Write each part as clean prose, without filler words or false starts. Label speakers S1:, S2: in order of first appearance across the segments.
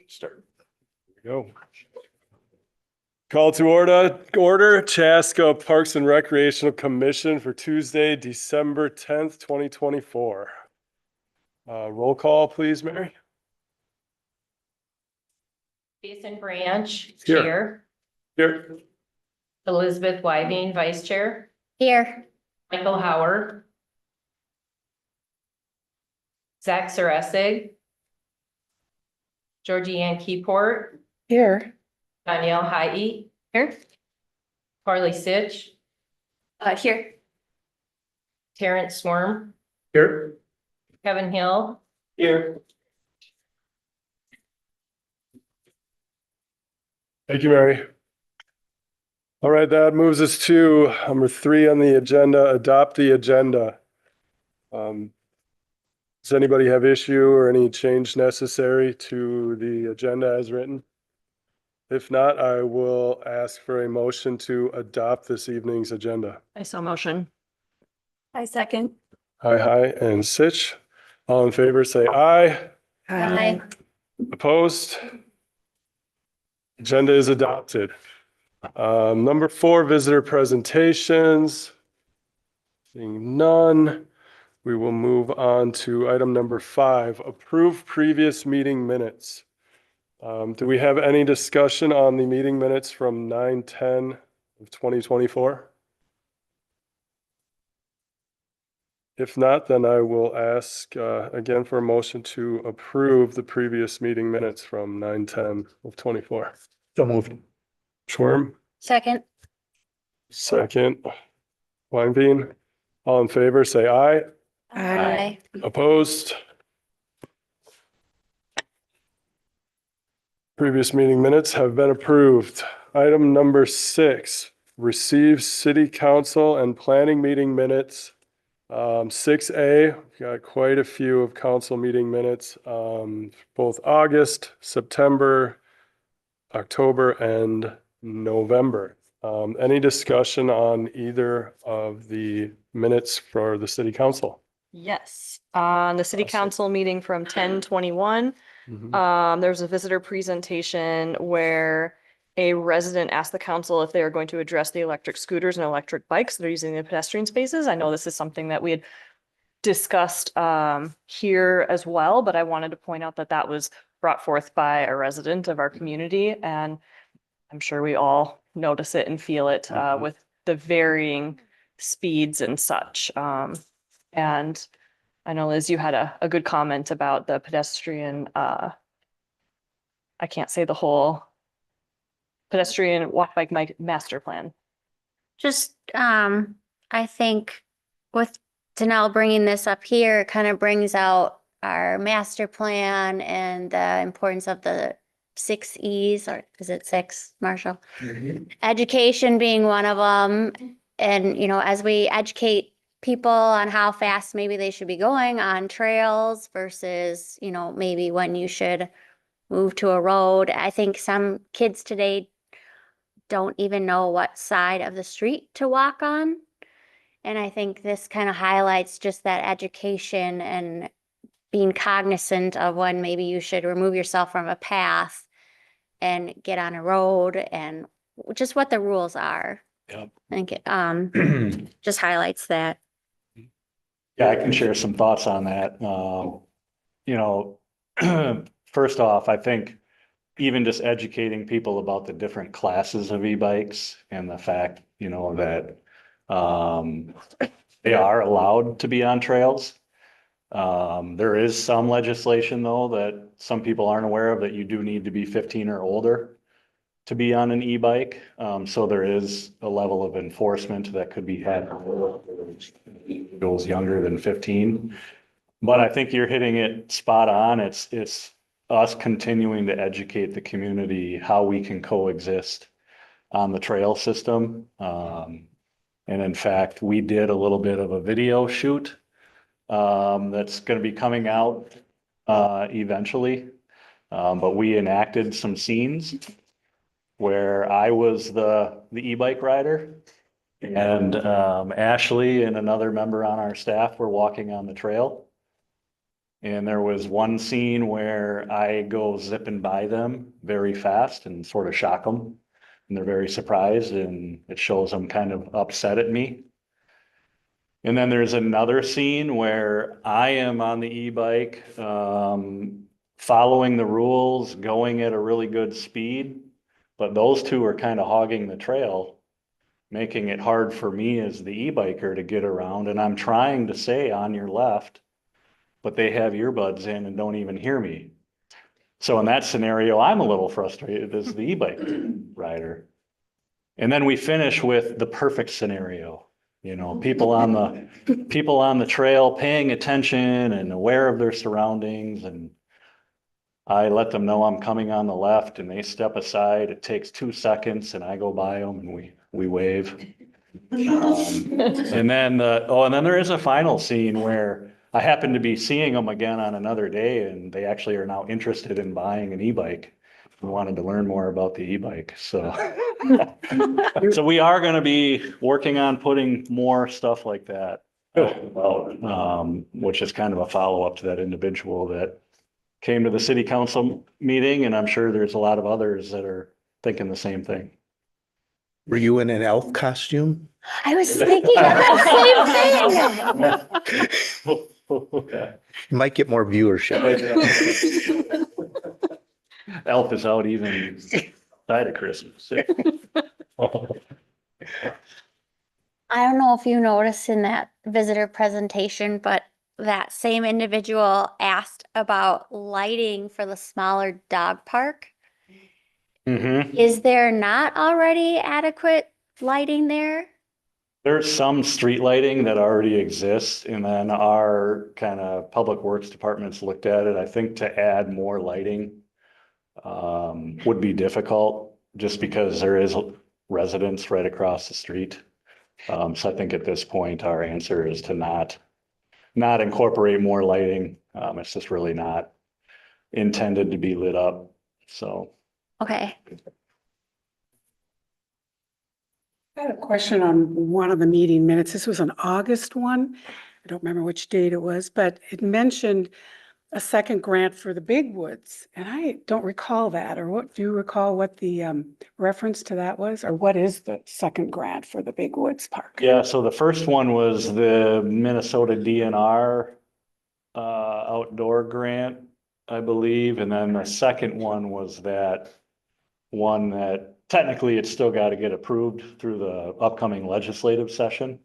S1: Start.
S2: Here we go. Call to order Chaska Parks and Recreational Commission for Tuesday, December 10th, 2024. Roll call, please, Mary.
S3: Jason Branch,
S2: Here.
S3: Chair.
S2: Here.
S3: Elizabeth Wyving, Vice Chair.
S4: Here.
S3: Michael Howard. Zach Saressig. Georgianne Keyport.
S4: Here.
S3: Danielle Haie.
S4: Here.
S3: Carly Sitch.
S4: Here.
S3: Terrence Swarm.
S2: Here.
S3: Kevin Hill.
S2: Here. Thank you, Mary. All right, that moves us to number 3 on the agenda, adopt the agenda. Does anybody have issue or any change necessary to the agenda as written? If not, I will ask for a motion to adopt this evening's agenda.
S4: I saw motion. I second.
S2: Hi, and Sitch. All in favor, say aye.
S4: Aye.
S2: Opposed? Agenda is adopted. Number 4, visitor presentations. Seeing none, we will move on to item number 5, approve previous meeting minutes. Do we have any discussion on the meeting minutes from 9/10 of 2024? If not, then I will ask again for a motion to approve the previous meeting minutes from 9/10 of 24.
S1: So moved.
S2: Schwarm,
S4: Second.
S2: second. Weinbein, all in favor, say aye.
S4: Aye.
S2: Opposed? Previous meeting minutes have been approved. Item number 6, receive city council and planning meeting minutes. 6A, we've got quite a few of council meeting minutes, both August, September, October, and November. Any discussion on either of the minutes for the city council?
S5: Yes, on the city
S2: Awesome.
S5: council meeting from 10/21, there was a visitor presentation where a resident asked the council if they are going to address the electric scooters and electric bikes that are using the pedestrian spaces. I know this is something that we had discussed here as well, but I wanted to point out that that was brought forth by a resident of our community, and I'm sure we all notice it and feel it with the varying speeds and such. And I know, Liz, you had a good comment about the pedestrian, I can't say the whole pedestrian walk bike master plan.
S4: Just, I think with Danelle bringing this up here, it kind of brings out our master plan and the importance of the 6 E's, or is it 6, Marshall? Education being one of them. And, you know, as we educate people on how fast maybe they should be going on trails versus, you know, maybe when you should move to a road. I think some kids today don't even know what side of the street to walk on. And I think this kind of highlights just that education and being cognizant of when maybe you should remove yourself from a path and get on a road and just what the rules are.
S1: Yep.
S4: I think it just highlights that.
S1: Yeah, I can share some thoughts on that. You know, first off, I think even just educating people about the different classes of e-bikes and the fact, you know, that they are allowed to be on trails. There is some legislation though that some people aren't aware of, that you do need to be 15 or older to be on an e-bike. So there is a level of enforcement that could be had for those younger than 15. But I think you're hitting it spot on. It's us continuing to educate the community how we can coexist on the trail system. And in fact, we did a little bit of a video shoot that's going to be coming out eventually. But we enacted some scenes where I was the e-bike rider, and Ashley and another member on our staff were walking on the trail. And there was one scene where I go zipping by them very fast and sort of shock them. And they're very surprised, and it shows them kind of upset at me. And then there's another scene where I am on the e-bike, following the rules, going at a really good speed. But those two are kind of hogging the trail, making it hard for me as the e-biker to get around. And I'm trying to say on your left, but they have earbuds in and don't even hear me. So in that scenario, I'm a little frustrated as the e-bike rider. And then we finish with the perfect scenario. You know, people on the trail paying attention and aware of their surroundings, and I let them know I'm coming on the left and they step aside. It takes 2 seconds and I go by them and we wave. And then there is a final scene where I happen to be seeing them again on another day, and they actually are now interested in buying an e-bike. We wanted to learn more about the e-bike, so. So we are gonna be working on putting more stuff like that out, which is kind of a follow-up to that individual that came to the city council meeting, and I'm sure there's a lot of others that are thinking the same thing.
S6: Were you in an elf costume?
S4: I was thinking of the same thing.
S6: You might get more viewership.
S1: Elf is out even side of Christmas.
S4: I don't know if you noticed in that visitor presentation, but that same individual asked about lighting for the smaller dog park.
S1: Mhm.
S4: Is there not already adequate lighting there?
S1: There's some street lighting that already exists, and then our kind of public works departments looked at it. I think to add more lighting would be difficult just because there is residents right across the street. So I think at this point, our answer is to not incorporate more lighting. It's just really not intended to be lit up, so.
S4: Okay.
S7: I had a question on one of the meeting minutes. This was an August one. I don't remember which date it was, but it mentioned a second grant for the Big Woods. And I don't recall that, or what, do you recall what the reference to that was? Or what is the second grant for the Big Woods Park?
S1: Yeah, so the first one was the Minnesota DNR outdoor grant, I believe. And then the second one was that one that technically it's still got to get approved through the upcoming legislative session.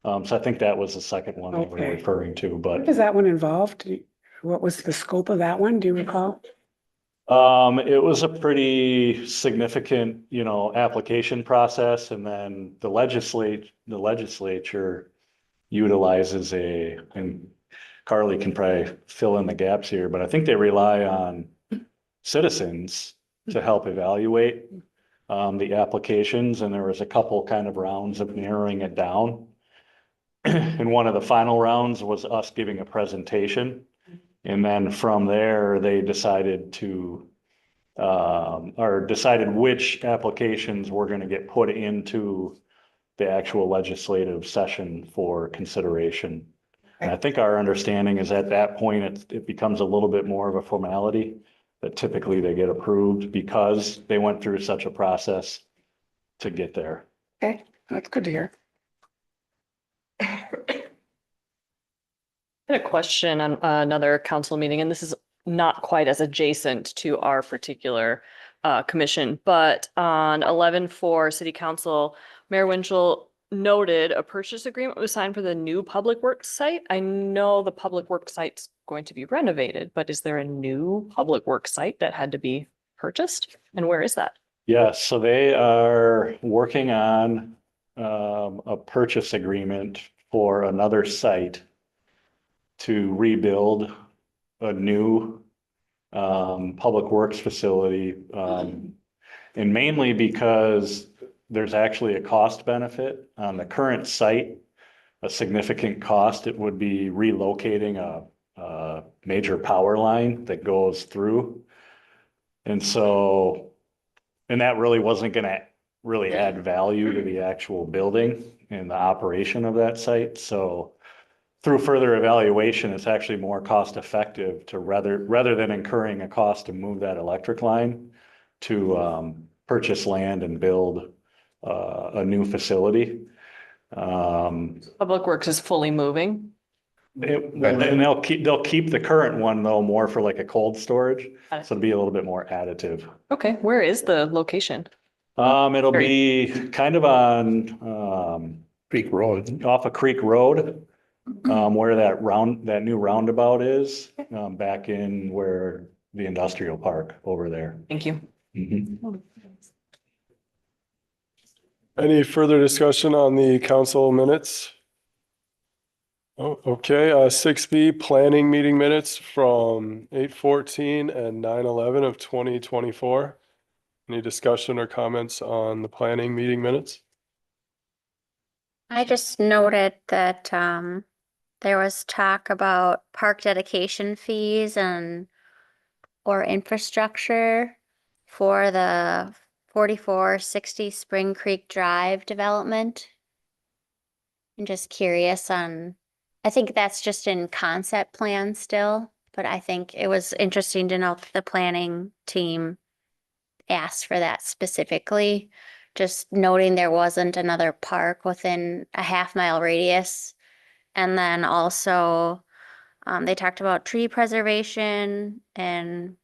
S1: So I think that was the second one that we're
S7: Okay.
S1: referring to,
S7: What
S1: but
S7: does that one involve? What was the scope of that one? Do you recall?
S1: it was a pretty significant, application process, and then the legislature utilizes and Carly can probably fill in the gaps here, but I think they rely on citizens to help evaluate the applications, and there was a couple kind of rounds of narrowing it down. And one of the final rounds was us giving a presentation. And then from there, they decided decided which applications were going to get put into the actual legislative session for consideration. And I think our understanding is at that point, it becomes a little bit more of a formality that typically they get approved because they went through such a process to get there.
S7: Okay, that's good to hear.
S5: I had a question on another council meeting, and this is not quite as adjacent to our particular commission, but on 11/4 City Council, Mayor Winchell noted a purchase agreement was signed for the new public works site. I know the public works site's going to be renovated, but is there a new public works site that had to be purchased? And where is that?
S1: Yes, so they are working on a purchase agreement for another site to rebuild a new public works facility. And mainly because there's actually a cost benefit on the current site, a significant cost. It would be relocating a major power line that goes through. And so, and that really wasn't gonna really add value to the actual building and the operation of that site. So through further evaluation, it's actually more cost effective to rather than incurring a cost to move that electric line to purchase land and build a new facility.
S5: Public Works is fully moving.
S1: And they'll keep the current one though more for like a cold storage,
S5: Got it.
S1: so it'll be a little bit more additive.
S5: Okay, where is the location?
S1: It'll be kind of on
S6: Creek Road.
S1: off of Creek Road, where that new roundabout is, back in where the industrial park over there.
S5: Thank you.
S1: Mhm.
S2: Any further discussion on the council minutes? Oh, okay, 6B, planning meeting minutes from 8/14 and 9/11 of 2024. Any discussion or comments on the planning meeting minutes?
S4: I just noted that there was talk about park dedication fees or infrastructure for the 4460 Spring Creek Drive development. I'm just curious I think that's just in concept plan still, but I think it was interesting to note that the planning team asked for that specifically. Just noting there wasn't another park within a half-mile radius. And then also, they talked about tree preservation and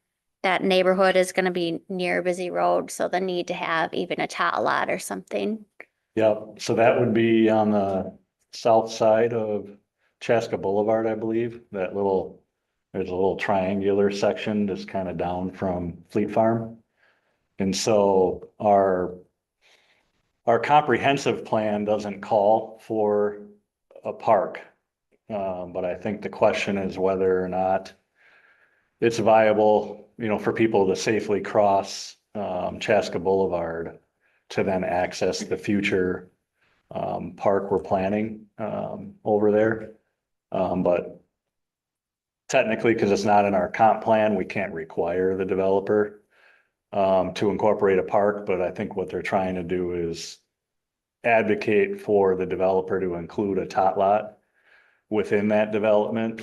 S4: that neighborhood is gonna be near a busy road, so the need to have even a tot lot or something.
S1: Yep, so that would be on the south side of Chaska Boulevard, I believe, there's a little triangular section just kind of down from Fleet Farm. And so our comprehensive plan doesn't call for a park. But I think the question is whether or not it's viable, for people to safely cross Chaska Boulevard to then access the future park we're planning over there. But technically, because it's not in our comp plan, we can't require the developer to incorporate a park, but I think what they're trying to do is advocate for the developer to include a tot lot within that development,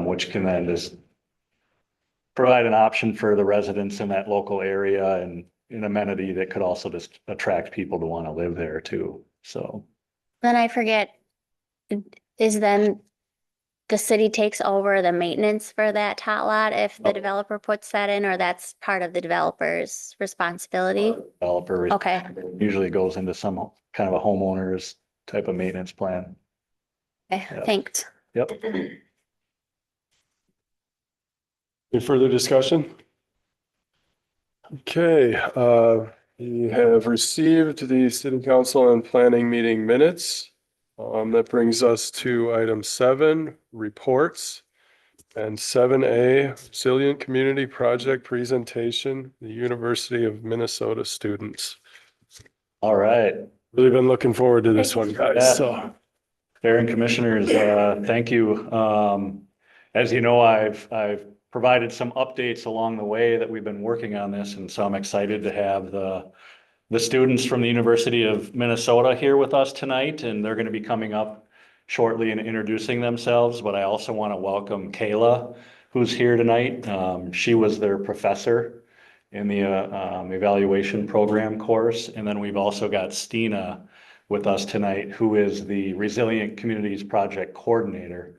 S1: which can then just provide an option for the residents in that local area and an amenity that could also just attract people to want to live there too. So
S4: Then I forget, is then the city takes over the maintenance for that tot lot if the
S1: Oh.
S4: developer puts that in, or that's part of the developer's responsibility?
S1: developer
S4: Okay,
S1: usually goes into some kind of a homeowner's type of maintenance plan.
S4: okay,
S1: Yeah.
S4: thanks.
S1: Yep.
S2: Any further discussion? Okay, we have received the city council and planning meeting minutes. That brings us to item 7, reports. And 7A, Resilient Community Project Presentation, the University of Minnesota students.
S1: All right.
S2: Really been looking forward to this one,
S1: Yeah.
S2: guys, so.
S1: Mayor and Commissioners, thank you. As you know, I've provided some updates along the way that we've been working on this, and so I'm excited to have the students from the University of Minnesota here with us tonight, and they're going to be coming up shortly and introducing themselves. But I also want to welcome Kayla, who's here tonight. She was their professor in the evaluation program course, and then we've also got Stina with us tonight, who is the Resilient Communities Project Coordinator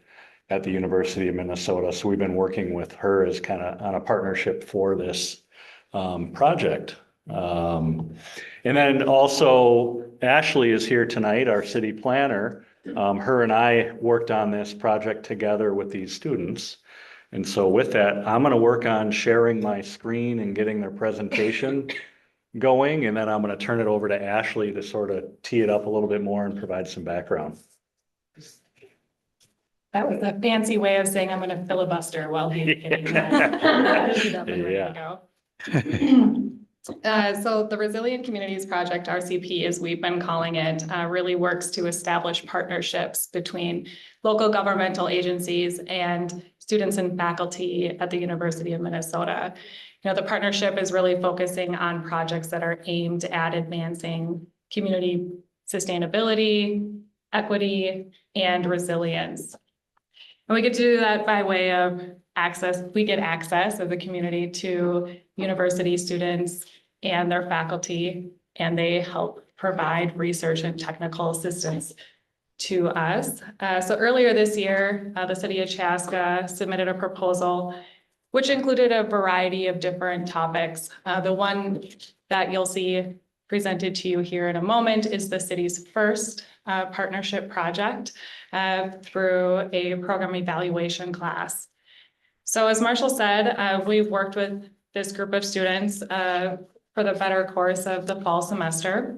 S1: at the University of Minnesota. So we've been working with her as kind of on a partnership for this project. And then also Ashley is here tonight, our city planner. Her and I worked on this project together with these students. And so with that, I'm going to work on sharing my screen and getting their presentation going, and then I'm going to turn it over to Ashley to sort of tee it up a little bit more and provide some background.
S8: That was a fancy way of saying I'm gonna filibuster while he's getting that.
S1: Yeah.
S8: So the Resilient Communities Project, RCP, as we've been calling it, really works to establish partnerships between local governmental agencies and students and faculty at the University of Minnesota. The partnership is really focusing on projects that are aimed at advancing community sustainability, equity, and resilience. And we get to do that by way of access. We get access as a community to university students and their faculty, and they help provide research and technical assistance to us. So earlier this year, the city of Chaska submitted a proposal which included a variety of different topics. The one that you'll see presented to you here in a moment is the city's first partnership project through a program evaluation class. So as Marshall said, we've worked with this group of students for the better course of the fall semester.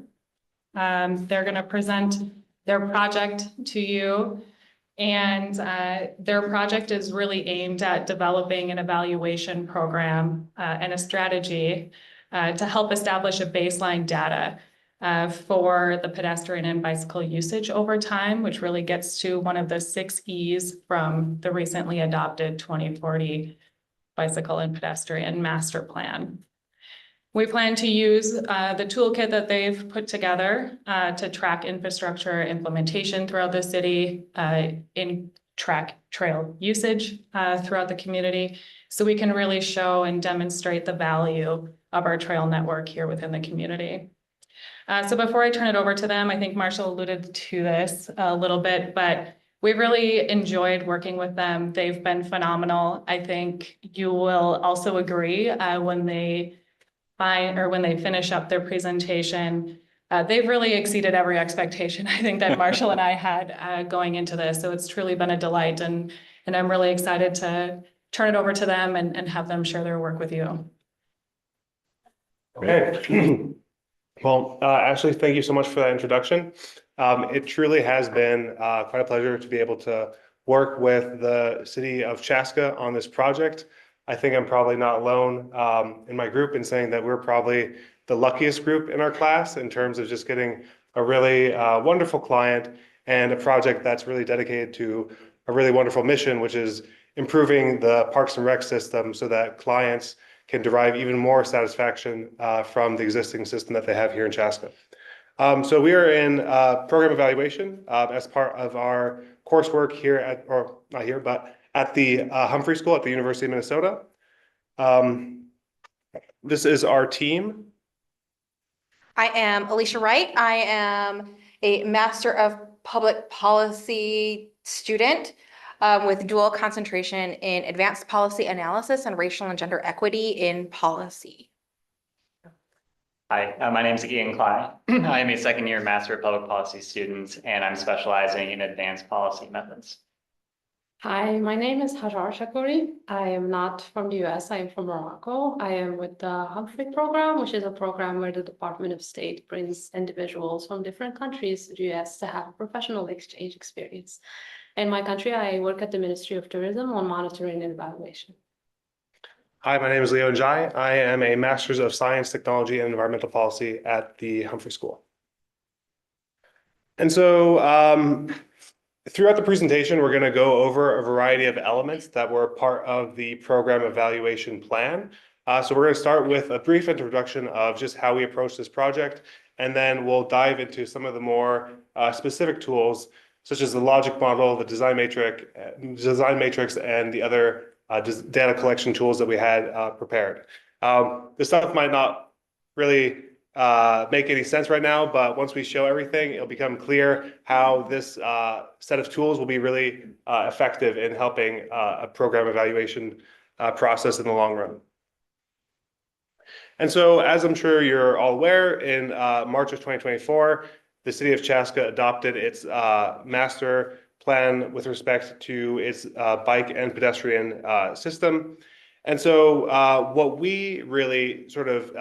S8: They're going to present their project to you, and their project is really aimed at developing an evaluation program and a strategy to help establish a baseline data for the pedestrian and bicycle usage over time, which really gets to one of the 6 E's from the recently adopted 2040 Bicycle and Pedestrian Master Plan. We plan to use the toolkit that they've put together to track infrastructure implementation throughout the city, in track trail usage throughout the community, so we can really show and demonstrate the value of our trail network here within the community. So before I turn it over to them, I think Marshall alluded to this a little bit, but we've really enjoyed working with them. They've been phenomenal. I think you will also agree when they finish up their presentation, they've really exceeded every expectation I think that Marshall and I had going into this. So it's truly been a delight, and I'm really excited to turn it over to them and have them share their work with you.
S9: Okay. Well, Ashley, thank you so much for that introduction. It truly has been quite a pleasure to be able to work with the city of Chaska on this project. I think I'm probably not alone in my group in saying that we're probably the luckiest group in our class in terms of just getting a really wonderful client and a project that's really dedicated to a really wonderful mission, which is improving the Parks and Rec system so that clients can derive even more satisfaction from the existing system that they have here in Chaska. So we are in program evaluation as part of our coursework here at, or not here, but at the Humphrey School at the University of Minnesota. This is our team.
S10: I am Alicia Wright. I am a Master of Public Policy student with dual concentration in Advanced Policy Analysis and Racial and Gender Equity in Policy.
S11: Hi, my name is Ian Klein. I am a second-year Master of Public Policy student, and I'm specializing in advanced policy methods.
S12: Hi, my name is Hajar Shakouri. I am not from the US, I am from Morocco. I am with the Humphrey program, which is a program where the Department of State brings individuals from different countries to the US to have a professional exchange experience. In my country, I work at the Ministry of Tourism on monitoring and evaluation.
S9: Hi, my name is Leo Njai. I am a Master's of Science, Technology, and Environmental Policy at the Humphrey School. And so throughout the presentation, we're going to go over a variety of elements that were part of the program evaluation plan. So we're going to start with a brief introduction of just how we approach this project, and then we'll dive into some of the more specific tools, such as the logic model, the design matrix, and the other data collection tools that we had prepared. This stuff might not really make any sense right now, but once we show everything, it'll become clear how this set of tools will be really effective in helping a program evaluation process in the long run. And so, as I'm sure you're all aware, in March of 2024, the city of Chaska adopted its master plan with respect to its bike and pedestrian system. And so what we really sort of,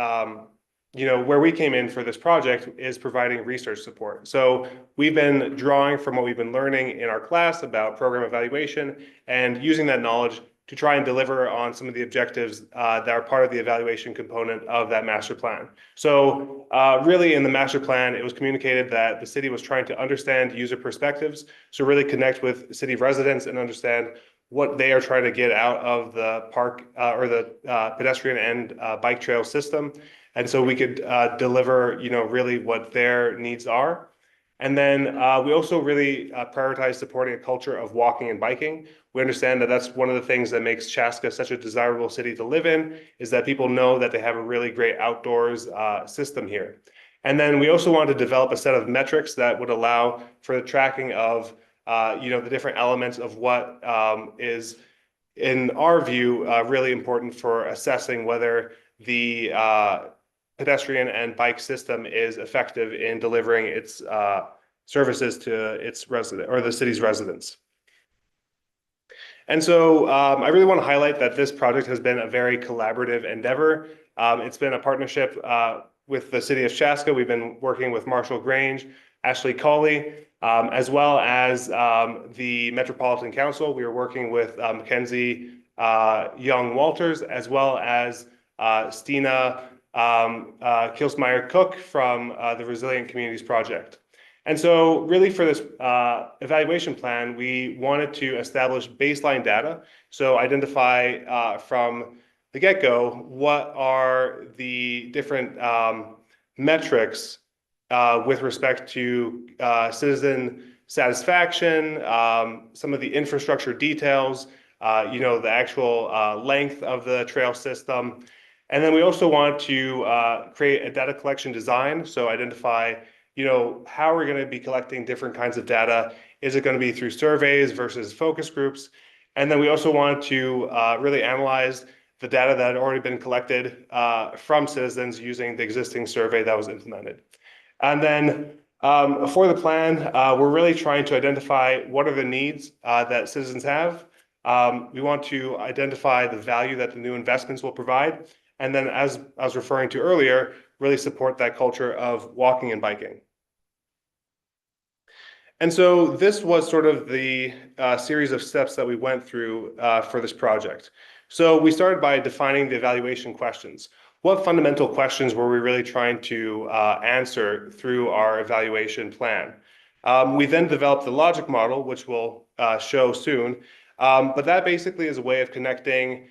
S9: where we came in for this project is providing research support. So we've been drawing from what we've been learning in our class about program evaluation and using that knowledge to try and deliver on some of the objectives that are part of the evaluation component of that master plan. So really in the master plan, it was communicated that the city was trying to understand user perspectives, so really connect with city residents and understand what they are trying to get out of the park or the pedestrian and bike trail system. And so we could deliver, really what their needs are. And then we also really prioritize supporting a culture of walking and biking. We understand that that's one of the things that makes Chaska such a desirable city to live in, is that people know that they have a really great outdoors system here. And then we also want to develop a set of metrics that would allow for the tracking of the different elements of what is, in our view, really important for assessing whether the pedestrian and bike system is effective in delivering its services to its resident or the city's residents. And so I really want to highlight that this project has been a very collaborative endeavor. It's been a partnership with the city of Chaska. We've been working with Marshall Grange, Ashley Cawley, as well as the Metropolitan Council. We were working with Mackenzie Young Walters, as well as Stina Kilsmeyer Cook from the Resilient Communities Project. And so really for this evaluation plan, we wanted to establish baseline data. So identify from the get-go what are the different metrics with respect to citizen satisfaction, some of the infrastructure details, the actual length of the trail system. And then we also want to create a data collection design. So identify, how we're going to be collecting different kinds of data. Is it going to be through surveys versus focus groups? And then we also want to really analyze the data that had already been collected from citizens using the existing survey that was implemented. And then for the plan, we're really trying to identify what are the needs that citizens have. We want to identify the value that the new investments will provide. And then, as I was referring to earlier, really support that culture of walking and biking. And so this was sort of the series of steps that we went through for this project. So we started by defining the evaluation questions. What fundamental questions were we really trying to answer through our evaluation plan? We then developed the logic model, which we'll show soon. But that basically is a way of connecting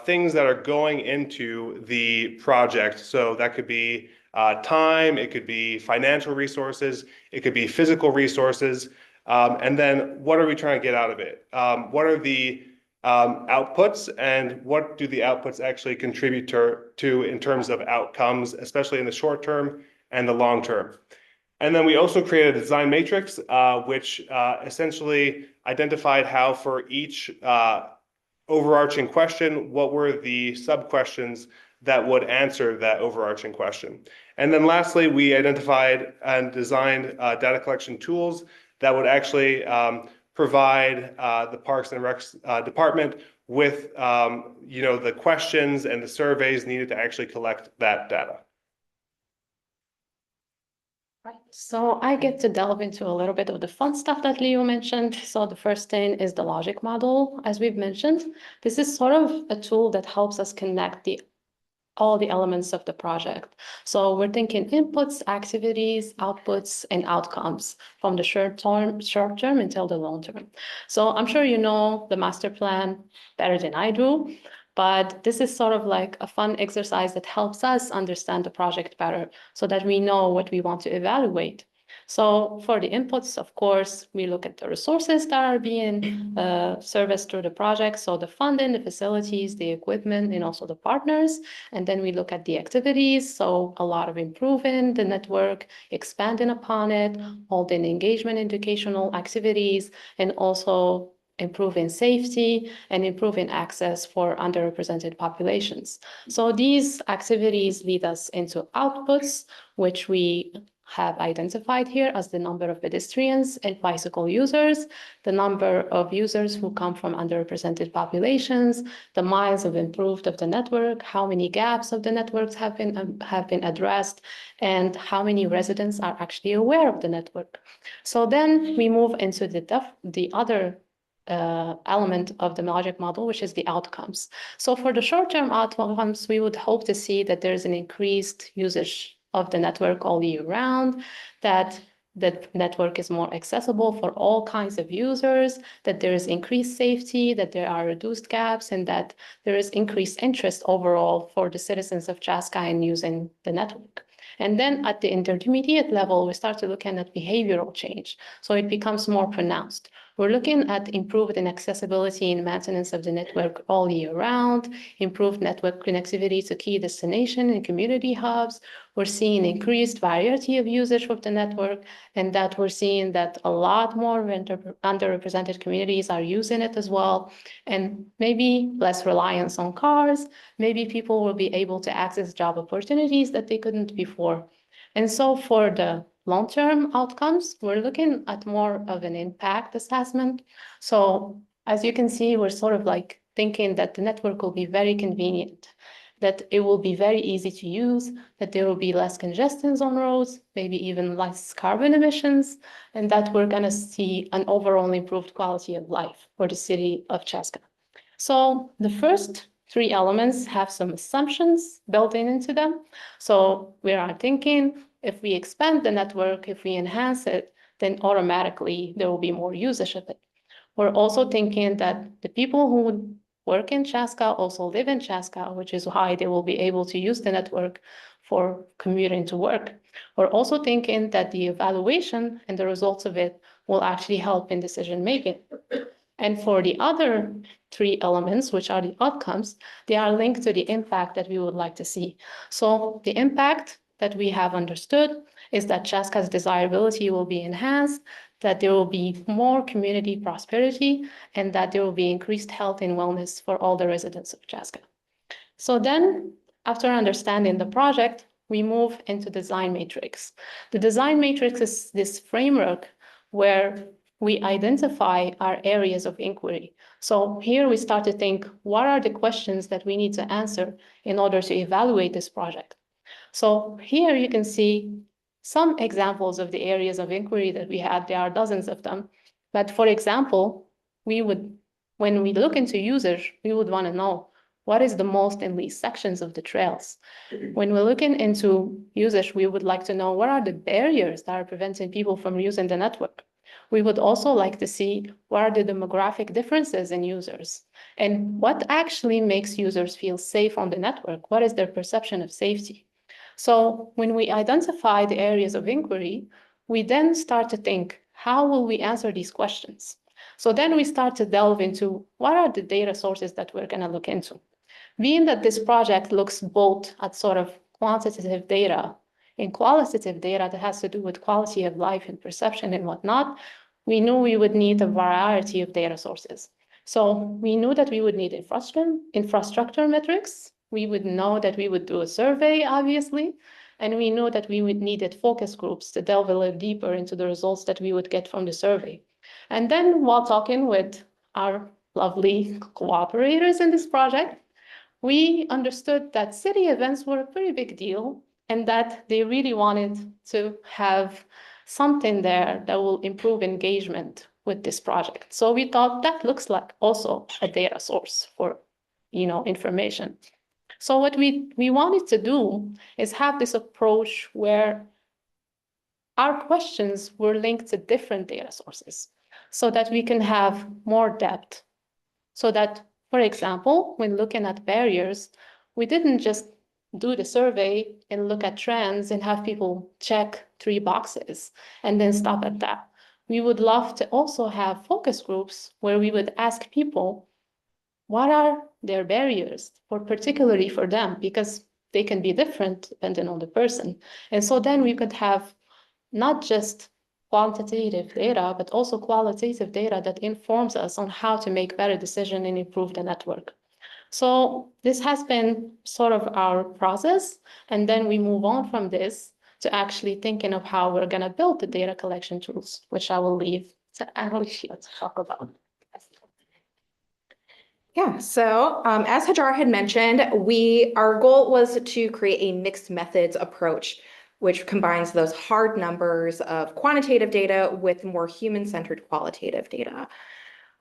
S9: things that are going into the project. So that could be time, it could be financial resources, it could be physical resources. And then what are we trying to get out of it? What are the outputs, and what do the outputs actually contribute to in terms of outcomes, especially in the short term and the long term? And then we also created a design matrix, which essentially identified how for each overarching question, what were the sub-questions that would answer that overarching question. And then lastly, we identified and designed data collection tools that would actually provide the Parks and Recs department with the questions and the surveys needed to actually collect that data.
S12: Right, so I get to delve into a little bit of the fun stuff that Leo mentioned. So the first thing is the logic model, as we've mentioned. This is sort of a tool that helps us connect all the elements of the project. So we're thinking inputs, activities, outputs, and outcomes from the short term until the long term. So I'm sure you know the master plan better than I do, but this is sort of like a fun exercise that helps us understand the project better so that we know what we want to evaluate. So for the inputs, of course, we look at the resources that are being serviced through the project. So the funding, the facilities, the equipment, and also the partners. And then we look at the activities. So a lot of improving the network, expanding upon it, holding engagement, educational activities, and also improving safety and improving access for underrepresented populations. So these activities lead us into outputs, which we have identified here as the number of pedestrians and bicycle users, the number of users who come from underrepresented populations, the miles of improved of the network, how many gaps of the networks have been addressed, and how many residents are actually aware of the network. So then we move into the other element of the logic model, which is the outcomes. So for the short-term outcomes, we would hope to see that there's an increased usage of the network all year round, that the network is more accessible for all kinds of users, that there is increased safety, that there are reduced gaps, and that there is increased interest overall for the citizens of Chaska in using the network. And then at the intermediate level, we start to look at behavioral change. So it becomes more pronounced. We're looking at improved accessibility and maintenance of the network all year round, improved network connectivity to key destination and community hubs. We're seeing increased variety of usage of the network, and that we're seeing that a lot more underrepresented communities are using it as well, and maybe less reliance on cars. Maybe people will be able to access job opportunities that they couldn't before. And so for the long-term outcomes, we're looking at more of an impact assessment. So as you can see, we're sort of like thinking that the network will be very convenient, that it will be very easy to use, that there will be less congestions on roads, maybe even less carbon emissions, and that we're going to see an overall improved quality of life for the city of Chaska. So the first three elements have some assumptions built into them. So we are thinking if we expand the network, if we enhance it, then automatically there will be more usage of it. We're also thinking that the people who would work in Chaska also live in Chaska, which is why they will be able to use the network for commuting to work. We're also thinking that the evaluation and the results of it will actually help in decision making. And for the other three elements, which are the outcomes, they are linked to the impact that we would like to see. So the impact that we have understood is that Chaska's desirability will be enhanced, that there will be more community prosperity, and that there will be increased health and wellness for all the residents of Chaska. So then, after understanding the project, we move into design matrix. The design matrix is this framework where we identify our areas of inquiry. So here we start to think, what are the questions that we need to answer in order to evaluate this project? So here you can see some examples of the areas of inquiry that we had. There are dozens of them. But for example, when we look into users, we would want to know what is the most and least sections of the trails. When we're looking into users, we would like to know what are the barriers that are preventing people from using the network. We would also like to see what are the demographic differences in users and what actually makes users feel safe on the network. What is their perception of safety? So when we identify the areas of inquiry, we then start to think, how will we answer these questions? So then we start to delve into what are the data sources that we're going to look into. Being that this project looks both at sort of quantitative data and qualitative data that has to do with quality of life and perception and whatnot, we knew we would need a variety of data sources. So we knew that we would need infrastructure metrics. We would know that we would do a survey, obviously, and we knew that we would need focus groups to delve a little deeper into the results that we would get from the survey. And then while talking with our lovely cooperators in this project, we understood that city events were a pretty big deal and that they really wanted to have something there that will improve engagement with this project. So we thought that looks like also a data source for, information. So what we wanted to do is have this approach where our questions were linked to different data sources so that we can have more depth. So that, for example, when looking at barriers, we didn't just do the survey and look at trends and have people check 3 boxes and then stop at that. We would love to also have focus groups where we would ask people, what are their barriers, particularly for them, because they can be different depending on the person. And so then we could have not just quantitative data, but also qualitative data that informs us on how to make better decisions and improve the network. So this has been sort of our process. And then we move on from this to actually thinking of how we're going to build the data collection tools, which I will leave to Alicia to talk about.
S10: Yeah, so as Hajar had mentioned, our goal was to create a mixed methods approach, which combines those hard numbers of quantitative data with more human-centered qualitative data.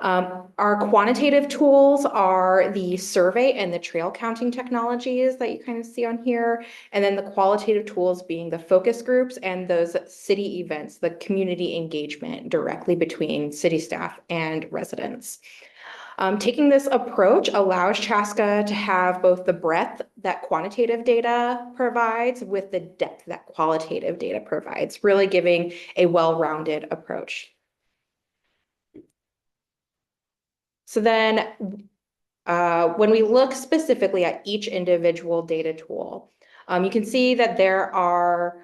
S10: Our quantitative tools are the survey and the trail counting technologies that you kind of see on here, and then the qualitative tools being the focus groups and those city events, the community engagement directly between city staff and residents. Taking this approach allows Chaska to have both the breadth that quantitative data provides with the depth that qualitative data provides, really giving a well-rounded approach. So then when we look specifically at each individual data tool, you can see that there are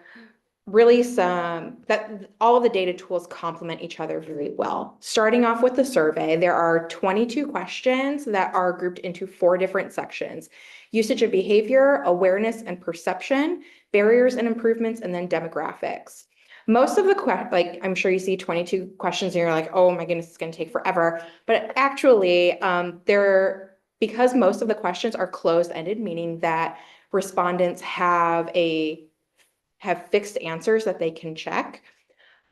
S10: really that all of the data tools complement each other very well. Starting off with the survey, there are 22 questions that are grouped into 4 different sections: usage of behavior, awareness and perception, barriers and improvements, and then demographics. Most of the I'm sure you see 22 questions and you're like, oh my goodness, it's going to take forever. But actually, because most of the questions are closed-ended, meaning that respondents have fixed answers that they can check,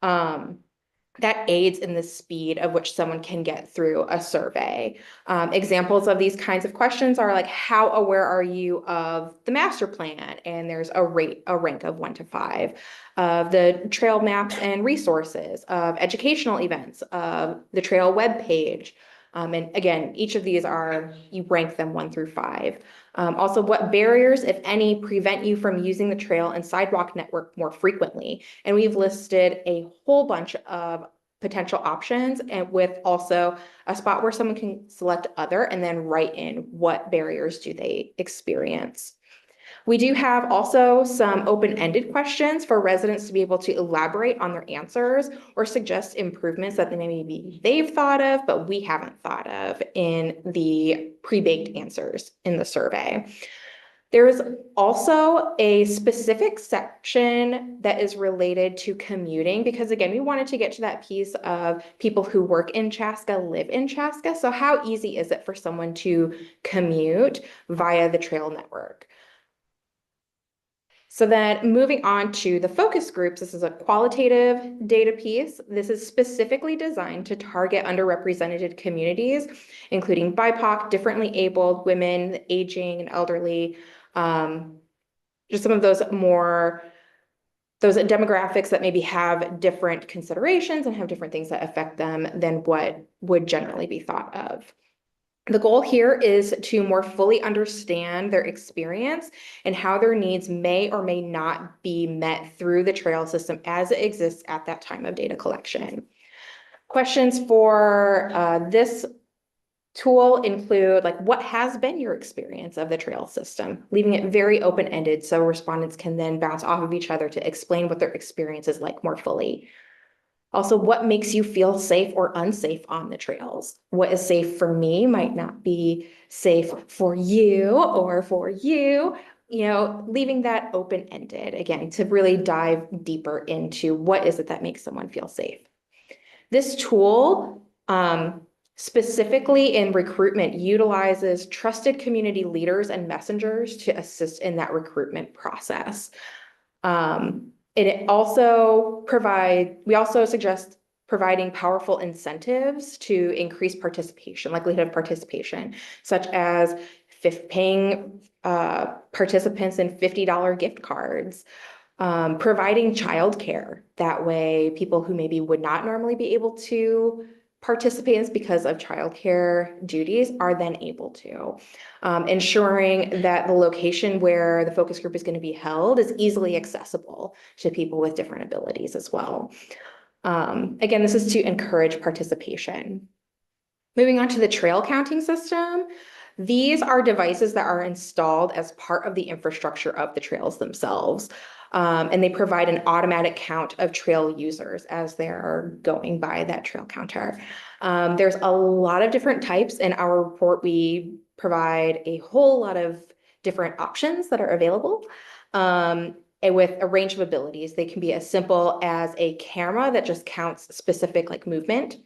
S10: that aids in the speed of which someone can get through a survey. Examples of these kinds of questions are like, how aware are you of the master plan? And there's a rank of 1 to 5, of the trail maps and resources, of educational events, of the trail webpage. And again, each of these you rank them 1 through 5. Also, what barriers, if any, prevent you from using the trail and sidewalk network more frequently? And we've listed a whole bunch of potential options, and with also a spot where someone can select other and then write in what barriers do they experience. We do have also some open-ended questions for residents to be able to elaborate on their answers or suggest improvements that they've thought of, but we haven't thought of in the pre-baked answers in the survey. There is also a specific section that is related to commuting, because again, we wanted to get to that piece of people who work in Chaska, live in Chaska. So how easy is it for someone to commute via the trail network? So then moving on to the focus groups, this is a qualitative data piece. This is specifically designed to target underrepresented communities, including BIPOC, differently abled, women, aging, and elderly. Just some of those demographics that maybe have different considerations and have different things that affect them than what would generally be thought of. The goal here is to more fully understand their experience and how their needs may or may not be met through the trail system as it exists at that time of data collection. Questions for this tool include, like, what has been your experience of the trail system? Leaving it very open-ended so respondents can then bounce off of each other to explain what their experience is like more fully. Also, what makes you feel safe or unsafe on the trails? What is safe for me might not be safe for you or for you, leaving that open-ended, again, to really dive deeper into what is it that makes someone feel safe. This tool, specifically in recruitment, utilizes trusted community leaders and messengers to assist in that recruitment process. We also suggest providing powerful incentives to increase participation, likelihood of participation, such as paying participants in $50 gift cards, providing childcare. That way, people who maybe would not normally be able to participate because of childcare duties are then able to. Ensuring that the location where the focus group is going to be held is easily accessible to people with different abilities as well. Again, this is to encourage participation. Moving on to the trail counting system. These are devices that are installed as part of the infrastructure of the trails themselves. And they provide an automatic count of trail users as they're going by that trail counter. There's a lot of different types. In our report, we provide a whole lot of different options that are available. And with a range of abilities. They can be as simple as a camera that just counts specific movement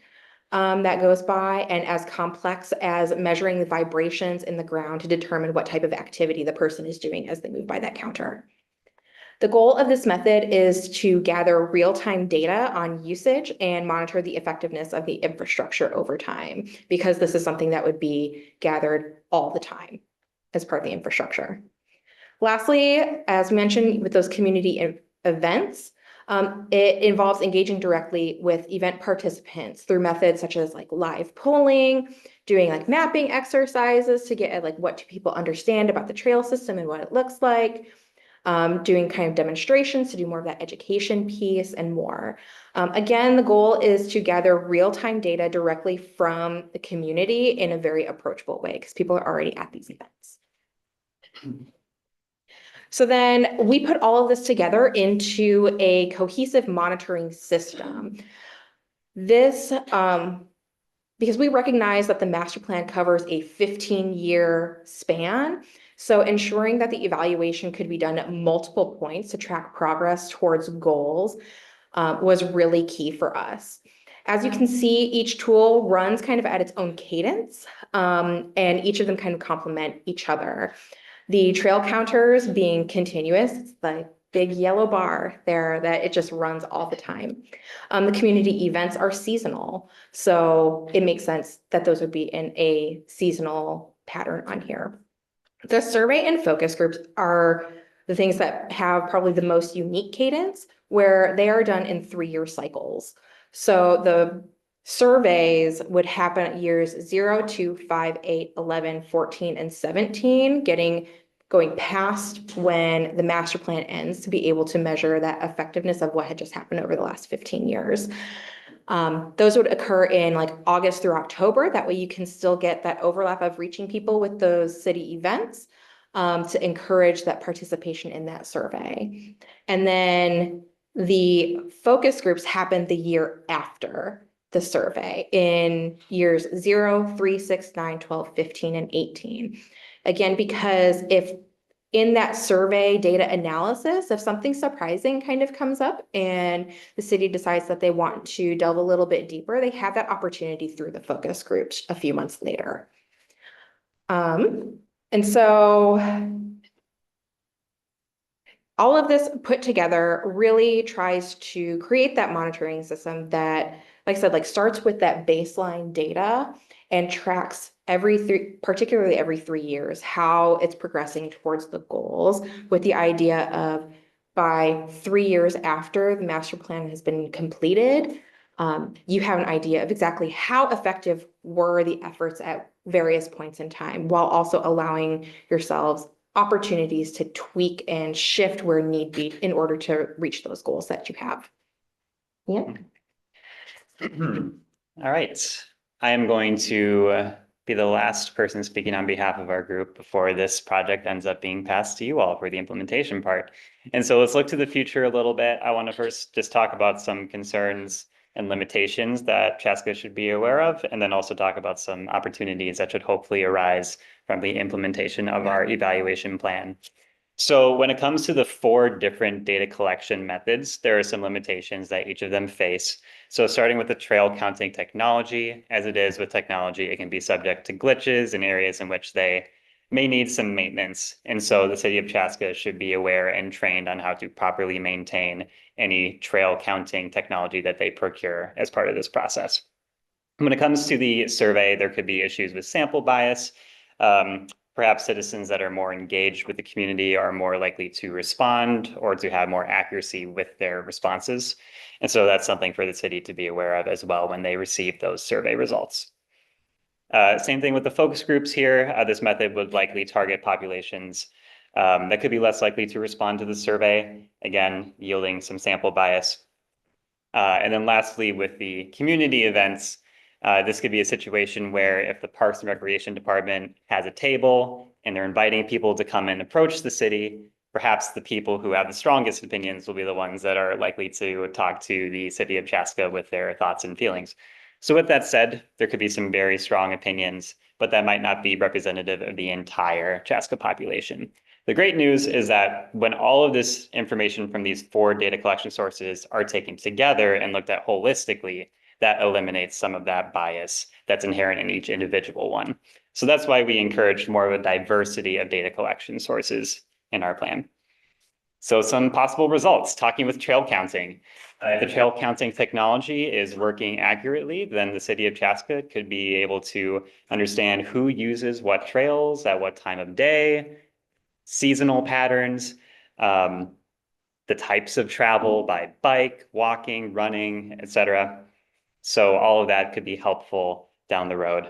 S10: that goes by, and as complex as measuring the vibrations in the ground to determine what type of activity the person is doing as they move by that counter. The goal of this method is to gather real-time data on usage and monitor the effectiveness of the infrastructure over time, because this is something that would be gathered all the time as part of the infrastructure. Lastly, as mentioned with those community events, it involves engaging directly with event participants through methods such as live polling, doing like mapping exercises to get at like what do people understand about the trail system and what it looks like, doing kind of demonstrations to do more of that education piece and more. Again, the goal is to gather real-time data directly from the community in a very approachable way because people are already at these events. So then we put all of this together into a cohesive monitoring system. This, because we recognize that the master plan covers a 15-year span. So ensuring that the evaluation could be done at multiple points to track progress towards goals was really key for us. As you can see, each tool runs kind of at its own cadence, and each of them kind of complement each other. The trail counters being continuous, it's the big yellow bar there that it just runs all the time. The community events are seasonal, so it makes sense that those would be in a seasonal pattern on here. The survey and focus groups are the things that have probably the most unique cadence, where they are done in 3-year cycles. So the surveys would happen at years 0, 2, 5, 8, 11, 14, and 17, going past when the master plan ends to be able to measure that effectiveness of what had just happened over the last 15 years. Those would occur in like August through October. That way you can still get that overlap of reaching people with those city events to encourage that participation in that survey. And then the focus groups happen the year after the survey in years 0, 3, 6, 9, 12, 15, and 18. Again, because if in that survey data analysis, if something surprising kind of comes up and the city decides that they want to delve a little bit deeper, they have that opportunity through the focus groups a few months later. And so all of this put together really tries to create that monitoring system that, like I said, like starts with that baseline data and tracks particularly every 3 years, how it's progressing towards the goals, with the idea of by 3 years after the master plan has been completed, you have an idea of exactly how effective were the efforts at various points in time, while also allowing yourselves opportunities to tweak and shift where need be in order to reach those goals that you have. Yeah.
S11: All right. I am going to be the last person speaking on behalf of our group before this project ends up being passed to you all for the implementation part. And so let's look to the future a little bit. I want to first just talk about some concerns and limitations that Chaska should be aware of, and then also talk about some opportunities that should hopefully arise from the implementation of our evaluation plan. So when it comes to the 4 different data collection methods, there are some limitations that each of them face. So starting with the trail counting technology, as it is with technology, it can be subject to glitches in areas in which they may need some maintenance. And so the city of Chaska should be aware and trained on how to properly maintain any trail counting technology that they procure as part of this process. When it comes to the survey, there could be issues with sample bias. Perhaps citizens that are more engaged with the community are more likely to respond or to have more accuracy with their responses. And so that's something for the city to be aware of as well when they receive those survey results. Same thing with the focus groups here. This method would likely target populations that could be less likely to respond to the survey, again, yielding some sample bias. And then lastly, with the community events, this could be a situation where if the Parks and Recreation Department has a table and they're inviting people to come and approach the city, perhaps the people who have the strongest opinions will be the ones that are likely to talk to the city of Chaska with their thoughts and feelings. So with that said, there could be some very strong opinions, but that might not be representative of the entire Chaska population. The great news is that when all of this information from these 4 data collection sources are taken together and looked at holistically, that eliminates some of that bias that's inherent in each individual one. So that's why we encourage more of a diversity of data collection sources in our plan. So some possible results, talking with trail counting. If the trail counting technology is working accurately, then the city of Chaska could be able to understand who uses what trails at what time of day, seasonal patterns, the types of travel by bike, walking, running, etc. So all of that could be helpful down the road.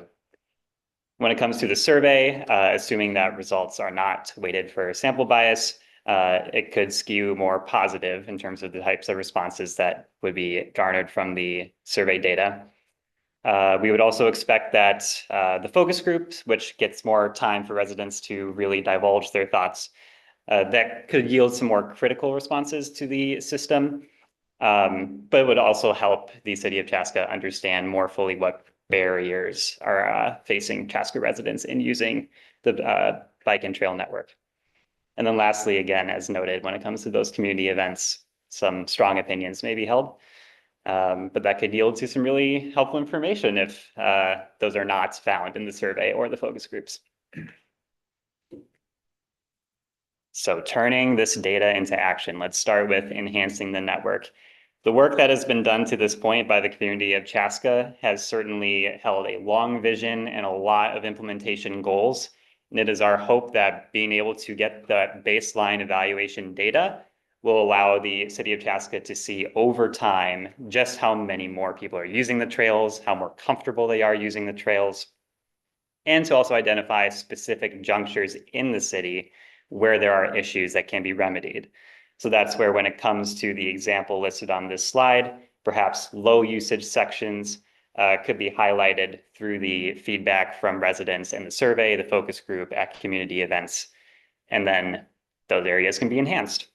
S11: When it comes to the survey, assuming that results are not weighted for sample bias, it could skew more positive in terms of the types of responses that would be garnered from the survey data. We would also expect that the focus groups, which gets more time for residents to really divulge their thoughts, that could yield some more critical responses to the system. But it would also help the city of Chaska understand more fully what barriers are facing Chaska residents in using the bike and trail network. And then lastly, again, as noted, when it comes to those community events, some strong opinions may be held. But that could yield to some really helpful information if those are not found in the survey or the focus groups. So turning this data into action, let's start with enhancing the network. The work that has been done to this point by the community of Chaska has certainly held a long vision and a lot of implementation goals. And it is our hope that being able to get that baseline evaluation data will allow the city of Chaska to see over time just how many more people are using the trails, how more comfortable they are using the trails, and to also identify specific junctures in the city where there are issues that can be remedied. So that's where, when it comes to the example listed on this slide, perhaps low usage sections could be highlighted through the feedback from residents in the survey, the focus group, at community events, and then those areas can be enhanced.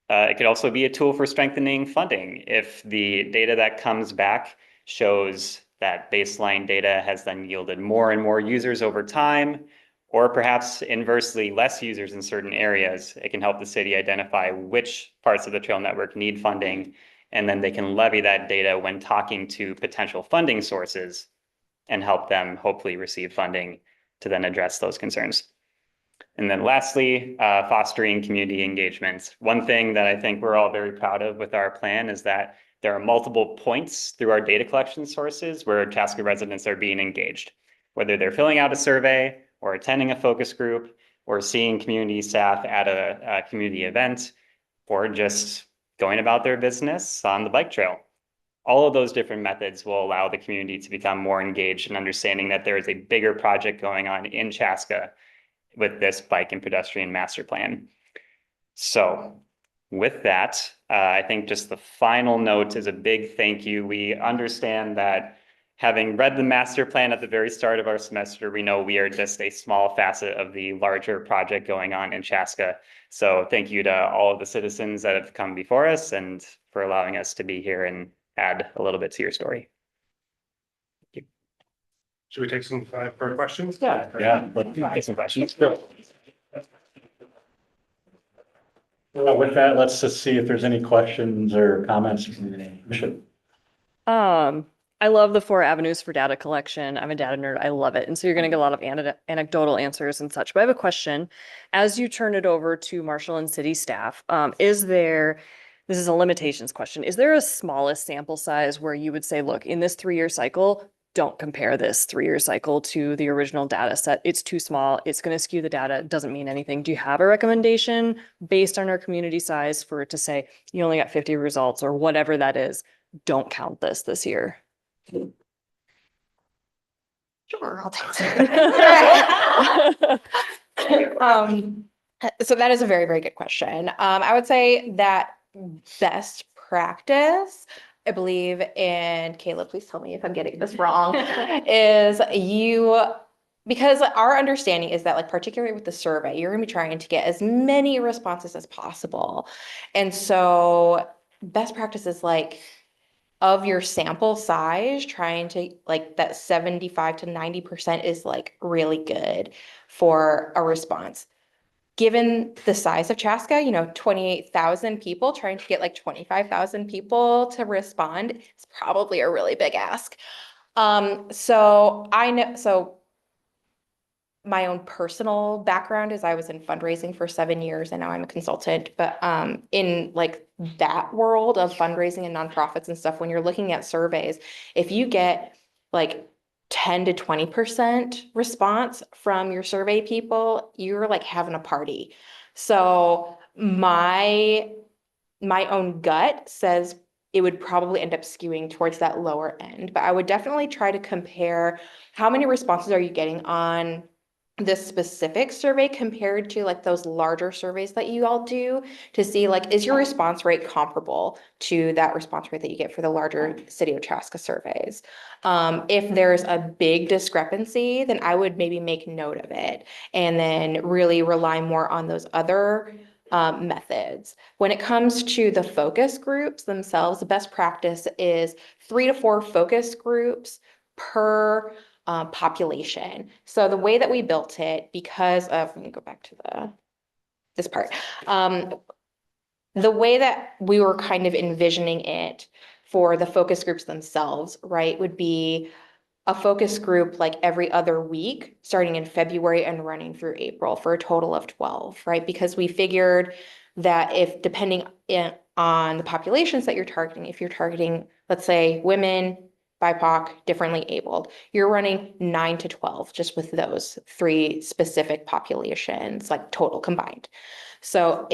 S11: It could also be a tool for strengthening funding. If the data that comes back shows that baseline data has then yielded more and more users over time, or perhaps inversely less users in certain areas, it can help the city identify which parts of the trail network need funding, and then they can levy that data when talking to potential funding sources and help them hopefully receive funding to then address those concerns. And then lastly, fostering community engagement. One thing that I think we're all very proud of with our plan is that there are multiple points through our data collection sources where Chaska residents are being engaged, whether they're filling out a survey or attending a focus group or seeing community staff at a community event, or just going about their business on the bike trail. All of those different methods will allow the community to become more engaged in understanding that there is a bigger project going on in Chaska with this bike and pedestrian master plan. So with that, I think just the final note is a big thank you. We understand that having read the master plan at the very start of our semester, we know we are just a small facet of the larger project going on in Chaska. So thank you to all of the citizens that have come before us and for allowing us to be here and add a little bit to your story.
S9: Should we take some time for questions?
S1: Yeah, let's take some questions. With that, let's just see if there's any questions or comments from the commission.
S5: I love the 4 avenues for data collection. I'm a data nerd. I love it. And so you're going to get a lot of anecdotal answers and such. But I have a question. As you turn it over to Marshall and city staff, this is a limitations question. Is there a smallest sample size where you would say, look, in this 3-year cycle, don't compare this 3-year cycle to the original data set. It's too small. It's going to skew the data. It doesn't mean anything. Do you have a recommendation based on our community size for it to say you only got 50 results or whatever that is? Don't count this year.
S10: Sure, I'll take so that is a very, very good question. I would say that best practice, I believe, and Caleb, please tell me if I'm getting this wrong, is because our understanding is that, like, particularly with the survey, you're gonna be trying to get as many responses as possible. And so best practice is, like, of your sample size, trying to, like, that 75 to 90% is, like, really good for a response. Given the size of Chaska, 28,000 people, trying to get like 25,000 people to respond is probably a really big ask. So my own personal background is I was in fundraising for 7 years and now I'm a consultant, but in like that world of fundraising and nonprofits and stuff, when you're looking at surveys, if you get like 10 to 20% response from your survey people, you're like having a party. So my own gut says it would probably end up skewing towards that lower end. But I would definitely try to compare how many responses are you getting on this specific survey compared to like those larger surveys that you all do to see like, is your response rate comparable to that response rate that you get for the larger City of Chaska surveys? If there's a big discrepancy, then I would maybe make note of it and then really rely more on those other methods. When it comes to the focus groups themselves, the best practice is 3 to 4 focus groups per population. So the way that we built it, because of, let me go back to this part. The way that we were kind of envisioning it for the focus groups themselves, right, would be a focus group like every other week, starting in February and running through April for a total of 12, right? Because we figured that if depending on the populations that you're targeting, if you're targeting, let's say, women, BIPOC, differently abled, you're running 9 to 12 just with those 3 specific populations, like total combined. So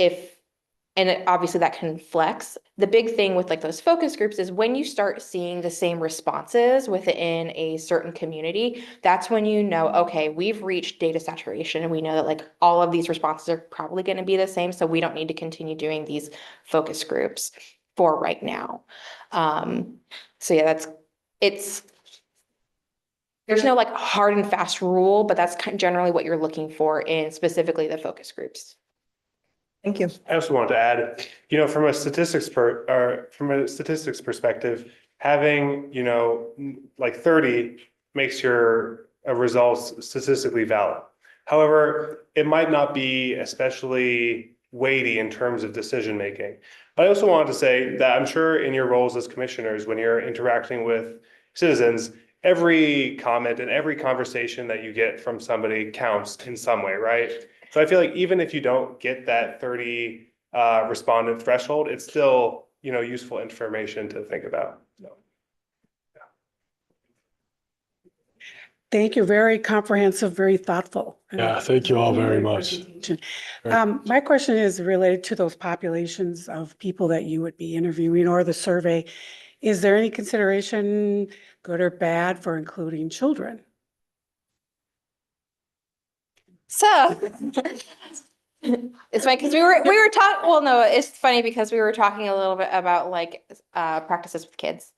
S10: and obviously that can flex. The big thing with like those focus groups is when you start seeing the same responses within a certain community, that's when you know, okay, we've reached data saturation and we know that like all of these responses are probably going to be the same. So we don't need to continue doing these focus groups for right now. So yeah, there's no like hard and fast rule, but that's generally what you're looking for in specifically the focus groups.
S5: Thank you.
S9: I also wanted to add, from a statistics perspective, having, like 30 makes your results statistically valid. However, it might not be especially weighty in terms of decision making. But I also wanted to say that I'm sure in your roles as commissioners, when you're interacting with citizens, every comment and every conversation that you get from somebody counts in some way, right? So I feel like even if you don't get that 30 respondent threshold, it's still, useful information to think about. So, yeah.
S7: Thank you. Very comprehensive, very thoughtful.
S2: Yeah, thank you all very much.
S7: Presentation. My question is related to those populations of people that you would be interviewing or the survey. Is there any consideration, good or bad, for including children?
S10: So it's funny because we were talking, well, no, it's funny because we were talking a little bit about like practices with kids.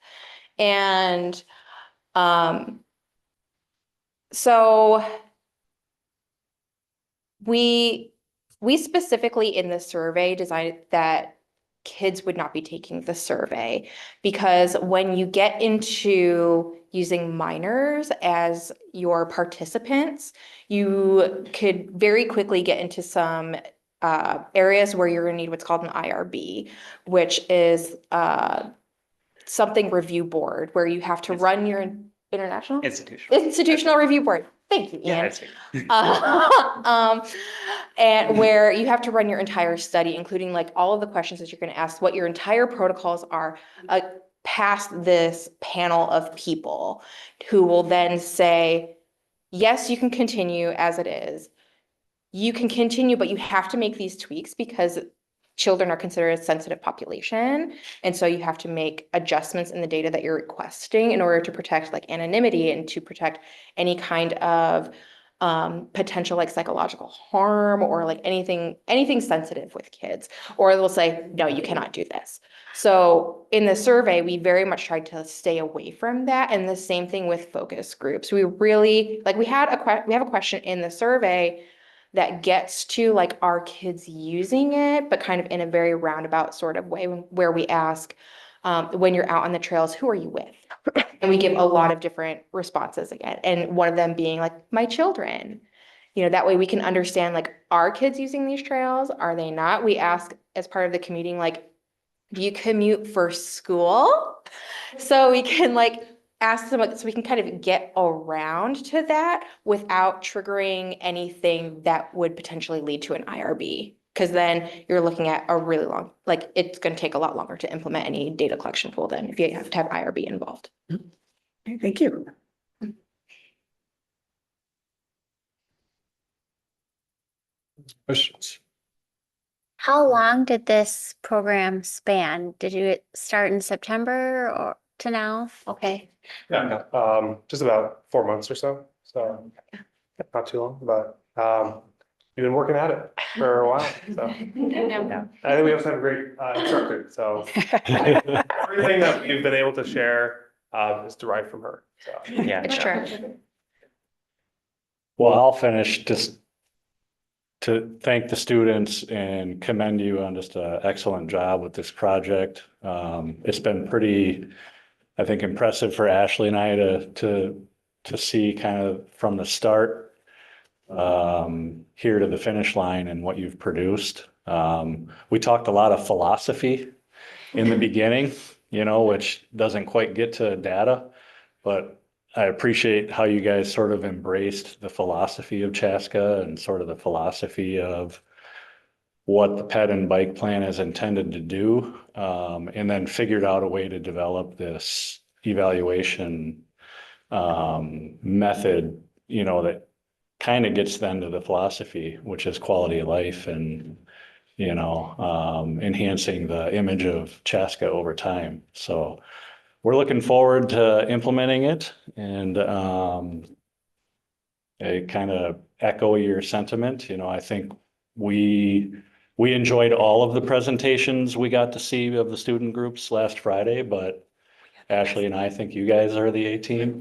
S10: And so we specifically in the survey decided that kids would not be taking the survey because when you get into using minors as your participants, you could very quickly get into some areas where you're going to need what's called an IRB, which is something review board where you have to run your institutional review board. Thank you, Ian. And where you have to run your entire study, including like all of the questions that you're going to ask, what your entire protocols are, past this panel of people who will then say, yes, you can continue as it is. You can continue, but you have to make these tweaks because children are considered a sensitive population. And so you have to make adjustments in the data that you're requesting in order to protect like anonymity and to protect any kind of potential like psychological harm or like anything sensitive with kids. Or they'll say, no, you cannot do this. So in the survey, we very much tried to stay away from that. And the same thing with focus groups. We really, like we have a question in the survey that gets to like our kids using it, but kind of in a very roundabout sort of way where we ask, when you're out on the trails, who are you with? And we give a lot of different responses again. And one of them being like, my children. That way we can understand like, are kids using these trails? Are they not? We ask as part of the commuting, like, do you commute for school? So we can like ask them, so we can kind of get around to that without triggering anything that would potentially lead to an IRB. Because then you're looking at a really long, like it's going to take a lot longer to implement any data collection tool then if you have to have IRB involved.
S7: Okay, thank you.
S2: Questions?
S4: How long did this program span? Did you start in September or to now? Okay.
S9: Yeah, just about 4 months or so, so not too long, but we've been working at it for a while, so. Yeah, I think we also have a great instructor, so everything that we've been able to share is derived from her, so.
S11: Yeah.
S10: It's true.
S1: Well, I'll finish just to thank the students and commend you on just an excellent job with this project. It's been pretty, I think, impressive for Ashley and I to see kind of from the start here to the finish line and what you've produced. We talked a lot of philosophy in the beginning, which doesn't quite get to data, but I appreciate how you guys sort of embraced the philosophy of Chaska and sort of the philosophy of what the ped and bike plan is intended to do, and then figured out a way to develop this evaluation method, that kind of gets then to the philosophy, which is quality of life and, enhancing the image of Chaska over time. So we're looking forward to implementing it, and I kind of echo your sentiment. I think we enjoyed all of the presentations we got to see of the student groups last Friday, but Ashley and I think you guys are the A team.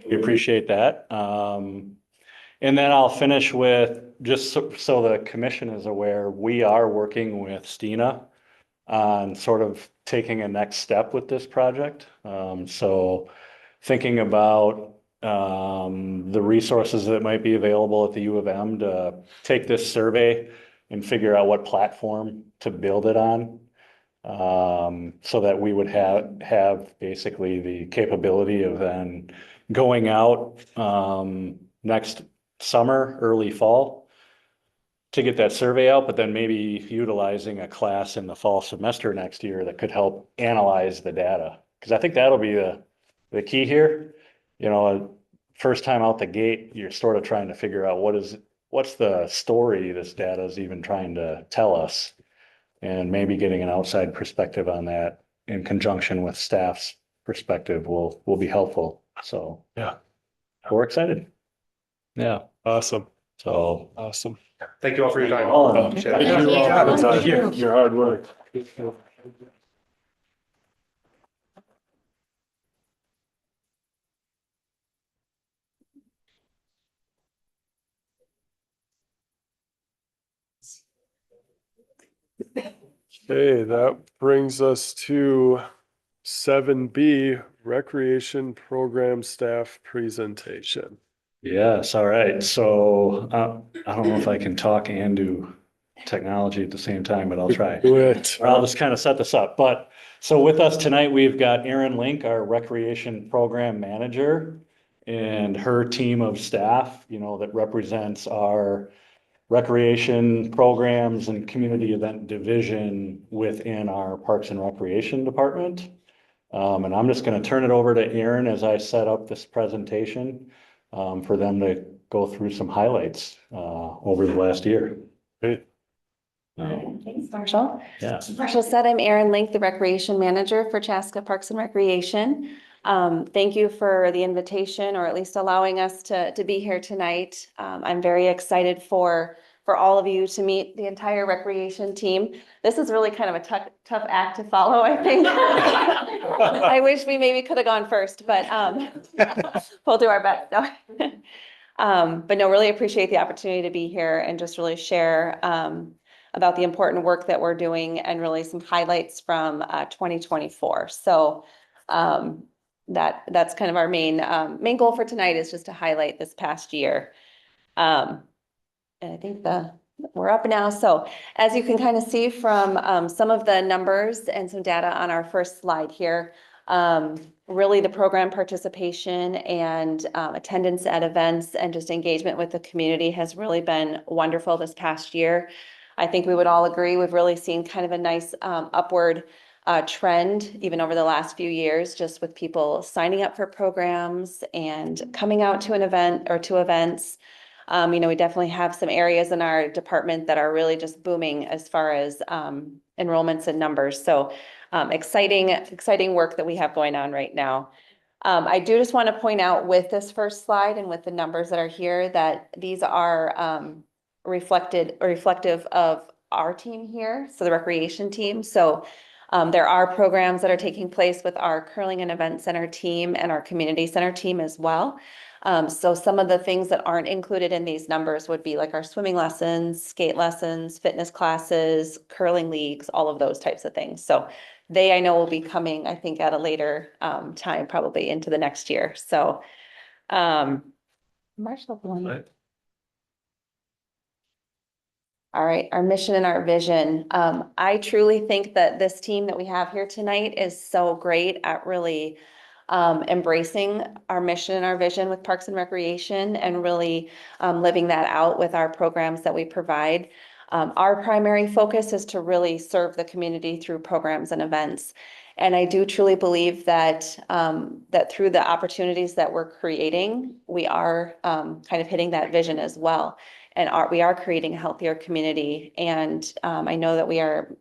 S1: We appreciate that. And then I'll finish with, just so the commission is aware, we are working with Stina on sort of taking a next step with this project. So thinking about the resources that might be available at the U of M to take this survey and figure out what platform to build it on. So that we would have basically the capability of then going out next summer, early fall, to get that survey out, but then maybe utilizing a class in the fall semester next year that could help analyze the data. Because I think that'll be the key here. First time out the gate, you're sort of trying to figure out what's the story this data is even trying to tell us. And maybe getting an outside perspective on that in conjunction with staff's perspective will be helpful. So
S2: Yeah.
S1: we're excited. Yeah.
S2: Awesome.
S1: So
S2: Awesome.
S9: Thank you all for your time.
S1: Thank you.
S2: Thank you. Your hard work. Okay, that brings us to 7B, Recreation Program Staff Presentation.
S1: Yes, all right. So I don't know if I can talk and do technology at the same time, but I'll try.
S2: Do it.
S1: Or I'll just kind of set this up. But so with us tonight, we've got Erin Link, our Recreation Program Manager, and her team of staff, that represents our recreation programs and community event division within our Parks and Recreation Department. And I'm just going to turn it over to Erin as I set up this presentation for them to go through some highlights over the last year.
S2: Great.
S13: Thanks, Marshall.
S1: Yeah.
S13: Marshall said, I'm Erin Link, the Recreation Manager for Chaska Parks and Recreation. Thank you for the invitation, or at least allowing us to be here tonight. I'm very excited for all of you to meet the entire recreation team. This is really kind of a tough act to follow, I think. I wish we maybe could have gone first, but we'll do our best. But no, really appreciate the opportunity to be here and just really share about the important work that we're doing and really some highlights from 2024. So that's kind of our main goal for tonight, is just to highlight this past year. And I think we're up now. So as you can kind of see from some of the numbers and some data on our first slide here, really the program participation and attendance at events and just engagement with the community has really been wonderful this past year. I think we would all agree we've really seen kind of a nice upward trend even over the last few years, just with people signing up for programs and coming out to an event or to events. We definitely have some areas in our department that are really just booming as far as enrollments and numbers. So exciting work that we have going on right now. I do just want to point out with this first slide and with the numbers that are here, that these are reflective of our team here, so the recreation team. So there are programs that are taking place with our curling and event center team and our community center team as well. So some of the things that aren't included in these numbers would be like our swimming lessons, skate lessons, fitness classes, curling leagues, all of those types of things. So they, I know, will be coming, I think, at a later time, probably into the next year. So Marshall. All right, our mission and our vision. I truly think that this team that we have here tonight is so great at really embracing our mission and our vision with Parks and Recreation and really living that out with our programs that we provide. Our primary focus is to really serve the community through programs and events. And I do truly believe that that through the opportunities that we're creating, we are kind of hitting that vision as well. And we are creating a healthier community. And I know that we are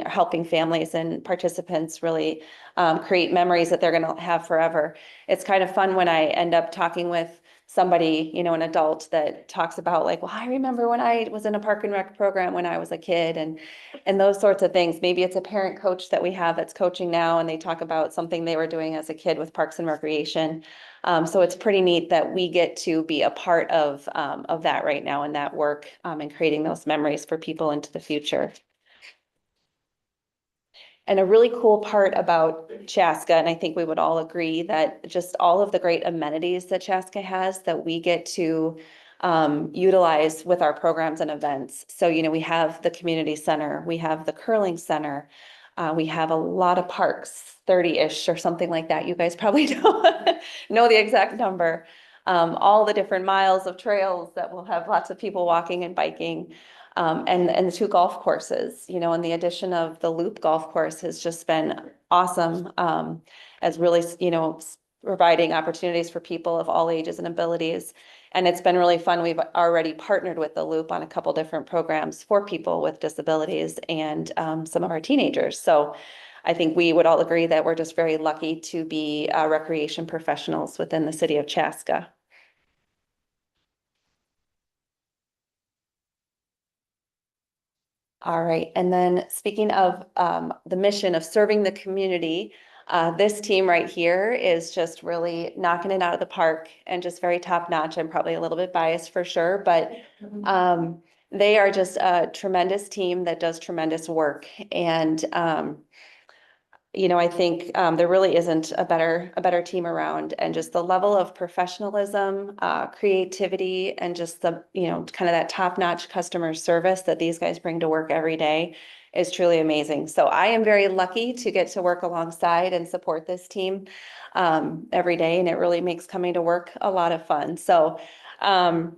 S13: helping families and participants really create memories that they're going to have forever. It's kind of fun when I end up talking with somebody, an adult that talks about like, well, I remember when I was in a park and rec program when I was a kid and those sorts of things. Maybe it's a parent coach that we have that's coaching now and they talk about something they were doing as a kid with Parks and Recreation. So it's pretty neat that we get to be a part of that right now and that work and creating those memories for people into the future. And a really cool part about Chaska, and I think we would all agree that just all of the great amenities that Chaska has that we get to utilize with our programs and events. So, we have the community center, we have the curling center, we have a lot of parks, 30-ish or something like that. You guys probably know the exact number. All the different miles of trails that will have lots of people walking and biking. And the 2 golf courses, and the addition of the Loop golf course has just been awesome as really, providing opportunities for people of all ages and abilities. And it's been really fun. We've already partnered with the Loop on a couple different programs for people with disabilities and some of our teenagers. So I think we would all agree that we're just very lucky to be recreation professionals within the city of Chaska. All right, and then speaking of the mission of serving the community, this team right here is just really knocking it out of the park and just very top notch. I'm probably a little bit biased for sure, but they are just a tremendous team that does tremendous work. And I think there really isn't a better team around, and just the level of professionalism, creativity, and just the, kind of that top-notch customer service that these guys bring to work every day is truly amazing. So I am very lucky to get to work alongside and support this team every day, and it really makes coming to work a lot of fun. So, and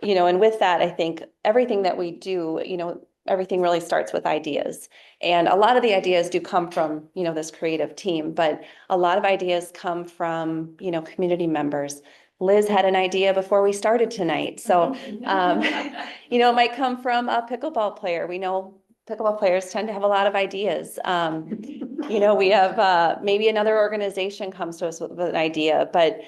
S13: with that, I think everything that we do, everything really starts with ideas. And a lot of the ideas do come from, this creative team, but a lot of ideas come from, community members. Liz had an idea before we started tonight. So, it might come from a pickleball player. We know pickleball players tend to have a lot of ideas. We have maybe another organization comes to us with an idea, but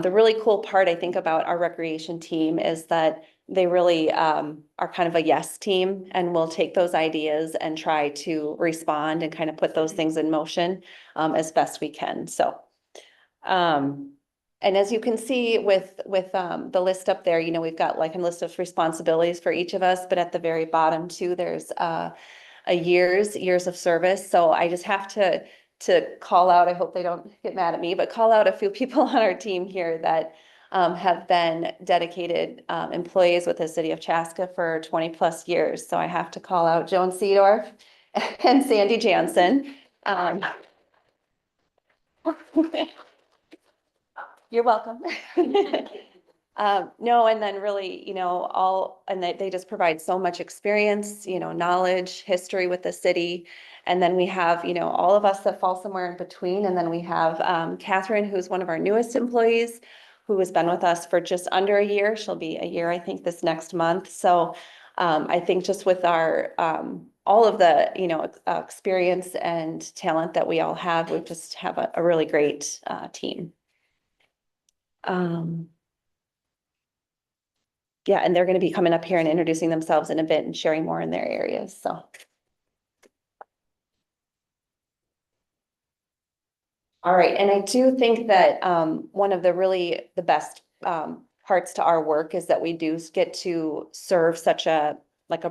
S13: the really cool part I think about our recreation team is that they really are kind of a yes team, and will take those ideas and try to respond and kind of put those things in motion as best we can. So, and as you can see with the list up there, we've got like a list of responsibilities for each of us, but at the very bottom too, there's a years of service. So I just have to call out, I hope they don't get mad at me, but call out a few people on our team here that have been dedicated employees with the city of Chaska for 20+ years. So I have to call out Joan Seedorf and Sandy Jansen. You're welcome. No, and then really, and they just provide so much experience, knowledge, history with the city. And then we have, all of us that fall somewhere in between. And then we have Catherine, who's one of our newest employees, who has been with us for just under a year. She'll be a year, I think, this next month. So I think just with our all of the, experience and talent that we all have, we just have a really great team. Yeah, and they're going to be coming up here and introducing themselves in a bit and sharing more in their areas, so. All right, and I do think that one of the best parts to our work is that we do get to serve such a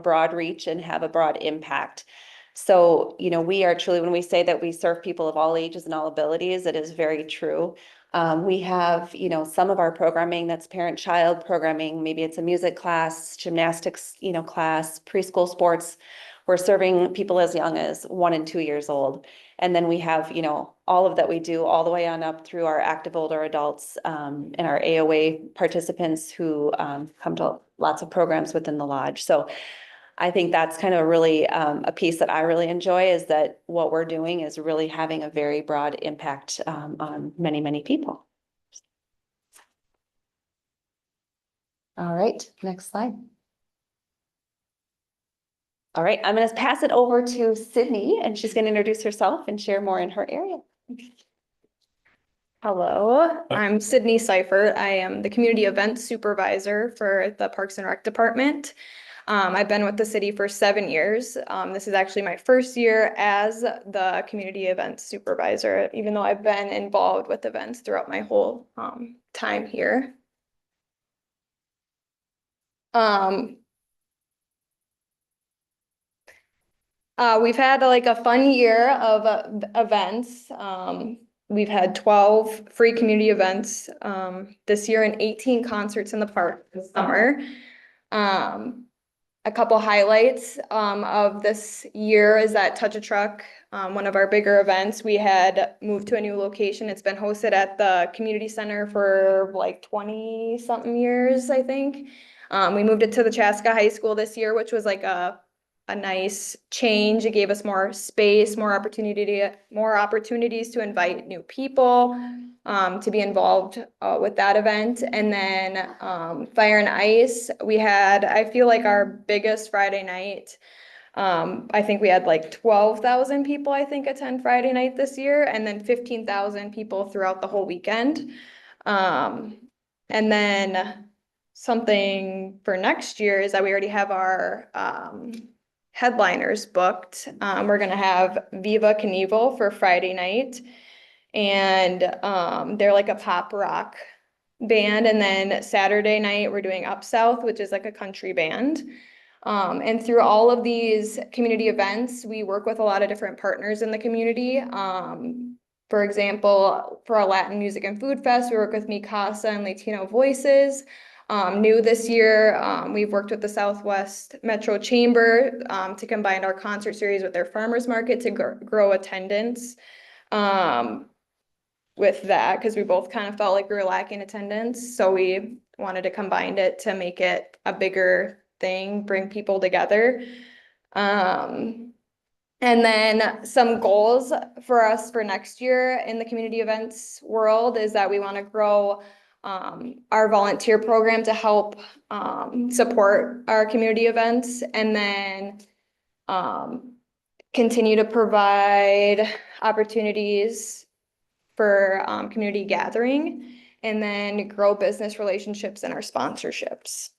S13: broad reach and have a broad impact. So, we are truly, when we say that we serve people of all ages and all abilities, it is very true. We have, some of our programming that's parent-child programming, maybe it's a music class, gymnastics, class, preschool sports. We're serving people as young as 1 and 2 years old. And then we have, all of that we do all the way on up through our active older adults and our AOA participants who come to lots of programs within the lodge. So I think that's kind of really a piece that I really enjoy, is that what we're doing is really having a very broad impact on many, many people. All right, next slide. All right, I'm going to pass it over to Sydney, and she's going to introduce herself and share more in her area.
S5: Hello, I'm Sydney Seifert. I am the Community Events Supervisor for the Parks and Rec Department. I've been with the city for 7 years. This is actually my first year as the Community Events Supervisor, even though I've been involved with events throughout my whole time here. We've had a fun year of events. We've had 12 free community events this year and 18 concerts in the park this summer. A couple highlights of this year is that Touch a Truck, one of our bigger events. We had moved to a new location. It's been hosted at the community center for 20-something years, I think. We moved it to the Chaska High School this year, which was a nice change. It gave us more space, more opportunities to invite new people to be involved with that event. And then Fire and Ice, we had, I feel like, our biggest Friday night. I think we had 12,000 people, I think, attend Friday night this year, and then 15,000 people throughout the whole weekend. And then something for next year is that we already have our headliners booked. We're gonna have Viva Knievel for Friday night, and they're a pop rock band. And then Saturday night we're doing Up South, which is a country band. And through all of these community events, we work with a lot of different partners in the community. For example, for our Latin Music and Food Fest, we work with Mi Casa and Latino Voices. New this year, we've worked with the Southwest Metro Chamber to combine our concert series with their farmers market to grow attendance with that, because we both kind of felt like we were lacking attendance. So we wanted to combine it to make it a bigger thing, bring people together. And then some goals for us for next year in the community events world is that we want to grow our volunteer program to help support our community events, and then continue to provide opportunities for community gathering, and then grow business relationships and our sponsorships.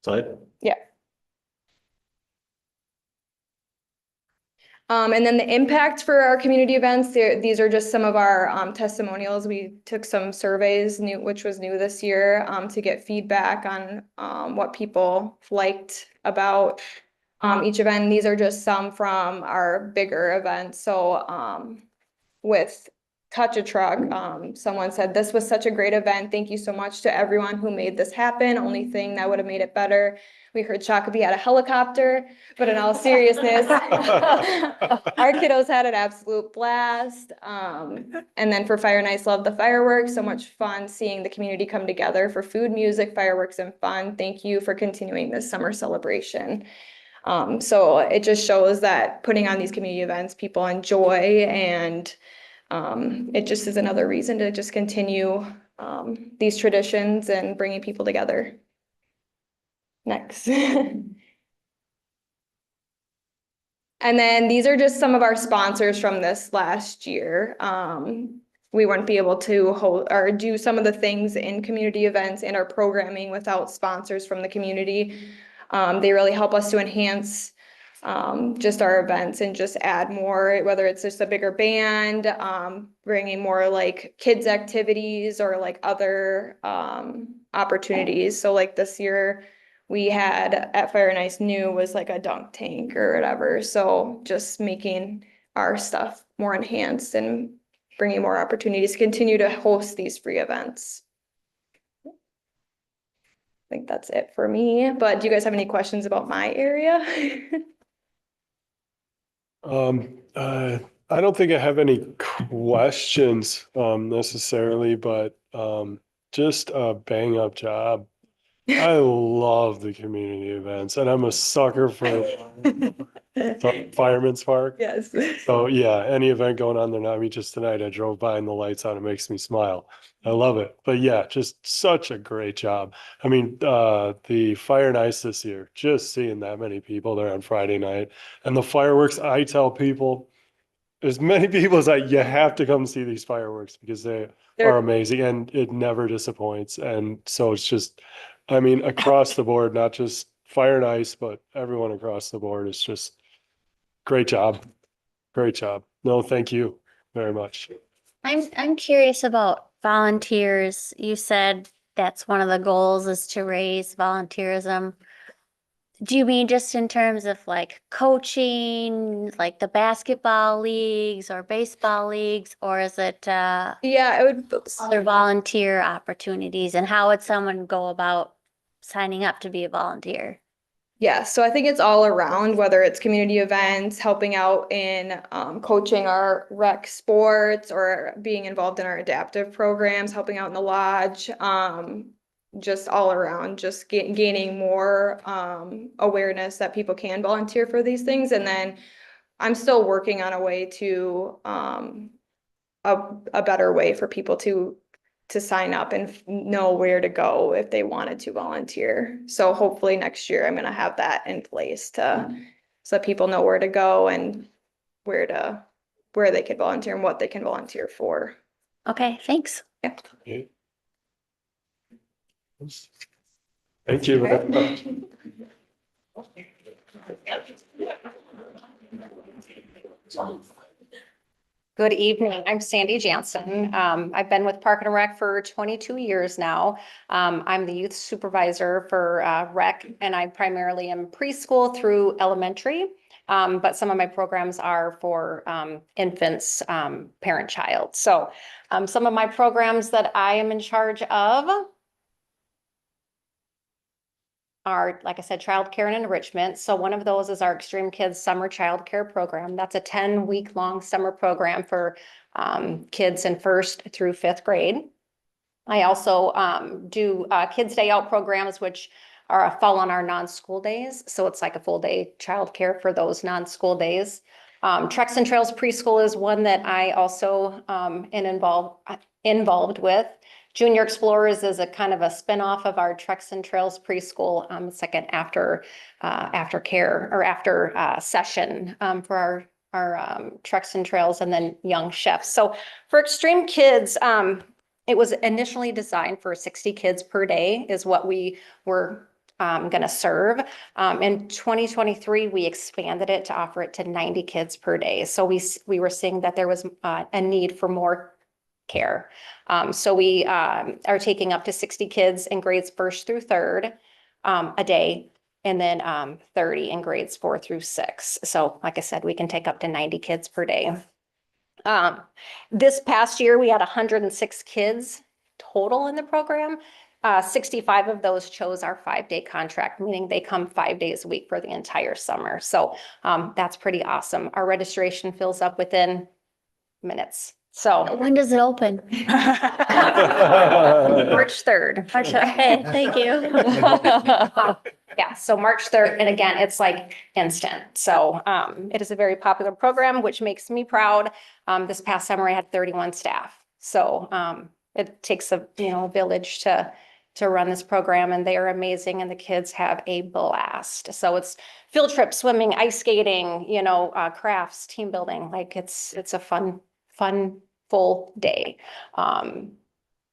S1: Slide.
S5: Yeah. And then the impact for our community events, these are just some of our testimonials. We took some surveys, which was new this year, to get feedback on what people liked about each event. These are just some from our bigger events. So with Touch a Truck, someone said, "This was such a great event. Thank you so much to everyone who made this happen. Only thing that would have made it better. We heard Shakopee had a helicopter, but in all seriousness, our kiddos had an absolute blast." And then for Fire and Ice, loved the fireworks. So much fun seeing the community come together for food, music, fireworks, and fun. Thank you for continuing this summer celebration. So it just shows that putting on these community events, people enjoy, and it just is another reason to just continue these traditions and bringing people together. Next. And then these are just some of our sponsors from this last year. We wouldn't be able to hold or do some of the things in community events and our programming without sponsors from the community. They really help us to enhance just our events and just add more, whether it's just a bigger band, bringing more like kids activities or like other opportunities. So like this year we had at Fire and Ice New was like a dunk tank or whatever. So just making our stuff more enhanced and bringing more opportunities to continue to host these free events. I think that's it for me, but do you guys have any questions about my area?
S2: I don't think I have any questions, necessarily, but, just a bang up job. I love the community events and I'm a sucker for Fireman's Park.
S5: Yes.
S2: So yeah, any event going on there. I mean, just tonight I drove by and the lights on, it makes me smile. I love it. But yeah, just such a great job. I mean, the Fire and Ice this year, just seeing that many people there on Friday night and the fireworks, I tell people, as many people as you have to come see these fireworks because they're amazing and it never disappoints. And so it's just, I mean, across the board, not just Fire and Ice, but everyone across the board is just great job. Great job. No, thank you very much.
S4: I'm curious about volunteers. You said that's one of the goals is to raise volunteerism. Do you mean just in terms of like coaching, like the basketball leagues or baseball leagues, or is it
S5: Yeah, it would.
S4: other volunteer opportunities, and how would someone go about signing up to be a volunteer?
S5: Yeah, so I think it's all around, whether it's community events, helping out in coaching our rec sports or being involved in our adaptive programs, helping out in the lodge, just all around, just gaining more awareness that people can volunteer for these things. And then I'm still working on a way to a better way for people to sign up and know where to go if they wanted to volunteer. So hopefully next year I'm gonna have that in place so that people know where to go and where they can volunteer and what they can volunteer for.
S4: Okay, thanks.
S5: Yeah.
S2: Okay. Thank you. very much.
S14: Good evening. I'm Sandy Jansen. I've been with Park and Rec for 22 years now. I'm the youth supervisor for rec, and I primarily am preschool through elementary. But some of my programs are for infants, parent-child. So some of my programs that I am in charge of are, like I said, childcare and enrichment. So one of those is our Extreme Kids Summer Childcare Program. That's a 10-week-long summer program for kids in 1st through 5th grade. I also do Kids Day Out programs, which fall on our non-school days. So it's like a full day childcare for those non-school days. Treks and Trails Preschool is one that I also am involved with. Junior Explorers is a kind of a spinoff of our Treks and Trails Preschool. It's like an after care or after session for our Treks and Trails and then Young Chefs. So for Extreme Kids, it was initially designed for 60 kids per day is what we were going to serve. In 2023, we expanded it to offer it to 90 kids per day. So we were seeing that there was a need for more care. So we are taking up to 60 kids in grades 1st through 3rd a day, and then 30 in grades 4 through 6. So like I said, we can take up to 90 kids per day. This past year, we had 106 kids total in the program. 65 of those chose our 5-day contract, meaning they come 5 days a week for the entire summer. So that's pretty awesome. Our registration fills up within minutes. So
S4: When does it open?
S14: March 3rd.
S4: Okay, thank you.
S14: Yeah, so March 3rd, and again, it's like instant. So it is a very popular program, which makes me proud. This past summer, I had 31 staff. So it takes a village to run this program, and they are amazing, and the kids have a blast. So it's field trip, swimming, ice skating, crafts, team building. Like it's a fun, full day. And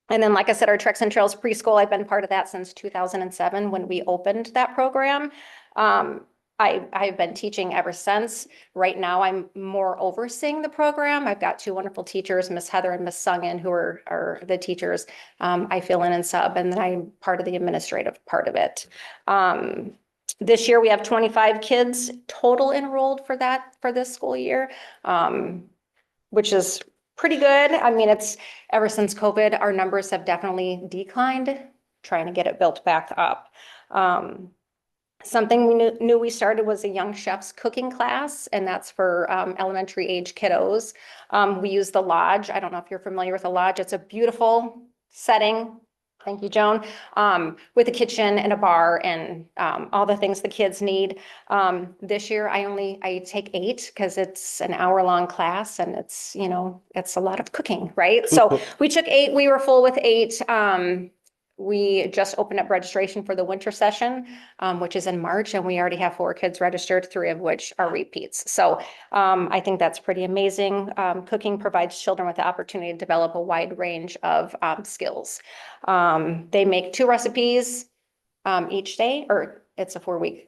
S14: then, like I said, our Treks and Trails preschool, I've been part of that since 2007 when we opened that program. I've been teaching ever since. Right now, I'm more overseeing the program. I've got two wonderful teachers, Miss Heather and Miss Sungin, who are the teachers. I fill in and sub, and then I'm part of the administrative part of it. This year, we have 25 kids total enrolled for this school year, which is pretty good. I mean, it's ever since COVID, our numbers have definitely declined, trying to get it built back up. Something we knew we started was a young chef's cooking class, and that's for elementary age kiddos. We use the lodge. I don't know if you're familiar with the lodge. It's a beautiful setting. Thank you, Joan. With a kitchen and a bar and all the things the kids need. This year, I take 8 because it's an hour-long class, and it's a lot of cooking, right? So we took 8. We were full with 8. We just opened up registration for the winter session, which is in March, and we already have 4 kids registered, 3 of which are repeats. So I think that's pretty amazing. Cooking provides children with the opportunity to develop a wide range of skills. They make 2 recipes each day, or it's a 4-week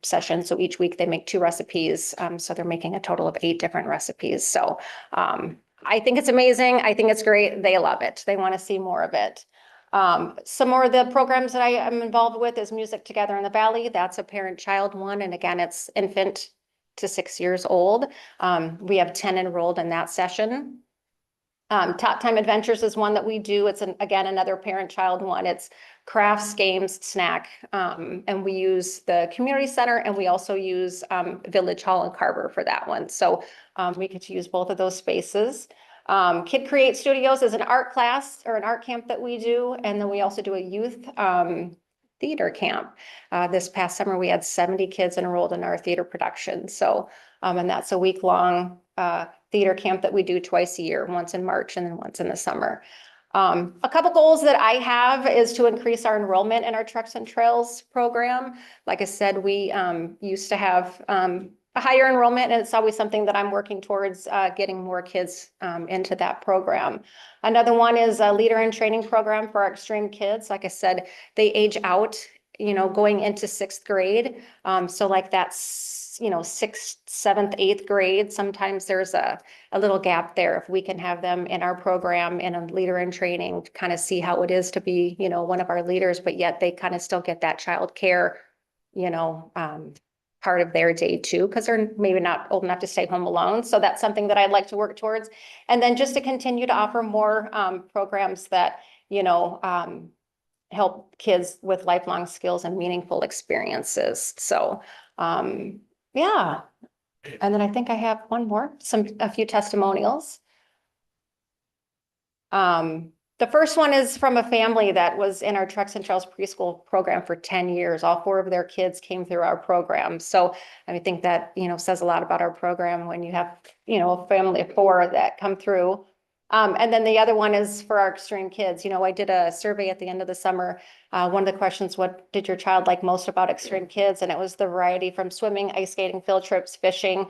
S14: session. So each week they make 2 recipes. So they're making a total of 8 different recipes. So I think it's amazing. I think it's great. They love it. They want to see more of it. Some more of the programs that I am involved with is Music Together in the Valley. That's a parent-child one. And again, it's infant to 6 years old. We have 10 enrolled in that session. Top Time Adventures is one that we do. It's again, another parent-child one. It's crafts, games, snack. And we use the community center, and we also use Village Hall and Carver for that one. So we get to use both of those spaces. Kid Create Studios is an art class or an art camp that we do. And then we also do a youth theater camp. This past summer, we had 70 kids enrolled in our theater production. So, and that's a week-long theater camp that we do twice a year, once in March and then once in the summer. A couple goals that I have is to increase our enrollment in our Treks and Trails program. Like I said, we used to have a higher enrollment, and it's always something that I'm working towards getting more kids into that program. Another one is a leader in training program for our extreme kids. Like I said, they age out, going into 6th grade. So like that's, 6th, 7th, 8th grade. Sometimes there's a little gap there. If we can have them in our program in a leader in training to kind of see how it is to be, one of our leaders, but yet they kind of still get that child care, part of their day too, because they're maybe not old enough to stay home alone. So that's something that I'd like to work towards. And then just to continue to offer more programs that, help kids with lifelong skills and meaningful experiences. So, yeah. And then I think I have one more, a few testimonials. The first one is from a family that was in our Treks and Trails preschool program for 10 years. All 4 of their kids came through our program. So I think that, says a lot about our program when you have, a family of 4 that come through. And then the other one is for our extreme kids. I did a survey at the end of the summer. One of the questions, what did your child like most about extreme kids? And it was the variety from swimming, ice skating, field trips, fishing,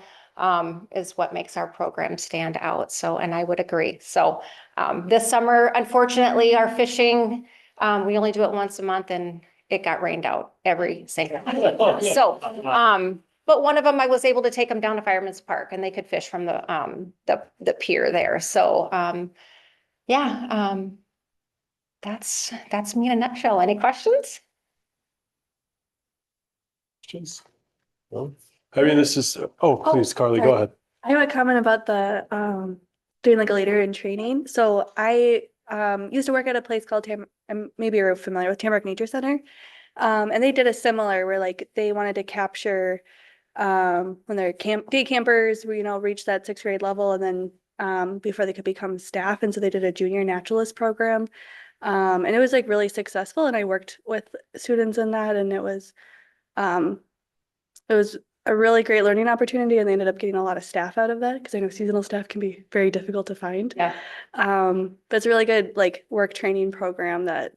S14: is what makes our program stand out. So, and I would agree. So this summer, unfortunately, our fishing, we only do it once a month, and it got rained out every single day. So, but one of them, I was able to take them down to Fireman's Park, and they could fish from the pier there. So, yeah, that's me in a nutshell. Any questions?
S2: I mean, this is, please, Carly, go ahead.
S15: I have a comment about the doing like a leader in training. So I used to work at a place called maybe you're familiar with Tamarack Nature Center. And they did a similar where like they wanted to capture when their day campers, reach that 6th grade level, and then before they could become staff. And so they did a junior naturalist program. And it was like really successful. And I worked with students in that, and it was a really great learning opportunity. And they ended up getting a lot of staff out of that, because I know seasonal staff can be very difficult to find.
S14: Yeah.
S15: But it's a really good like work training program that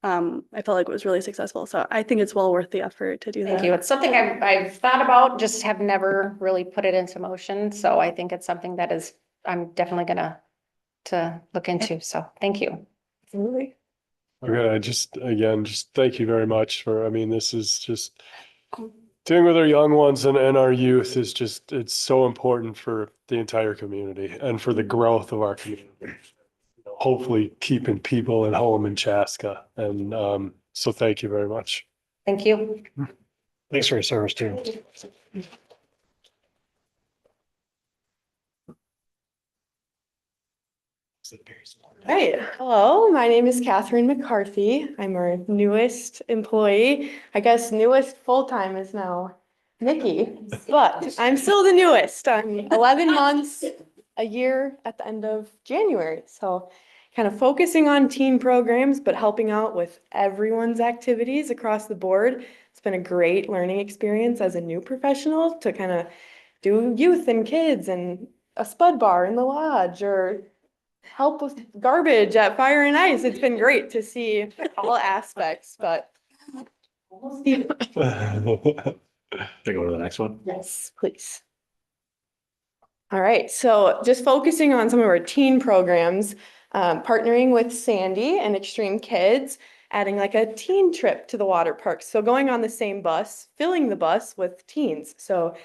S15: I felt like was really successful. So I think it's well worth the effort to do that.
S14: Thank you. It's something I've thought about, just have never really put it into motion. So I think it's something that I'm definitely gonna look into. So thank you.
S15: Absolutely.
S2: Okay, just thank you very much for, I mean, this is just dealing with our young ones and our youth is just, it's so important for the entire community and for the growth of our community. Hopefully keeping people at home in Chaska. And so thank you very much.
S14: Thank you.
S2: Thanks for your service too.
S16: Hi, hello, my name is Catherine McCarthy. I'm our newest employee. I guess newest full-time is now Nikki, but I'm still the newest. I'm 11 months, a year at the end of January. So kind of focusing on teen programs, but helping out with everyone's activities across the board. It's been a great learning experience as a new professional to kind of do youth and kids and a spud bar in the lodge or help with garbage at Fire and Ice. It's been great to see all aspects, but.
S1: Can I go to the next one?
S16: Yes, please. All right, so just focusing on some of our teen programs, partnering with Sandy and Extreme Kids, adding like a teen trip to the water park. So going on the same bus, filling the bus with teens. So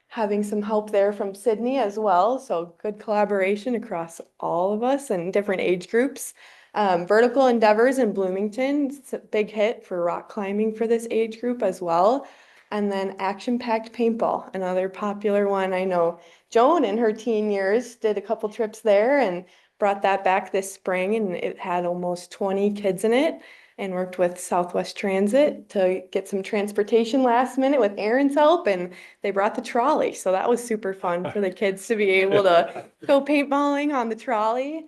S16: having some help there from Sydney as well. So good collaboration across all of us and different age groups. Vertical Endeavors in Bloomington, it's a big hit for rock climbing for this age group as well. And then Action Packed Paintball, another popular one. I know Joan in her teen years did a couple trips there and brought that back this spring, and it had almost 20 kids in it, and worked with Southwest Transit to get some transportation last minute with Aaron's help, and they brought the trolley. So that was super fun for the kids to be able to go paintballing on the trolley.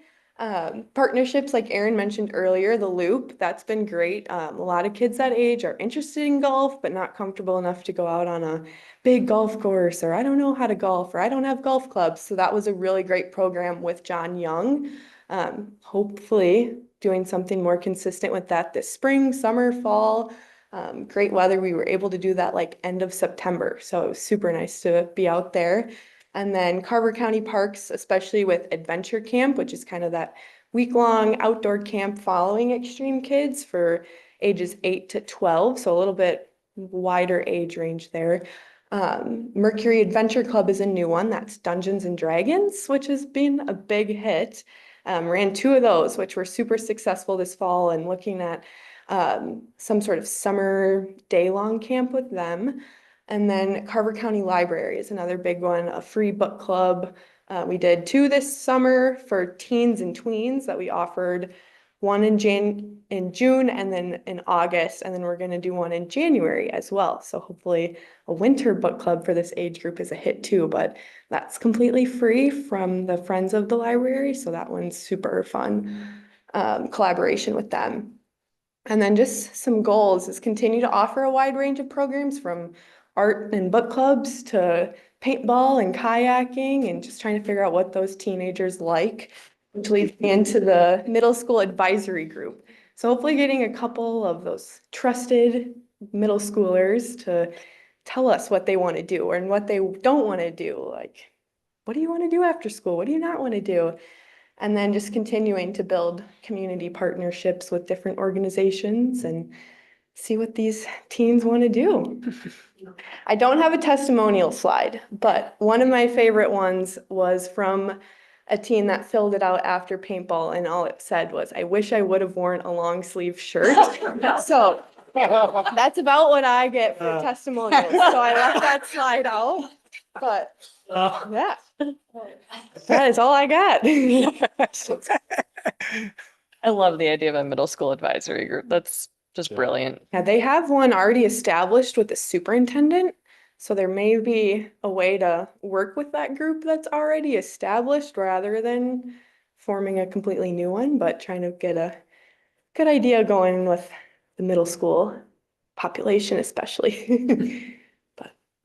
S16: Partnerships like Aaron mentioned earlier, the Loop, that's been great. A lot of kids that age are interested in golf, but not comfortable enough to go out on a big golf course, or I don't know how to golf, or I don't have golf clubs. So that was a really great program with John Young. Hopefully doing something more consistent with that this spring, summer, fall. Great weather. We were able to do that like end of September. So it was super nice to be out there. And then Carver County Parks, especially with Adventure Camp, which is kind of that week-long outdoor camp following Extreme Kids for ages 8 to 12. So a little bit wider age range there. Mercury Adventure Club is a new one. That's Dungeons and Dragons, which has been a big hit. Ran 2 of those, which were super successful this fall, and looking at some sort of summer day-long camp with them. And then Carver County Library is another big one, a free book club. We did 2 this summer for teens and tweens that we offered, one in June and then in August, and then we're going to do one in January as well. So hopefully a winter book club for this age group is a hit too, but that's completely free from the Friends of the Library. So that one's super fun collaboration with them. And then just some goals is continue to offer a wide range of programs from art and book clubs to paintball and kayaking, and just trying to figure out what those teenagers like, which leads me into the middle school advisory group. So hopefully getting a couple of those trusted middle schoolers to tell us what they want to do and what they don't want to do. Like, what do you want to do after school? What do you not want to do? And then just continuing to build community partnerships with different organizations and see what these teens want to do. I don't have a testimonial slide, but one of my favorite ones was from a teen that filled it out after paintball, and all it said was, "I wish I would have worn a long sleeve shirt." So that's about what I get for testimonials. So I left that slide out, but yeah, that is all I got.
S5: I love the idea of a middle school advisory group. That's just brilliant.
S16: Yeah, they have one already established with the superintendent. So there may be a way to work with that group that's already established rather than forming a completely new one, but trying to get a good idea going with the middle school population especially.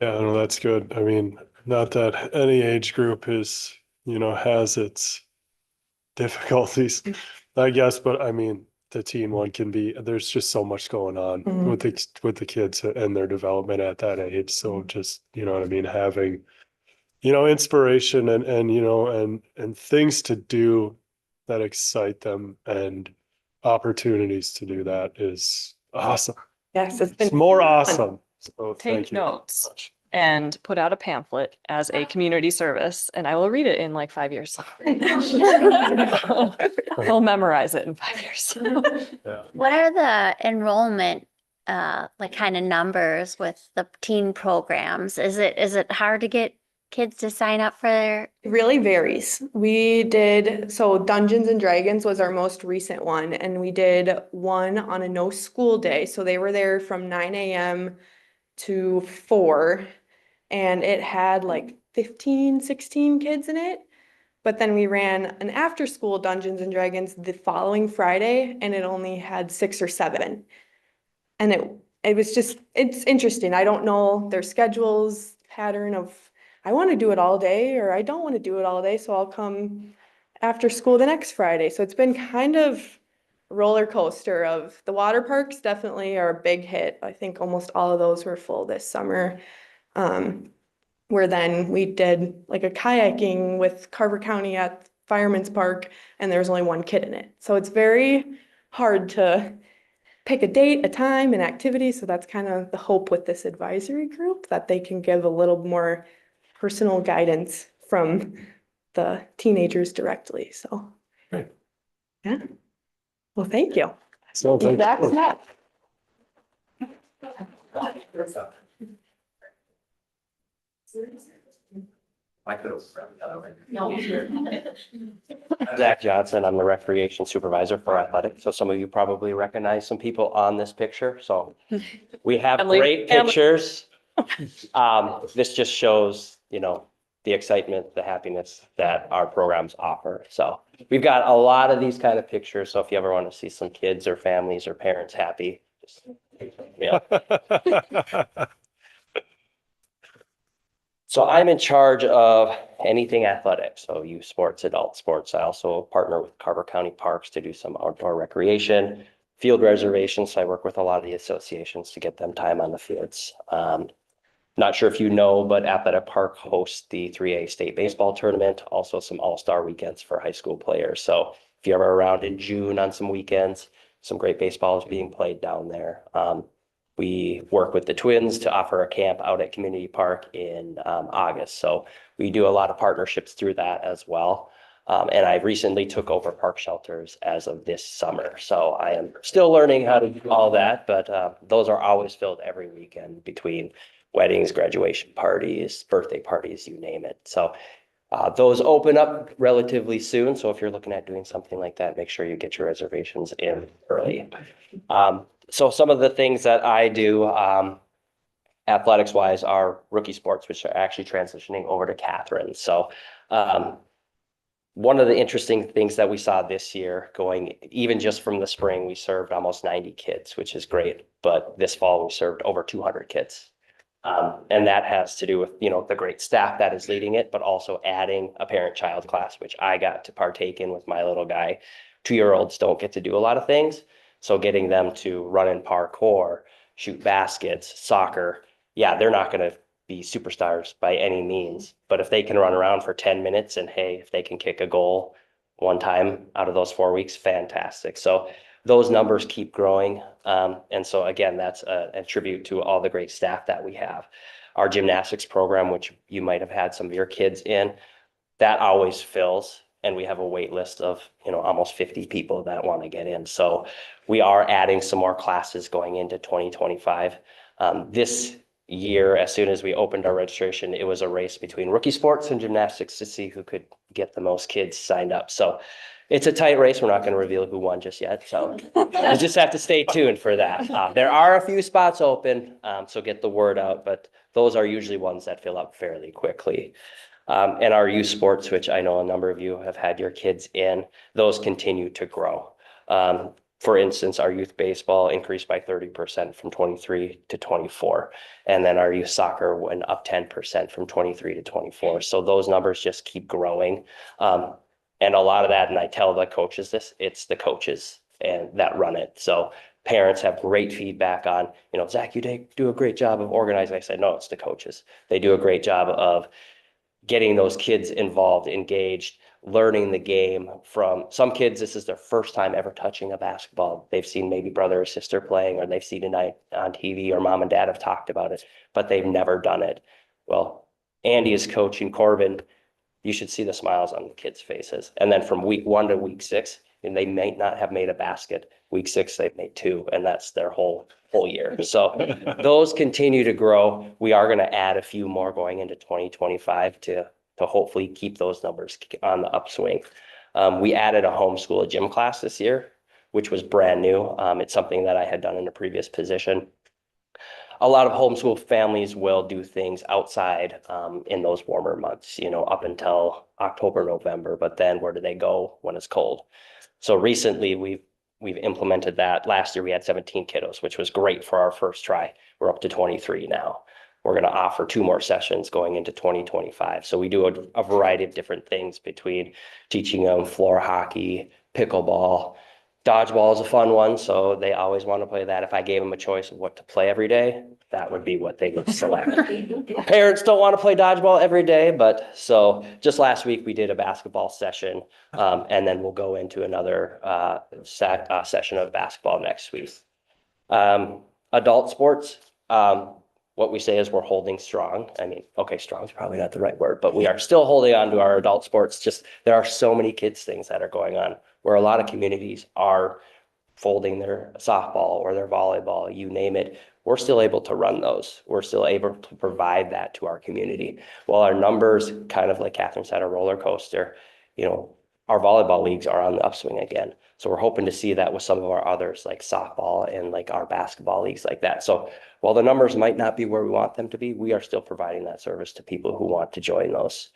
S2: Yeah, no, that's good. I mean, not that any age group is, has its difficulties, I guess, but I mean, the teen one can be, there's just so much going on with the kids and their development at that age. So just, you know what I mean, having, inspiration and things to do that excite them and opportunities to do that is awesome.
S16: Yes,
S2: It's more awesome. So thank
S5: Take
S2: you.
S5: notes and put out a pamphlet as a community service, and I will read it in like 5 years. I'll memorize it in 5 years.
S2: Yeah.
S4: What are the enrollment, like kind of numbers with the teen programs? Is it hard to get kids to sign up for their?
S16: It really varies. So Dungeons and Dragons was our most recent one, and we did one on a no school day. So they were there from 9 a.m. to 4, and it had like 15, 16 kids in it. But then we ran an after school Dungeons and Dragons the following Friday, and it only had 6 or 7. And it was just, it's interesting. I don't know their schedules pattern of, I want to do it all day or I don't want to do it all day, so I'll come after school the next Friday. So it's been kind of roller coaster of the water parks definitely are a big hit. I think almost all of those were full this summer. Where then we did like a kayaking with Carver County at Fireman's Park, and there's only 1 kid in it. So it's very hard to pick a date, a time, an activity. So that's kind of the hope with this advisory group, that they can give a little more personal guidance from the teenagers directly. So,
S2: Great.
S16: Yeah. Well, thank you.
S2: So thank
S16: That's
S2: you.
S16: that.
S17: I could have. Zach Johnson, I'm the recreation supervisor for athletics. So some of you probably recognize some people on this picture. So we have great pictures. This just shows, the excitement, the happiness that our programs offer. So we've got a lot of these kind of pictures. So if you ever want to see some kids or families or parents happy, just, So I'm in charge of anything athletic. So youth sports, adult sports. I also partner with Carver County Parks to do some outdoor recreation, field reservations. So I work with a lot of the associations to get them time on the fields. Not sure if you know, but Athletic Park hosts the 3A state baseball tournament, also some all-star weekends for high school players. So if you're ever around in June on some weekends, some great baseball is being played down there. We work with the Twins to offer a camp out at Community Park in August. So we do a lot of partnerships through that as well. And I recently took over park shelters as of this summer. So I am still learning how to do all that, but those are always filled every weekend between weddings, graduation parties, birthday parties, you name it. So those open up relatively soon. So if you're looking at doing something like that, make sure you get your reservations in early. So some of the things that I do athletics wise are rookie sports, which are actually transitioning over to Catherine. So one of the interesting things that we saw this year going, even just from the spring, we served almost 90 kids, which is great. But this fall we served over 200 kids. And that has to do with, the great staff that is leading it, but also adding a parent-child class, which I got to partake in with my little guy. 2-year-olds don't get to do a lot of things. So getting them to run in parkour, shoot baskets, soccer, they're not going to be superstars by any means. But if they can run around for 10 minutes and hey, if they can kick a goal one time out of those 4 weeks, fantastic. So those numbers keep growing. And so again, that's a tribute to all the great staff that we have. Our gymnastics program, which you might have had some of your kids in, that always fills. And we have a wait list of, almost 50 people that want to get in. So we are adding some more classes going into 2025. This year, as soon as we opened our registration, it was a race between rookie sports and gymnastics to see who could get the most kids signed up. So it's a tight race. We're not going to reveal who won just yet. So you just have to stay tuned for that. There are a few spots open, so get the word out, but those are usually ones that fill up fairly quickly. And our youth sports, which I know a number of you have had your kids in, those continue to grow. For instance, our youth baseball increased by 30% from 23 to 24. And then our youth soccer went up 10% from 23 to 24. So those numbers just keep growing. And a lot of that, and I tell the coaches this, it's the coaches and that run it. So parents have great feedback on, Zach, you do a great job of organizing. I said, no, it's the coaches. They do a great job of getting those kids involved, engaged, learning the game from some kids. This is their first time ever touching a basketball. They've seen maybe brother or sister playing, or they've seen it on TV, or mom and dad have talked about it, but they've never done it. Well, Andy is coaching Corbin. You should see the smiles on the kids' faces. And then from week 1 to week 6, and they may not have made a basket. Week 6, they've made 2, and that's their whole year. So those continue to grow. We are going to add a few more going into 2025 to hopefully keep those numbers on the upswing. We added a homeschool gym class this year, which was brand new. It's something that I had done in a previous position. A lot of homeschool families will do things outside in those warmer months, up until October, November, but then where do they go when it's cold? So recently we've implemented that. Last year we had 17 kiddos, which was great for our first try. We're up to 23 now. We're going to offer 2 more sessions going into 2025. So we do a variety of different things between teaching them floor hockey, pickleball. Dodgeball is a fun one, so they always want to play that. If I gave them a choice of what to play every day, that would be what they would select. Parents don't want to play dodgeball every day, but so just last week we did a basketball session, and then we'll go into another session of basketball next week. Adult sports, what we say is we're holding strong. I mean, okay, strong is probably not the right word, but we are still holding on to our adult sports. Just there are so many kids things that are going on where a lot of communities are folding their softball or their volleyball, you name it. We're still able to run those. We're still able to provide that to our community. While our numbers, kind of like Catherine said, a roller coaster, our volleyball leagues are on the upswing again. So we're hoping to see that with some of our others like softball and like our basketball leagues like that. So while the numbers might not be where we want them to be, we are still providing that service to people who want to join those.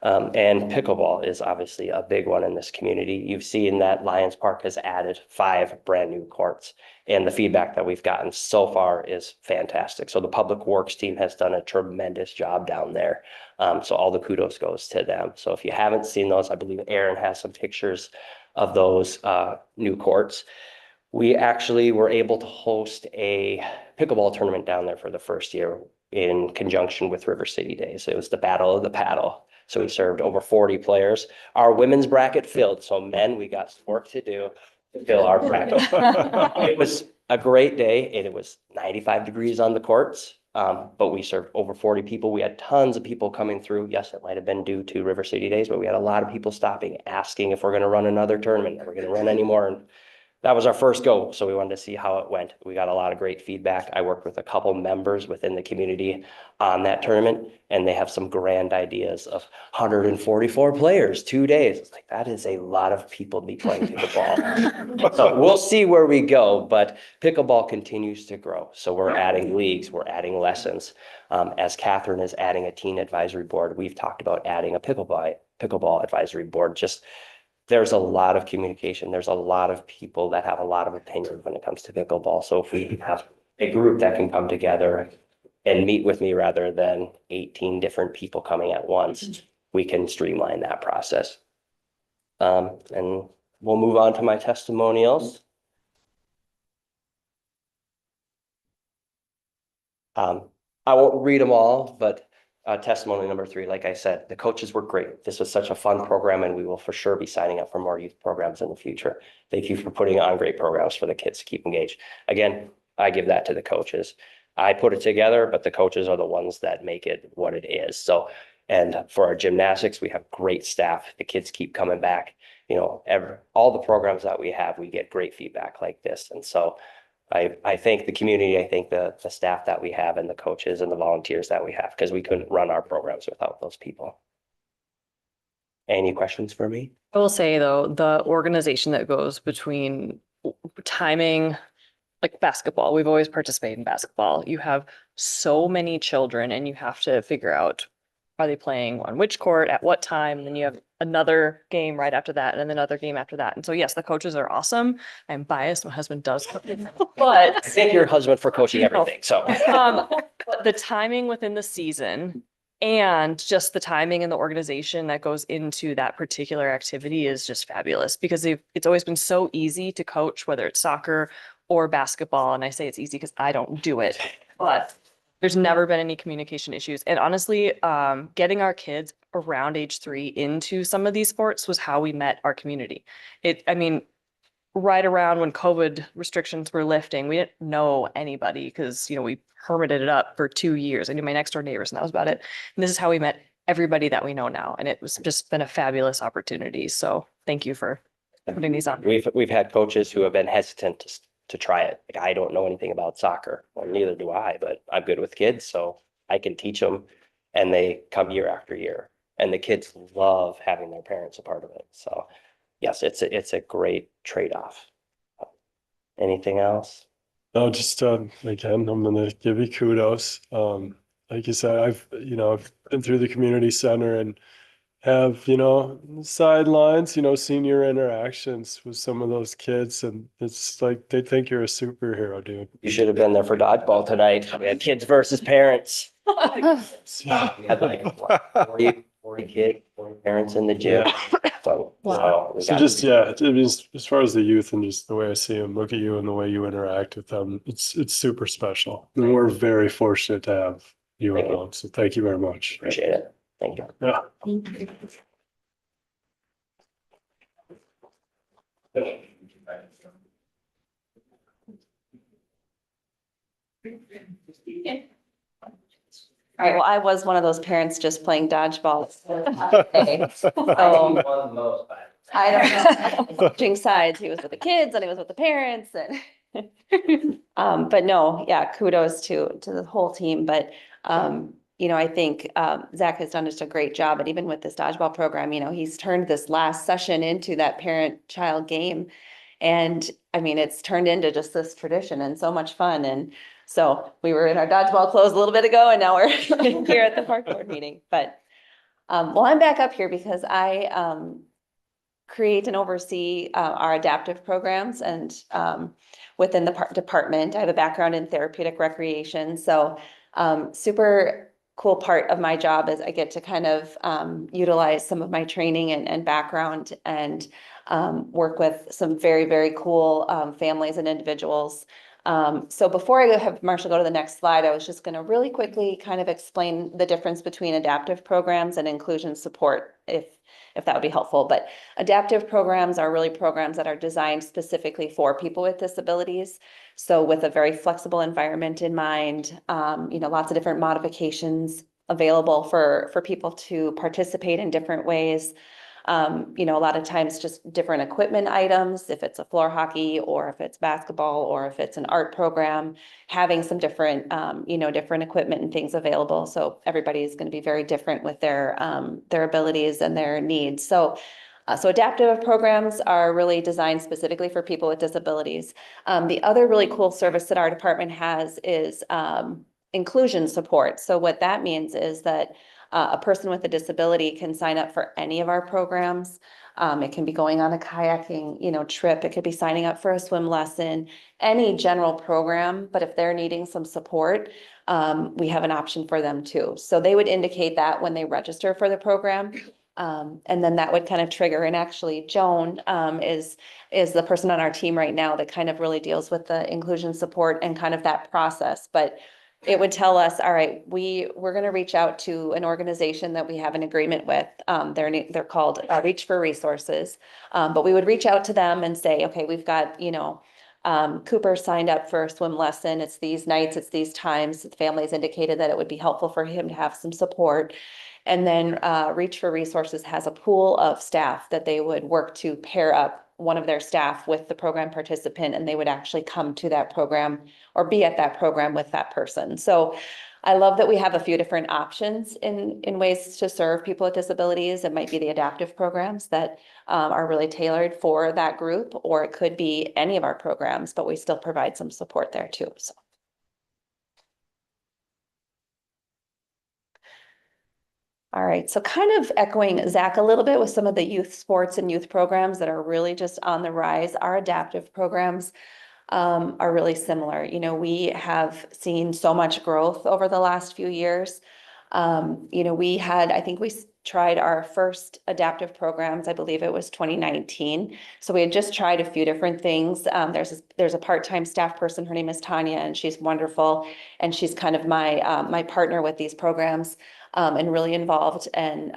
S17: And pickleball is obviously a big one in this community. You've seen that Lions Park has added 5 brand new courts, and the feedback that we've gotten so far is fantastic. So the Public Works team has done a tremendous job down there. So all the kudos goes to them. So if you haven't seen those, I believe Aaron has some pictures of those new courts. We actually were able to host a pickleball tournament down there for the first year in conjunction with River City Days. It was the Battle of the Paddle. So we served over 40 players. Our women's bracket filled. So men, we got work to do to fill our bracket. It was a great day, and it was 95 degrees on the courts. But we served over 40 people. We had tons of people coming through. Yes, it might have been due to River City Days, but we had a lot of people stopping, asking if we're going to run another tournament, if we're going to run any more. And that was our first go. So we wanted to see how it went. We got a lot of great feedback. I worked with a couple members within the community on that tournament, and they have some grand ideas of 144 players, 2 days. It's like, that is a lot of people to be playing pickleball. So we'll see where we go, but pickleball continues to grow. So we're adding leagues, we're adding lessons. As Catherine is adding a teen advisory board, we've talked about adding a pickleball advisory board. There's a lot of communication. There's a lot of people that have a lot of opinions when it comes to pickleball. So if we have a group that can come together and meet with me rather than 18 different people coming at once, we can streamline that process. And we'll move on to my testimonials. I won't read them all, but testimony number 3, like I said, the coaches were great. This was such a fun program, and we will for sure be signing up for more youth programs in the future. Thank you for putting on great programs for the kids to keep engaged. Again, I give that to the coaches. I put it together, but the coaches are the ones that make it what it is. So, and for our gymnastics, we have great staff. The kids keep coming back. All the programs that we have, we get great feedback like this. And so I thank the community. I thank the staff that we have and the coaches and the volunteers that we have, because we couldn't run our programs without those people. Any questions for me?
S5: I will say though, the organization that goes between timing, like basketball, we've always participated in basketball. You have so many children and you have to figure out, are they playing on which court at what time? And then you have another game right after that and then another game after that. And so yes, the coaches are awesome. I'm biased. My husband does. But
S17: I thank your husband for coaching everything, so.
S5: But the timing within the season and just the timing and the organization that goes into that particular activity is just fabulous because it's always been so easy to coach, whether it's soccer or basketball. And I say it's easy because I don't do it, but there's never been any communication issues. And honestly, getting our kids around age 3 into some of these sports was how we met our community. I mean, right around when COVID restrictions were lifting, we didn't know anybody because, we hermited it up for 2 years. I knew my next door neighbors and that was about it. And this is how we met everybody that we know now. And it was just been a fabulous opportunity. So thank you for putting these on.
S17: We've had coaches who have been hesitant to try it. Like, I don't know anything about soccer. Well, neither do I, but I'm good with kids, so I can teach them. And they come year after year. And the kids love having their parents a part of it. So yes, it's a great trade-off. Anything else?
S2: No, just, again, I'm gonna give you kudos. Like you said, I've been through the community center and have, sidelines, senior interactions with some of those kids, and it's like they think you're a superhero, dude.
S17: You should have been there for dodgeball tonight. We had kids versus parents. We had like 40 kids, 40 parents in the gym. So
S2: just, yeah, I mean, as far as the youth and just the way I see them, look at you and the way you interact with them, it's super special. And we're very fortunate to have you around. So thank you very much.
S17: Appreciate it. Thank you.
S2: Yeah.
S13: All right, well, I was one of those parents just playing dodgeball. So I don't know, switching sides. He was with the kids and he was with the parents and but no, yeah, kudos to the whole team. But I think Zach has done just a great job. And even with this dodgeball program, he's turned this last session into that parent-child game. And I mean, it's turned into just this tradition and so much fun. And so we were in our dodgeball clothes a little bit ago, and now we're here at the park board meeting. But well, I'm back up here because I create and oversee our adaptive programs and within the department. I have a background in therapeutic recreation. So super cool part of my job is I get to kind of utilize some of my training and background and work with some very, very cool families and individuals. So before I have Marshall go to the next slide, I was just going to really quickly kind of explain the difference between adaptive programs and inclusion support, if that would be helpful. But adaptive programs are really programs that are designed specifically for people with disabilities. So with a very flexible environment in mind, lots of different modifications available for people to participate in different ways. A lot of times just different equipment items, if it's a floor hockey or if it's basketball or if it's an art program, having some different, different equipment and things available. So everybody is going to be very different with their abilities and their needs. So adaptive programs are really designed specifically for people with disabilities. The other really cool service that our department has is inclusion support. So what that means is that a person with a disability can sign up for any of our programs. It can be going on a kayaking, trip. It could be signing up for a swim lesson, any general program. But if they're needing some support, we have an option for them too. So they would indicate that when they register for the program. And then that would kind of trigger. And actually, Joan is the person on our team right now that kind of really deals with the inclusion support and kind of that process. But it would tell us, all right, we're going to reach out to an organization that we have an agreement with. They're called Reach for Resources. But we would reach out to them and say, okay, we've got, Cooper signed up for a swim lesson. It's these nights, it's these times. The family's indicated that it would be helpful for him to have some support. And then Reach for Resources has a pool of staff that they would work to pair up one of their staff with the program participant, and they would actually come to that program or be at that program with that person. So I love that we have a few different options in ways to serve people with disabilities. It might be the adaptive programs that are really tailored for that group, or it could be any of our programs, but we still provide some support there too. So. All right, so kind of echoing Zach a little bit with some of the youth sports and youth programs that are really just on the rise. Our adaptive programs are really similar. You know, we have seen so much growth over the last few years. You know, I think we tried our first adaptive programs, I believe it was 2019. So we had just tried a few different things. There's a part-time staff person, her name is Tanya, and she's wonderful. And she's kind of my partner with these programs, and really involved and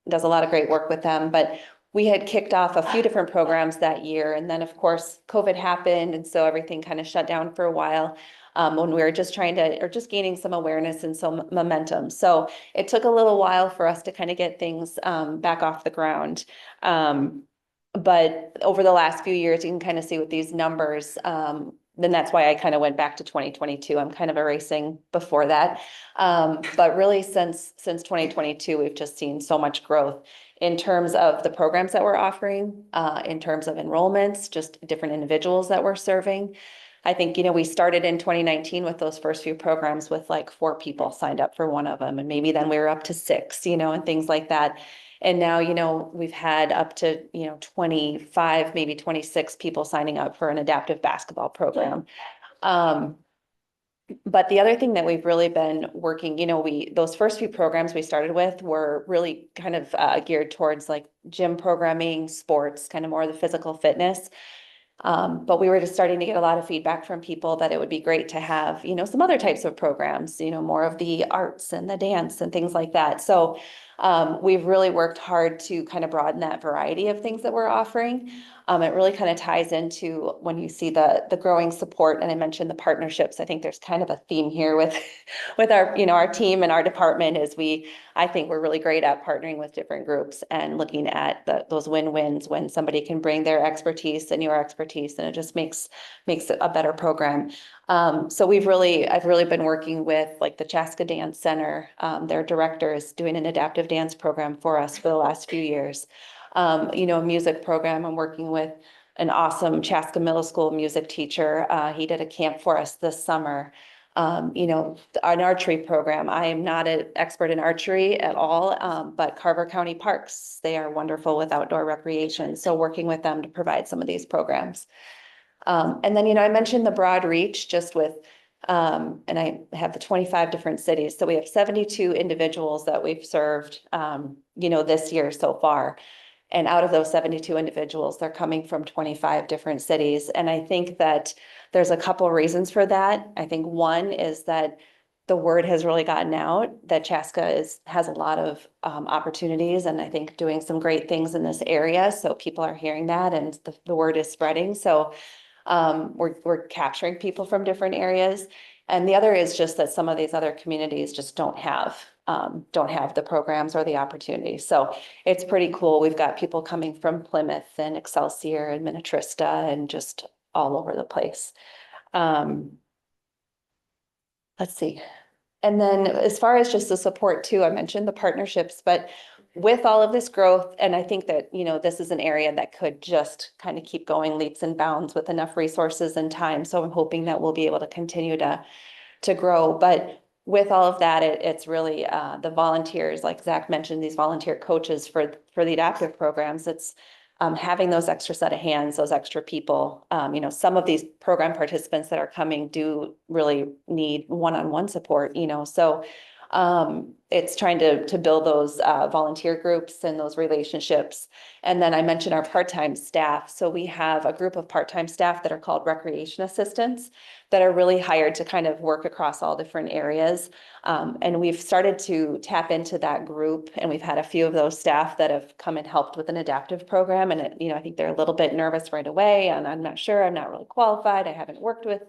S13: does a lot of great work with them. But we had kicked off a few different programs that year. And then of course, COVID happened. And so everything kind of shut down for a while. When we were just just gaining some awareness and some momentum. So it took a little while for us to kind of get things back off the ground. But over the last few years, you can kind of see with these numbers, then that's why I kind of went back to 2022. I'm kind of erasing before that. But really since 2022, we've just seen so much growth in terms of the programs that we're offering, in terms of enrollments, just different individuals that we're serving. I think, you know, we started in 2019 with those first few programs with like 4 people signed up for one of them. And maybe then we were up to 6, you know, and things like that. And now, you know, we've had up to, you know, 25, maybe 26 people signing up for an adaptive basketball program. But the other thing that we've really been working, you know, those first few programs we started with were really kind of geared towards like gym programming, sports, kind of more of the physical fitness. But we were just starting to get a lot of feedback from people that it would be great to have, you know, some other types of programs, you know, more of the arts and the dance and things like that. So we've really worked hard to kind of broaden that variety of things that we're offering. It really kind of ties into when you see the growing support, and I mentioned the partnerships. I think there's kind of a theme here with our, you know, our team and our department is I think we're really great at partnering with different groups and looking at those win-wins when somebody can bring their expertise and your expertise, and it just makes it a better program. So I've really been working with like the Chaska Dance Center. Their director is doing an adaptive dance program for us for the last few years. You know, a music program. I'm working with an awesome Chaska Middle School music teacher. He did a camp for us this summer. You know, an archery program. I am not an expert in archery at all, but Carver County Parks, they are wonderful with outdoor recreation. So working with them to provide some of these programs. And then, you know, I mentioned the broad reach just with, and I have the 25 different cities. So we have 72 individuals that we've served, you know, this year so far. And out of those 72 individuals, they're coming from 25 different cities. And I think that there's a couple of reasons for that. I think one is that the word has really gotten out that Chaska has a lot of opportunities, and I think doing some great things in this area. So people are hearing that, and the word is spreading. So we're capturing people from different areas. And the other is just that some of these other communities just don't have the programs or the opportunities. So it's pretty cool. We've got people coming from Plymouth and Excelsior and Minnetrista and just all over the place. Let's see. And then as far as just the support too, I mentioned the partnerships, but with all of this growth, and I think that, you know, this is an area that could just kind of keep going leaps and bounds with enough resources and time. So I'm hoping that we'll be able to continue to grow. But with all of that, it's really the volunteers, like Zach mentioned, these volunteer coaches for the adaptive programs. It's having those extra set of hands, those extra people. You know, some of these program participants that are coming do really need one-on-one support, you know, so it's trying to build those volunteer groups and those relationships. And then I mentioned our part-time staff. So we have a group of part-time staff that are called recreation assistants that are really hired to kind of work across all different areas. And we've started to tap into that group, and we've had a few of those staff that have come and helped with an adaptive program. And you know, I think they're a little bit nervous right away, and I'm not sure, I'm not really qualified. I haven't worked with,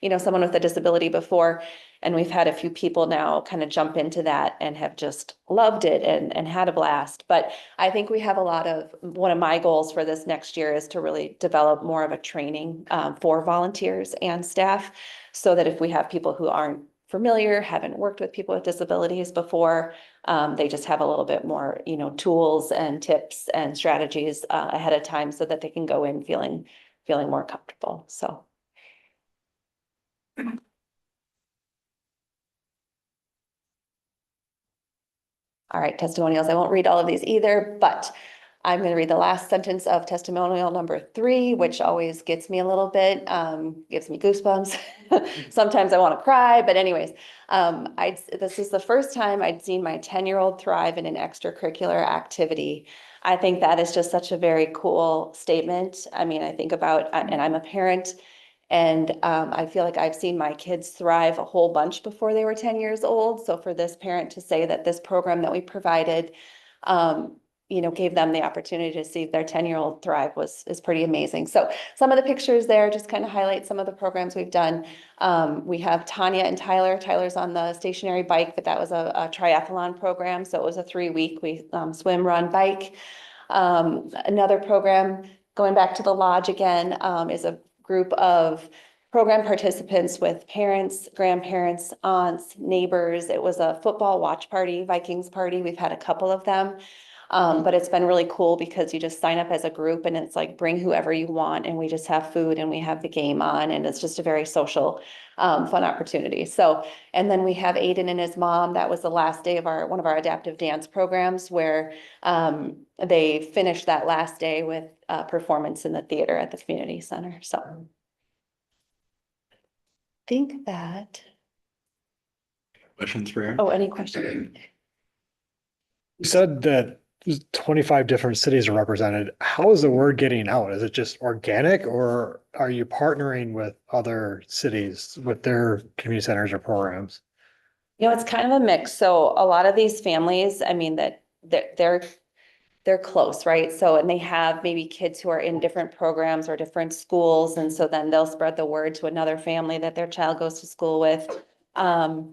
S13: you know, someone with a disability before. And we've had a few people now kind of jump into that and have just loved it and had a blast. But I think we have one of my goals for this next year is to really develop more of a training for volunteers and staff, so that if we have people who aren't familiar, haven't worked with people with disabilities before, they just have a little bit more, you know, tools and tips and strategies ahead of time so that they can go in feeling more comfortable. So. All right, testimonials. I won't read all of these either, but I'm going to read the last sentence of testimonial number 3, which always gets me a little bit, gives me goosebumps. Sometimes I want to cry, but anyways, this is the first time I'd seen my 10-year-old thrive in an extracurricular activity. I think that is just such a very cool statement. I mean, I think about, and I'm a parent, and I feel like I've seen my kids thrive a whole bunch before they were 10 years old. So for this parent to say that this program that we provided, gave them the opportunity to see their 10-year-old thrive is pretty amazing. So some of the pictures there just kind of highlight some of the programs we've done. We have Tanya and Tyler. Tyler's on the stationary bike, but that was a triathlon program. So it was a 3-week, swim, run, bike. Another program, going back to the lodge again, is a group of program participants with parents, grandparents, aunts, neighbors. It was a football watch party, Vikings party. We've had a couple of them. But it's been really cool because you just sign up as a group and it's like bring whoever you want, and we just have food and we have the game on, and it's just a very social, fun opportunity. So, and then we have Aiden and his mom. That was the last day of one of our adaptive dance programs where they finished that last day with a performance in the theater at the community center. So I think that.
S1: Questions for Aaron?
S13: Oh, any questions?
S18: You said that 25 different cities are represented. How is the word getting out? Is it just organic, or are you partnering with other cities with their community centers or programs?
S13: It's kind of a mix. So a lot of these families, I mean, that they're close, right? So, and they have maybe kids who are in different programs or different schools. And so then they'll spread the word to another family that their child goes to school with. There's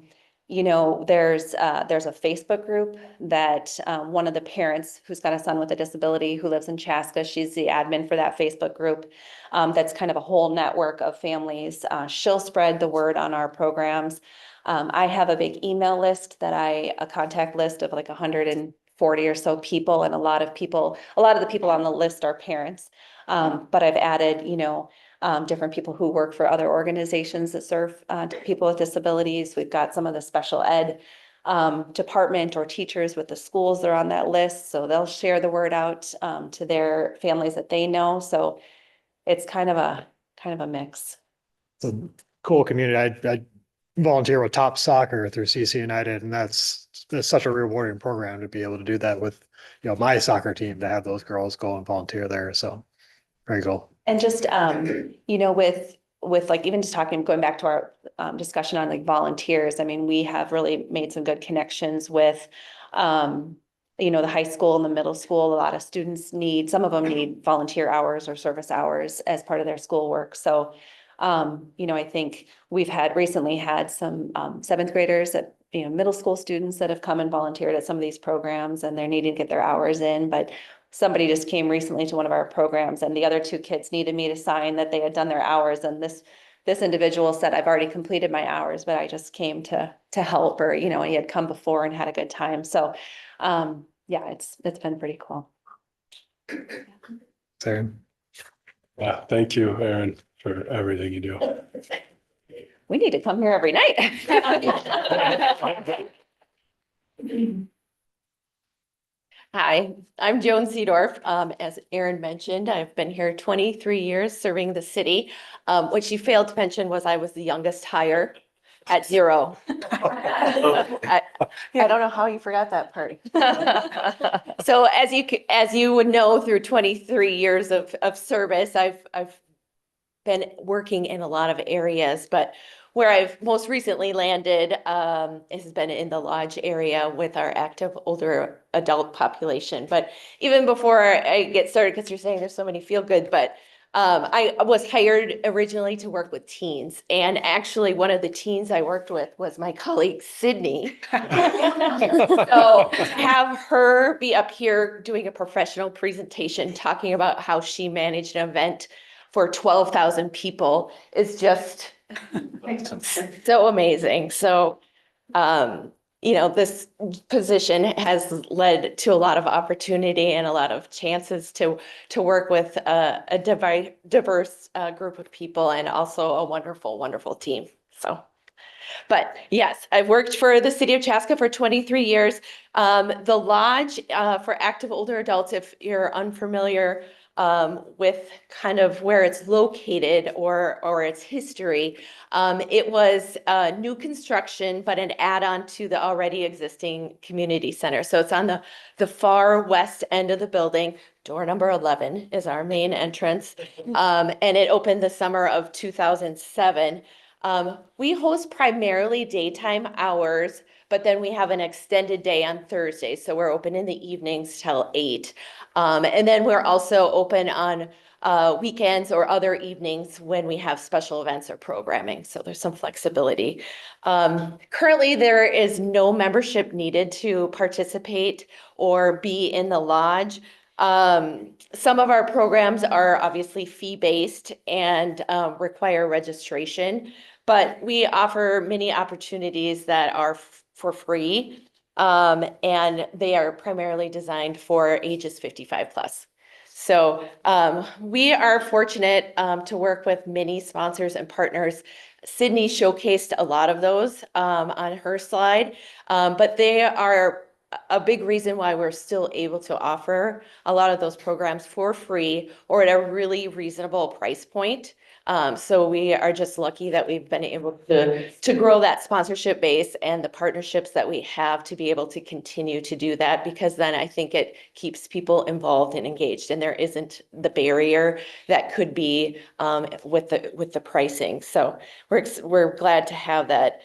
S13: a Facebook group that one of the parents who's got a son with a disability who lives in Chaska, she's the admin for that Facebook group. That's kind of a whole network of families. She'll spread the word on our programs. I have a big email list a contact list of like 140 or so people, and a lot of the people on the list are parents. But I've added, different people who work for other organizations that serve people with disabilities. We've got some of the special ed department or teachers with the schools that are on that list. So they'll share the word out to their families that they know. So it's kind of a mix.
S18: It's a cool community. I volunteer with Top Soccer through CC United, and that's such a rewarding program to be able to do that with, my soccer team, to have those girls go and volunteer there. So very cool.
S13: And just, with like, even just going back to our discussion on like volunteers, I mean, we have really made some good connections with, the high school and the middle school. A lot of students some of them need volunteer hours or service hours as part of their schoolwork. So, I think we've recently had some 7th graders that, middle school students that have come and volunteered at some of these programs, and they're needing to get their hours in. But somebody just came recently to one of our programs, and the other 2 kids needed me to sign that they had done their hours. And this individual said, I've already completed my hours, but I just came to help, or, he had come before and had a good time. So, it's been pretty cool.
S2: Aaron. Yeah, thank you, Aaron, for everything you do.
S13: We need to come here every night. Hi, I'm Joan Seedorf. As Aaron mentioned, I've been here 23 years serving the city. What she failed to mention was I was the youngest hire at 0. I don't know how you forgot that part. So as you would know, through 23 years of service, I've been working in a lot of areas, but where I've most recently landed has been in the lodge area with our active older adult population. But even before I get started, because you're saying there's so many feel good, but I was hired originally to work with teens. And actually one of the teens I worked with was my colleague, Sydney. So to have her be up here doing a professional presentation, talking about how she managed an event for 12,000 people is just so amazing. So, this position has led to a lot of opportunity and a lot of chances to work with a diverse group of people, and also a wonderful, wonderful team. So
S19: But yes, I've worked for the city of Chaska for 23 years. The lodge for active older adults, if you're unfamiliar with kind of where it's located or its history, it was new construction, but an add-on to the already existing community center. So it's on the far west end of the building. Door number 11 is our main entrance. And it opened the summer of 2007. We host primarily daytime hours, but then we have an extended day on Thursdays. So we're open in the evenings till 8. And then we're also open on weekends or other evenings when we have special events or programming. So there's some flexibility. Currently, there is no membership needed to participate or be in the lodge. Some of our programs are obviously fee-based and require registration, but we offer many opportunities that are for free, and they are primarily designed for ages 55 plus. So we are fortunate to work with many sponsors and partners. Sydney showcased a lot of those on her slide, but they are a big reason why we're still able to offer a lot of those programs for free or at a really reasonable price point. So we are just lucky that we've been able to grow that sponsorship base and the partnerships that we have to be able to continue to do that, because then I think it keeps people involved and engaged, and there isn't the barrier that could be with the pricing. So we're glad to have that.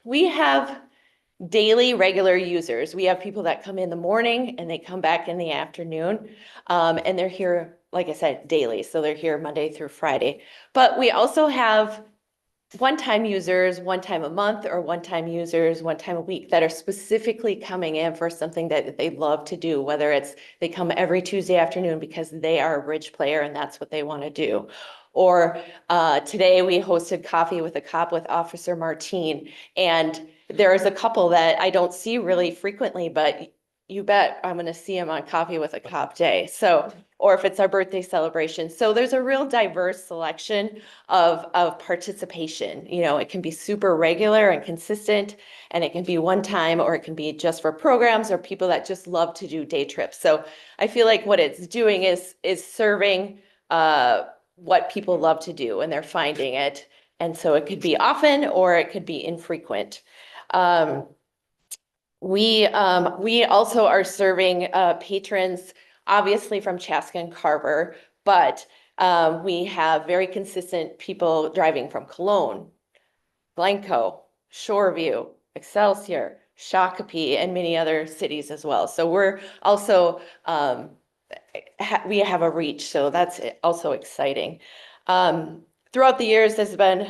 S19: We have daily regular users. We have people that come in the morning and they come back in the afternoon, and they're here, like I said, daily. So they're here Monday through Friday. But we also have one-time users, one time a month, or one-time users, one time a week, that are specifically coming in for something that they love to do, whether it's they come every Tuesday afternoon because they are a bridge player and that's what they want to do. Or today we hosted Coffee with a Cop with Officer Martine, and there is a couple that I don't see really frequently, but you bet I'm going to see them on Coffee with a Cop Day. So, or if it's our birthday celebration. So there's a real diverse selection of participation. You know, it can be super regular and consistent, and it can be one time, or it can be just for programs or people that just love to do day trips. So I feel like what it's doing is serving what people love to do, and they're finding it. And so it could be often or it could be infrequent. We also are serving patrons, obviously from Chaska and Carver, but we have very consistent people driving from Cologne, Blanco, Shoreview, Excelsior, Shakopee, and many other cities as well. So we're also, we have a reach, so that's also exciting. Throughout the years, there's been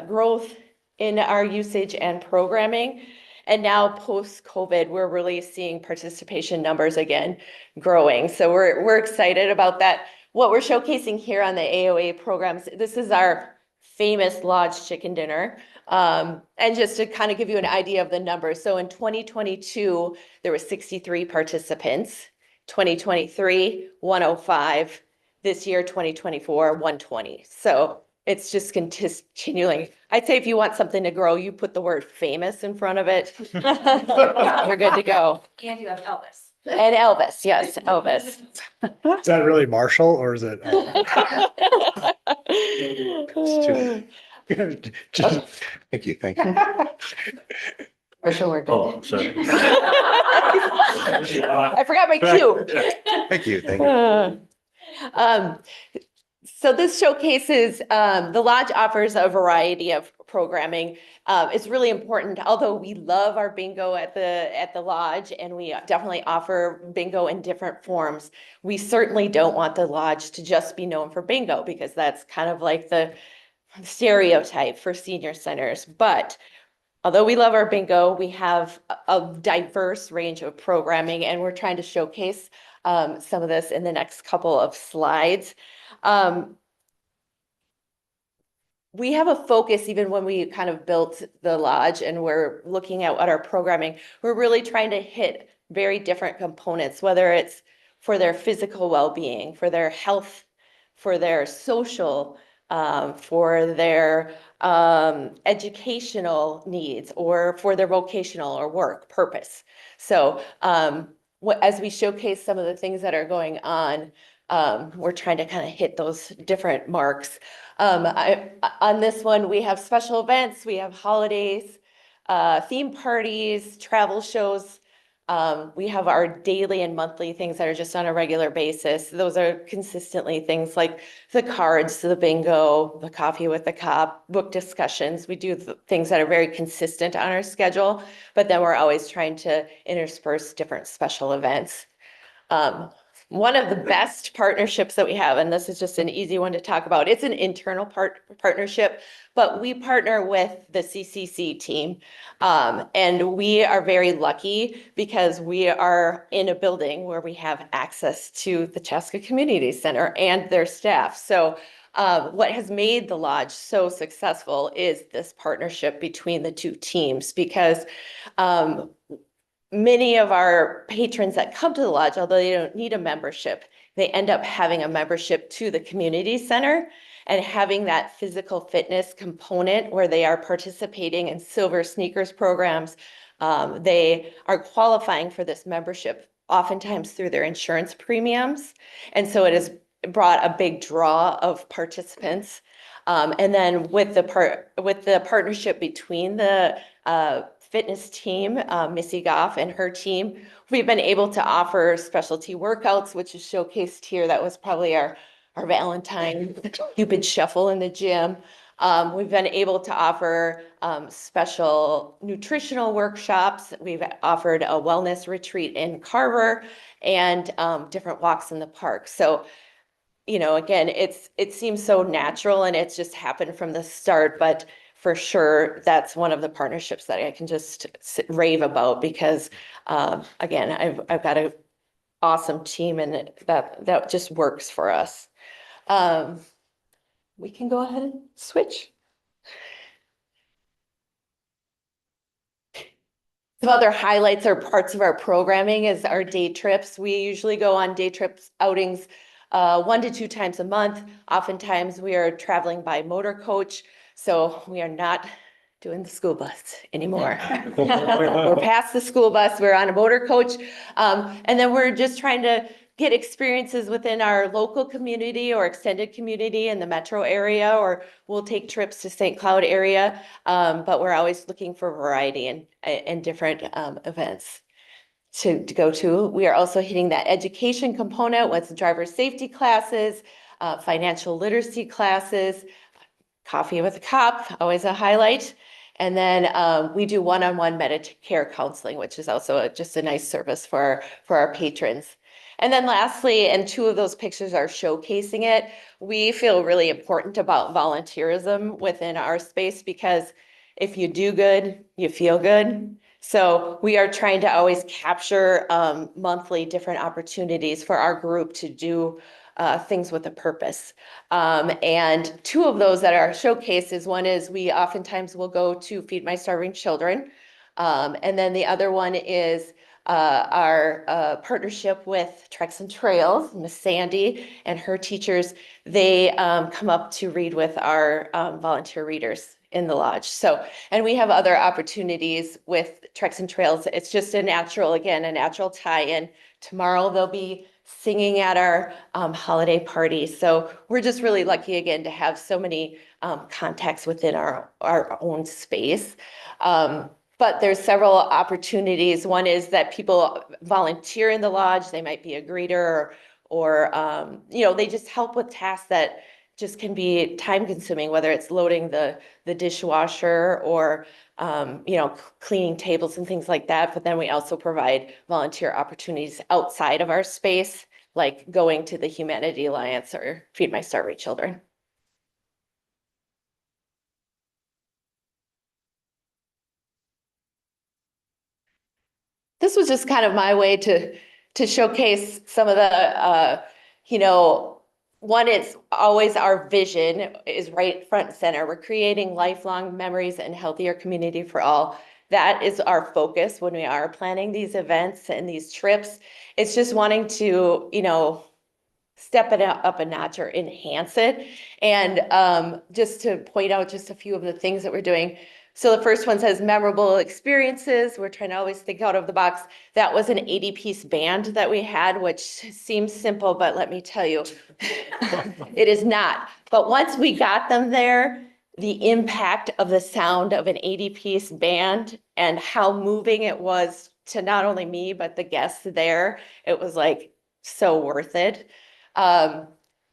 S19: growth in our usage and programming. And now post-COVID, we're really seeing participation numbers again growing. So we're excited about that. What we're showcasing here on the AOA programs, this is our famous Lodge Chicken Dinner. And just to kind of give you an idea of the numbers. So in 2022, there were 63 participants. 2023, 105. This year, 2024, 120. So it's just continuing. I'd say if you want something to grow, you put the word famous in front of it. You're good to go.
S10: And you have Elvis.
S19: And Elvis, yes, Elvis.
S18: Is that really Marshall or is it?
S6: Thank you, thank you.
S19: For sure, we're good.
S1: Oh, sorry.
S19: I forgot my cue.
S6: Thank you, thank you.
S19: So this showcases, the Lodge offers a variety of programming. It's really important, although we love our bingo at the Lodge, and we definitely offer bingo in different forms. We certainly don't want the Lodge to just be known for bingo, because that's kind of like the stereotype for senior centers. But although we love our bingo, we have a diverse range of programming, and we're trying to showcase some of this in the next couple of slides. We have a focus, even when we kind of built the Lodge and we're looking at what our programming, we're really trying to hit very different components, whether it's for their physical well-being, for their health, for their social, for their educational needs or for their vocational or work purpose. So as we showcase some of the things that are going on, we're trying to kind of hit those different marks. On this one, we have special events, we have holidays, theme parties, travel shows. We have our daily and monthly things that are just on a regular basis. Those are consistently things like the cards, the bingo, the coffee with the cop, book discussions. We do things that are very consistent on our schedule, but then we're always trying to intersperse different special events. One of the best partnerships that we have, and this is just an easy one to talk about, it's an internal partnership, but we partner with the CCC team. And we are very lucky because we are in a building where we have access to the Chaska Community Center and their staff. So what has made the Lodge so successful is this partnership between the two teams, because many of our patrons that come to the Lodge, although they don't need a membership, they end up having a membership to the community center and having that physical fitness component where they are participating in Silver Sneakers programs. They are qualifying for this membership oftentimes through their insurance premiums. And so it has brought a big draw of participants. And then with the partnership between the fitness team, Missy Goff and her team, we've been able to offer specialty workouts, which is showcased here. That was probably our Valentine Cupid shuffle in the gym. We've been able to offer special nutritional workshops. We've offered a wellness retreat in Carver and different walks in the park. So, you know, again, it seems so natural and it's just happened from the start, but for sure, that's one of the partnerships that I can just rave about because, again, I've got an awesome team and that just works for us. We can go ahead and switch. Some other highlights or parts of our programming is our day trips. We usually go on day trips outings 1 to 2 times a month. Oftentimes we are traveling by motor coach. So we are not doing the school bus anymore. We're past the school bus, we're on a motor coach. And then we're just trying to get experiences within our local community or extended community in the metro area, or we'll take trips to St. Cloud area. But we're always looking for variety and different events to go to. We are also hitting that education component with driver safety classes, financial literacy classes, coffee with a cop, always a highlight. And then we do one-on-one Medicare counseling, which is also just a nice service for our patrons. And then lastly, and 2 of those pictures are showcasing it, we feel really important about volunteerism within our space because if you do good, you feel good. So we are trying to always capture monthly different opportunities for our group to do things with a purpose. And 2 of those that are showcases, one is we oftentimes will go to Feed My Starving Children. And then the other one is our partnership with Treks and Trails, Miss Sandy and her teachers. They come up to read with our volunteer readers in the lodge. So, and we have other opportunities with Treks and Trails. It's just a natural tie-in. Tomorrow they'll be singing at our holiday party. So we're just really lucky again to have so many contacts within our own space. But there's several opportunities. One is that people volunteer in the lodge. They might be a greeter or you know, they just help with tasks that just can be time consuming, whether it's loading the dishwasher or you know, cleaning tables and things like that. But then we also provide volunteer opportunities outside of our space, like going to the Humanity Alliance or Feed My Starving Children. This was just kind of my way to showcase some of the, you know, one is always our vision is right front and center. We're creating lifelong memories and healthier community for all. That is our focus when we are planning these events and these trips. It's just wanting to, you know, step it up a notch or enhance it. And just to point out just a few of the things that we're doing. So the first one says memorable experiences. We're trying to always think out of the box. That was an 80-piece band that we had, which seems simple, but let me tell you, it is not. But once we got them there, the impact of the sound of an 80-piece band and how moving it was to not only me, but the guests there, it was like so worth it.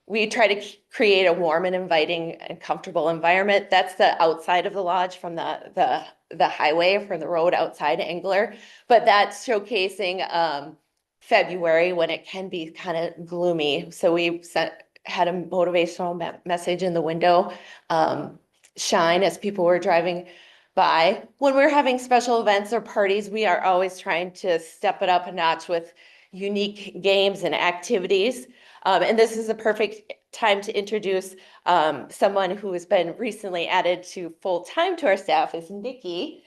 S19: We try to create a warm and inviting and comfortable environment. That's the outside of the lodge from the highway, from the road outside Engler. But that's showcasing February when it can be kind of gloomy. So we had a motivational message in the window, shine as people were driving by. When we're having special events or parties, we are always trying to step it up a notch with unique games and activities. And this is a perfect time to introduce someone who has been recently added to full-time to our staff is Nikki.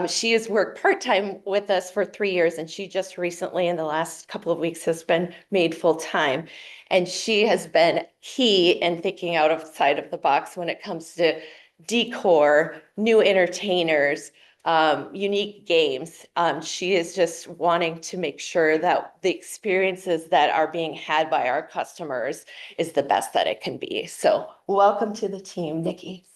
S19: She has worked part-time with us for 3 years, and she just recently in the last couple of weeks has been made full-time. And she has been key in thinking outside of the box when it comes to decor, new entertainers, unique games. She is just wanting to make sure that the experiences that are being had by our customers is the best that it can be. So welcome to the team, Nikki.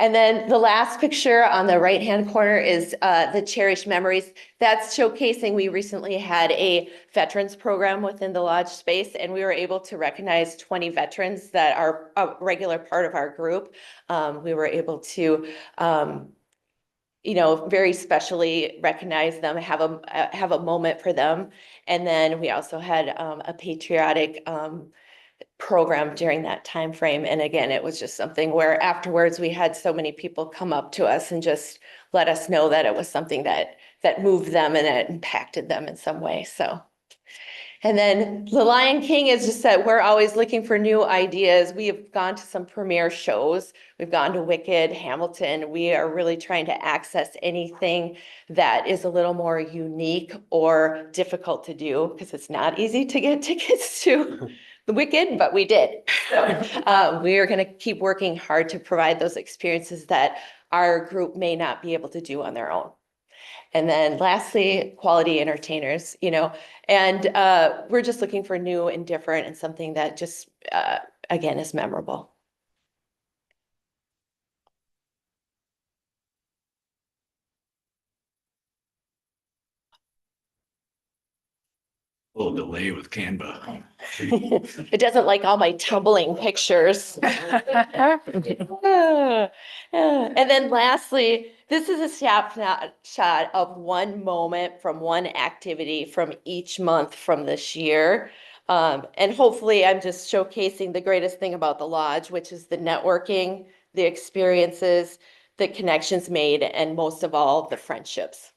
S19: And then the last picture on the right-hand corner is the cherished memories. That's showcasing, we recently had a veterans program within the lodge space, and we were able to recognize 20 veterans that are a regular part of our group. We were able to very specially recognize them, have a moment for them. And then we also had a patriotic program during that time frame. And again, it was just something where afterwards we had so many people come up to us and just let us know that it was something that moved them and it impacted them in some way. So. And then The Lion King is just that we're always looking for new ideas. We have gone to some premiere shows. We've gone to Wicked, Hamilton. We are really trying to access anything that is a little more unique or difficult to do because it's not easy to get tickets to the Wicked, but we did. So we are going to keep working hard to provide those experiences that our group may not be able to do on their own. And then lastly, quality entertainers, and we're just looking for new and different and something that just, again, is memorable.
S1: A little delay with Canva.
S19: It doesn't like all my tumbling pictures. And then lastly, this is a snapshot of one moment from one activity from each month from this year. And hopefully I'm just showcasing the greatest thing about the lodge, which is the networking, the experiences, the connections made, and most of all, the friendships.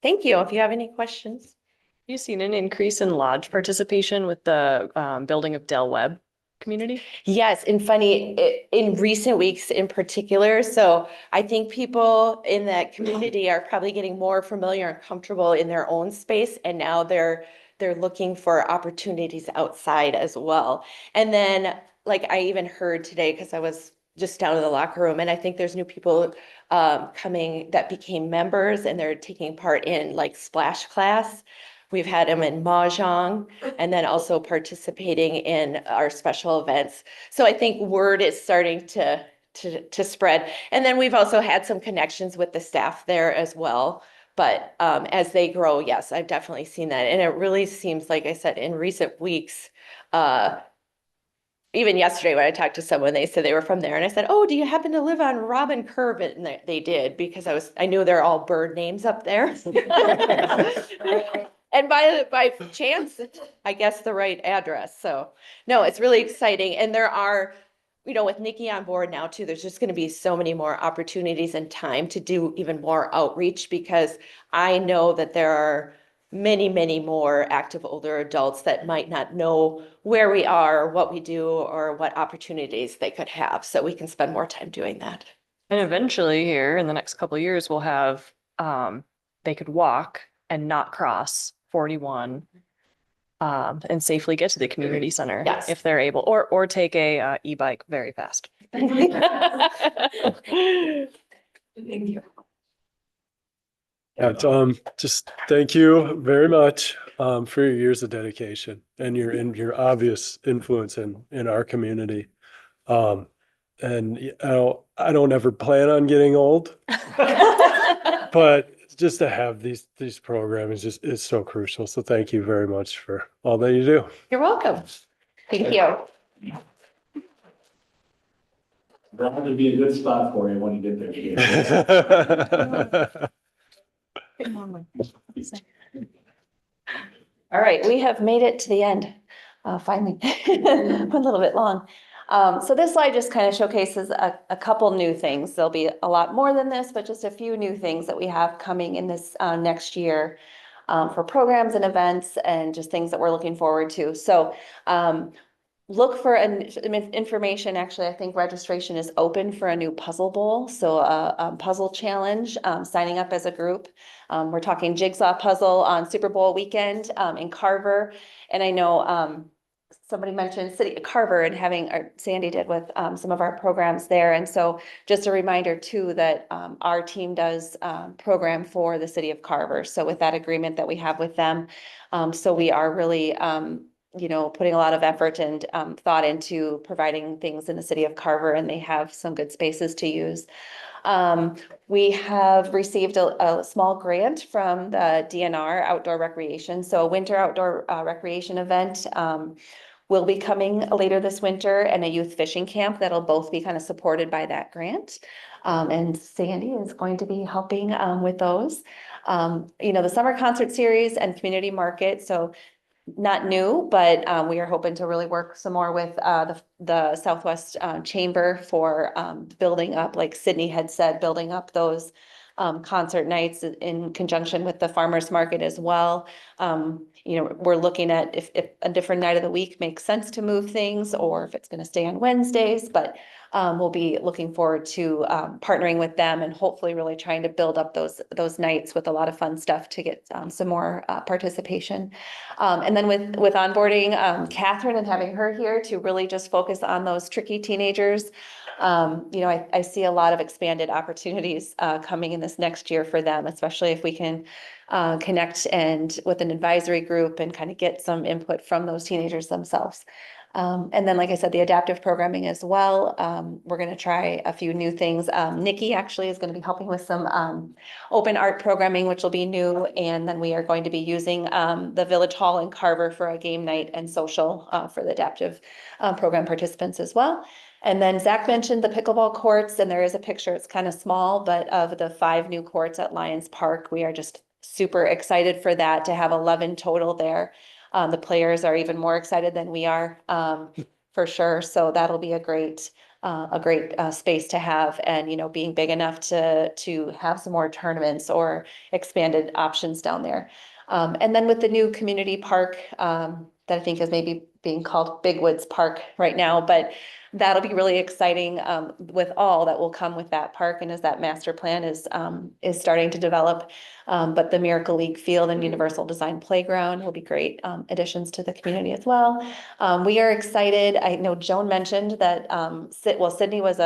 S19: Thank you. If you have any questions.
S5: Have you seen an increase in lodge participation with the building of Del Webb community?
S19: Yes, and funny, in recent weeks in particular. So I think people in that community are probably getting more familiar and comfortable in their own space, and now they're looking for opportunities outside as well. And then, like I even heard today, because I was just down in the locker room, and I think there's new people coming that became members, and they're taking part in like splash class. We've had them in Mahjong and then also participating in our special events. So I think word is starting to spread. And then we've also had some connections with the staff there as well. But as they grow, yes, I've definitely seen that. And it really seems, like I said, in recent weeks, even yesterday when I talked to someone, they said they were from there. And I said, oh, do you happen to live on Robin Curve? And they did, because I knew they're all bird names up there. And by chance, I guess the right address. So no, it's really exciting. And there are, with Nikki on board now too, there's just going to be so many more opportunities and time to do even more outreach, because I know that there are many, many more active older adults that might not know where we are, what we do, or what opportunities they could have. So we can spend more time doing that.
S5: And eventually here in the next couple of years, we'll have, they could walk and not cross 41. And safely get to the community center.
S19: Yes.
S5: If they're able, or take a e-bike very fast.
S19: Thank you.
S2: Yeah, just thank you very much for your years of dedication and your obvious influence in our community. And you know, I don't ever plan on getting old, but just to have these programs is so crucial. So thank you very much for all that you do.
S19: You're welcome. Thank you.
S1: That'll be a good spot for you when you get there.
S13: All right, we have made it to the end, finally, a little bit long. So this slide just kind of showcases a couple new things. There'll be a lot more than this, but just a few new things that we have coming in this next year for programs and events and just things that we're looking forward to. So look for information. Actually, I think registration is open for a new puzzle bowl. So a puzzle challenge, signing up as a group. We're talking jigsaw puzzle on Super Bowl weekend in Carver. And I know somebody mentioned City of Carver and having, or Sandy did with some of our programs there. And so just a reminder too, that our team does program for the City of Carver. So with that agreement that we have with them, so we are really, you know, putting a lot of effort and thought into providing things in the City of Carver, and they have some good spaces to use. We have received a small grant from the DNR Outdoor Recreation. So a winter outdoor recreation event will be coming later this winter, and a youth fishing camp that'll both be kind of supported by that grant. And Sandy is going to be helping with those. You know, the summer concert series and community market. So not new, but we are hoping to really work some more with the Southwest Chamber for building up, like Sydney had said, building up those concert nights in conjunction with the farmers market as well. You know, we're looking at if a different night of the week makes sense to move things, or if it's going to stay on Wednesdays, but we'll be looking forward to partnering with them and hopefully really trying to build up those nights with a lot of fun stuff to get some more participation. And then with onboarding Catherine and having her here to really just focus on those tricky teenagers. You know, I see a lot of expanded opportunities coming in this next year for them, especially if we can connect and with an advisory group and kind of get some input from those teenagers themselves. And then, like I said, the adaptive programming as well. We're going to try a few new things. Nikki actually is going to be helping with some open art programming, which will be new. And then we are going to be using the Village Hall in Carver for a game night and social for the adaptive program participants as well. And then Zach mentioned the pickleball courts, and there is a picture, it's kind of small, but of the 5 new courts at Lions Park. We are just super excited for that, to have 11 total there. The players are even more excited than we are, for sure. So that'll be a great space to have, and, you know, being big enough to have some more tournaments or expanded options down there. And then with the new community park, that I think is maybe being called Big Woods Park right now, but that'll be really exciting with all that will come with that park, and as that master plan is starting to develop. But the Miracle League Field and Universal Design Playground will be great additions to the community as well. We are excited. I know Joan mentioned that Sydney was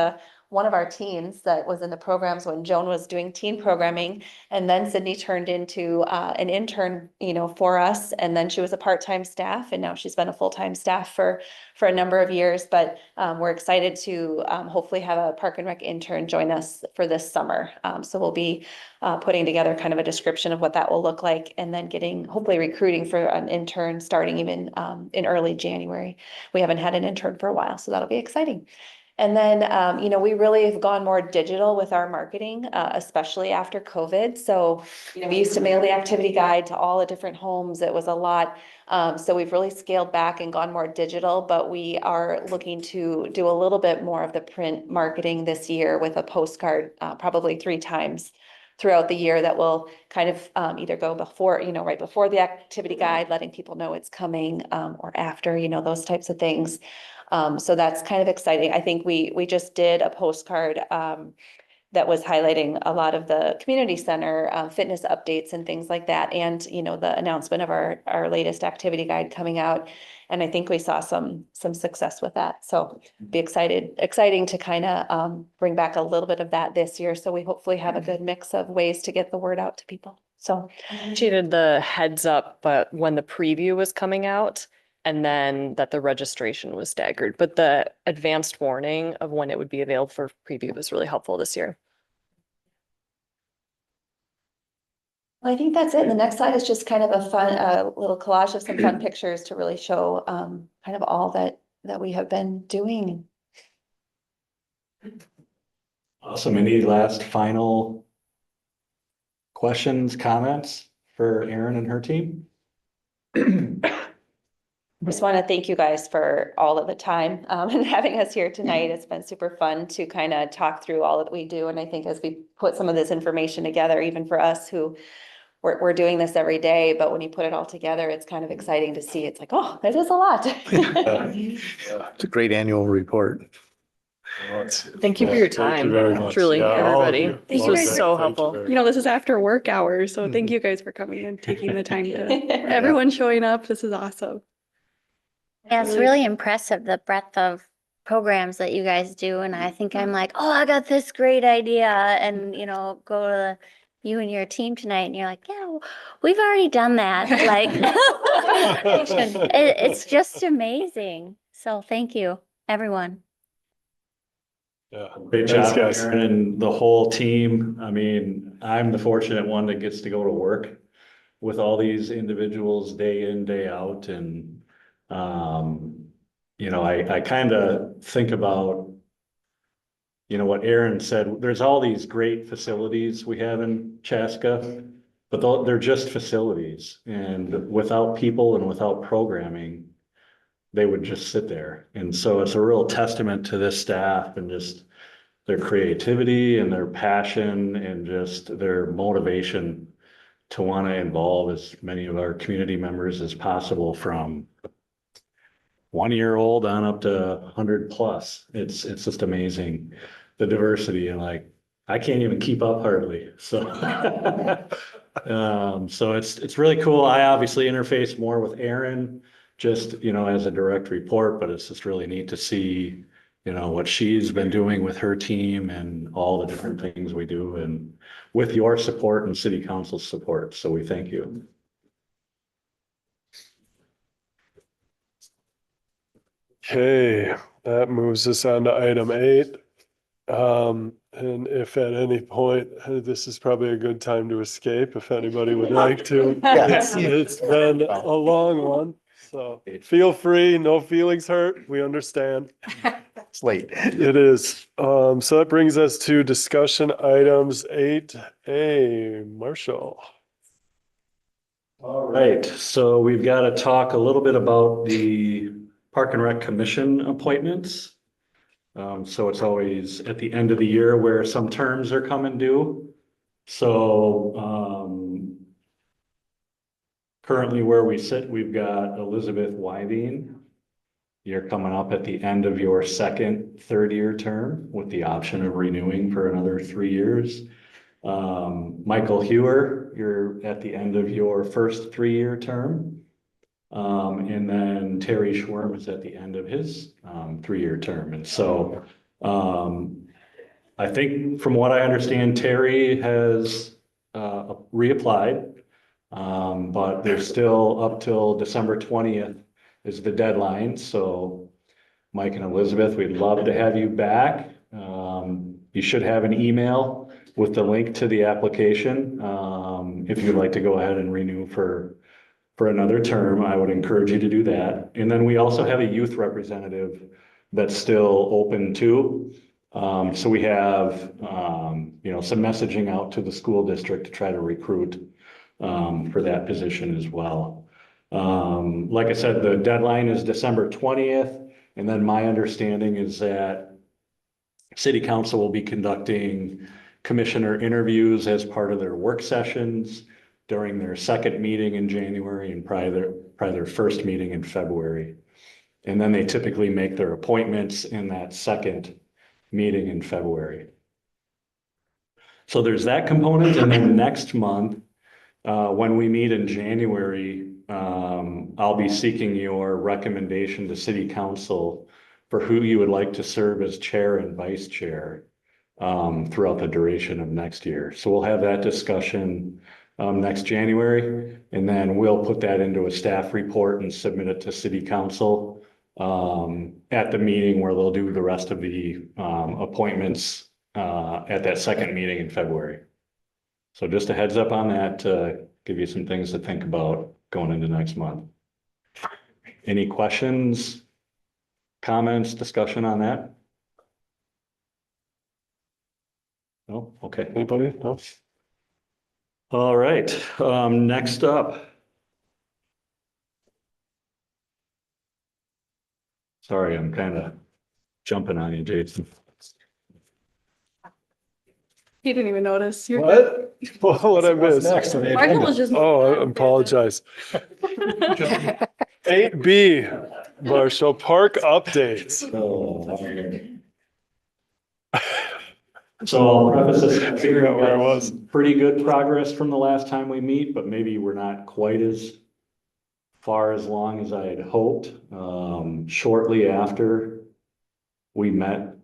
S13: one of our teens that was in the programs when Joan was doing teen programming, and then Sydney turned into an intern, you know, for us, and then she was a part-time staff, and now she's been a full-time staff for a number of years. But we're excited to hopefully have a Park and Rec intern join us for this summer. So we'll be putting together kind of a description of what that will look like, and then hopefully recruiting for an intern starting even in early January. We haven't had an intern for a while, so that'll be exciting. And then, you know, we really have gone more digital with our marketing, especially after COVID. So, you know, we used to mail the activity guide to all the different homes. It was a lot. So we've really scaled back and gone more digital, but we are looking to do a little bit more of the print marketing this year with a postcard, probably 3 times throughout the year, that will kind of either go before, you know, right before the activity guide, letting people know it's coming, or after, you know, those types of things. So that's kind of exciting. I think we just did a postcard that was highlighting a lot of the community center fitness updates and things like that. And, you know, the announcement of our latest activity guide coming out. And I think we saw some success with that. So be exciting to kind of bring back a little bit of that this year. So we hopefully have a good mix of ways to get the word out to people. So
S5: Appreciated the heads up, but when the preview was coming out and then that the registration was staggered, but the advanced warning of when it would be available for preview was really helpful this year.
S13: I think that's it. The next slide is just kind of a fun, little collage of some fun pictures to really show kind of all that we have been doing.
S1: Awesome. Any last final questions, comments for Erin and her team?
S13: I just want to thank you guys for all of the time and having us here tonight. It's been super fun to kind of talk through all that we do. And I think as we put some of this information together, even for us who we're doing this every day, but when you put it all together, it's kind of exciting to see. It's like, oh, that is a lot.
S6: It's a great annual report.
S5: Thank you for your
S2: Thank you
S5: time.
S2: very much.
S5: Truly,
S2: Yeah, all of
S5: everybody.
S2: you.
S5: This
S2: Love
S5: was
S2: that.
S5: so
S2: Thank you
S5: helpful.
S2: very
S15: You know, this is after work hours, so thank you guys for coming and taking the time to, everyone showing up. This is awesome.
S4: Yeah, it's really impressive, the breadth of programs that you guys do. And I think I'm like, oh, I got this great idea. And, you know, go to you and your team tonight and you're like, yeah, well, we've already done that. Like, it's just amazing. So thank you, everyone.
S2: Yeah.
S1: Great
S2: Thanks,
S1: job,
S2: guys.
S1: Erin, and the whole team. I mean, I'm the fortunate one that gets to go to work with all these individuals day in, day out. And, you know, I kind of think about, you know, what Erin said. There's all these great facilities we have in Chaska, but they're just facilities. And without people and without programming, they would just sit there. And so it's a real testament to this staff and just their creativity and their passion and just their motivation to want to involve as many of our community members as possible, from 1-year-old on up to 100 plus. It's just amazing, the diversity, and like, I can't even keep up hardly. So, so it's really cool. I obviously interface more with Erin, just, you know, as a direct report, but it's just really neat to see, you know, what she's been doing with her team and all the different things we do, and with your support and city council's support. So we thank you.
S2: Okay, that moves us on to item 8. And if at any point, this is probably a good time to escape, if anybody would like to. It's been a long one, so feel free, no feelings hurt, we understand.
S6: It's late.
S2: It is. So that brings us to discussion items 8A. Marshall.
S1: All right, so we've got to talk a little bit about the Park and Rec Commission appointments. So it's always at the end of the year where some terms are coming due. So currently where we sit, we've got Elizabeth Wydeen. You're coming up at the end of your second third-year term with the option of renewing for another 3 years. Michael Hewer, you're at the end of your first 3-year term. And then Terry Schwerm is at the end of his 3-year term. And so I think from what I understand, Terry has reapplied, but there's still up till December 20th is the deadline. So Mike and Elizabeth, we'd love to have you back. You should have an email with the link to the application. If you'd like to go ahead and renew for another term, I would encourage you to do that. And then we also have a youth representative that's still open too. So we have, you know, some messaging out to the school district to try to recruit for that position as well. Like I said, the deadline is December 20th. And then my understanding is that City Council will be conducting commissioner interviews as part of their work sessions during their second meeting in January and probably their first meeting in February. And then they typically make their appointments in that second meeting in February. So there's that component, and then next month, when we meet in January, I'll be seeking your recommendation to city council for who you would like to serve as chair and vice chair throughout the duration of next year. So we'll have that discussion next January, and then we'll put that into a staff report and submit it to city council at the meeting where they'll do the rest of the appointments at that second meeting in February. So just a heads up on that, to give you some things to think about going into next month. Any questions, comments, discussion on that? No? Okay.
S2: Anybody? No?
S1: All right, next up. Sorry, I'm kind of jumping on you, Jason.
S16: He didn't even notice. You're
S2: What? What I
S18: What's
S2: missed?
S18: next on the
S16: Michael
S18: agenda?
S16: was just.
S2: Oh, I apologize. 8B, Marshall, park updates.
S1: So I'll preface this,
S2: Figure out where I was.
S1: pretty good progress from the last time we meet, but maybe we're not quite as far as long as I had hoped. Shortly after we met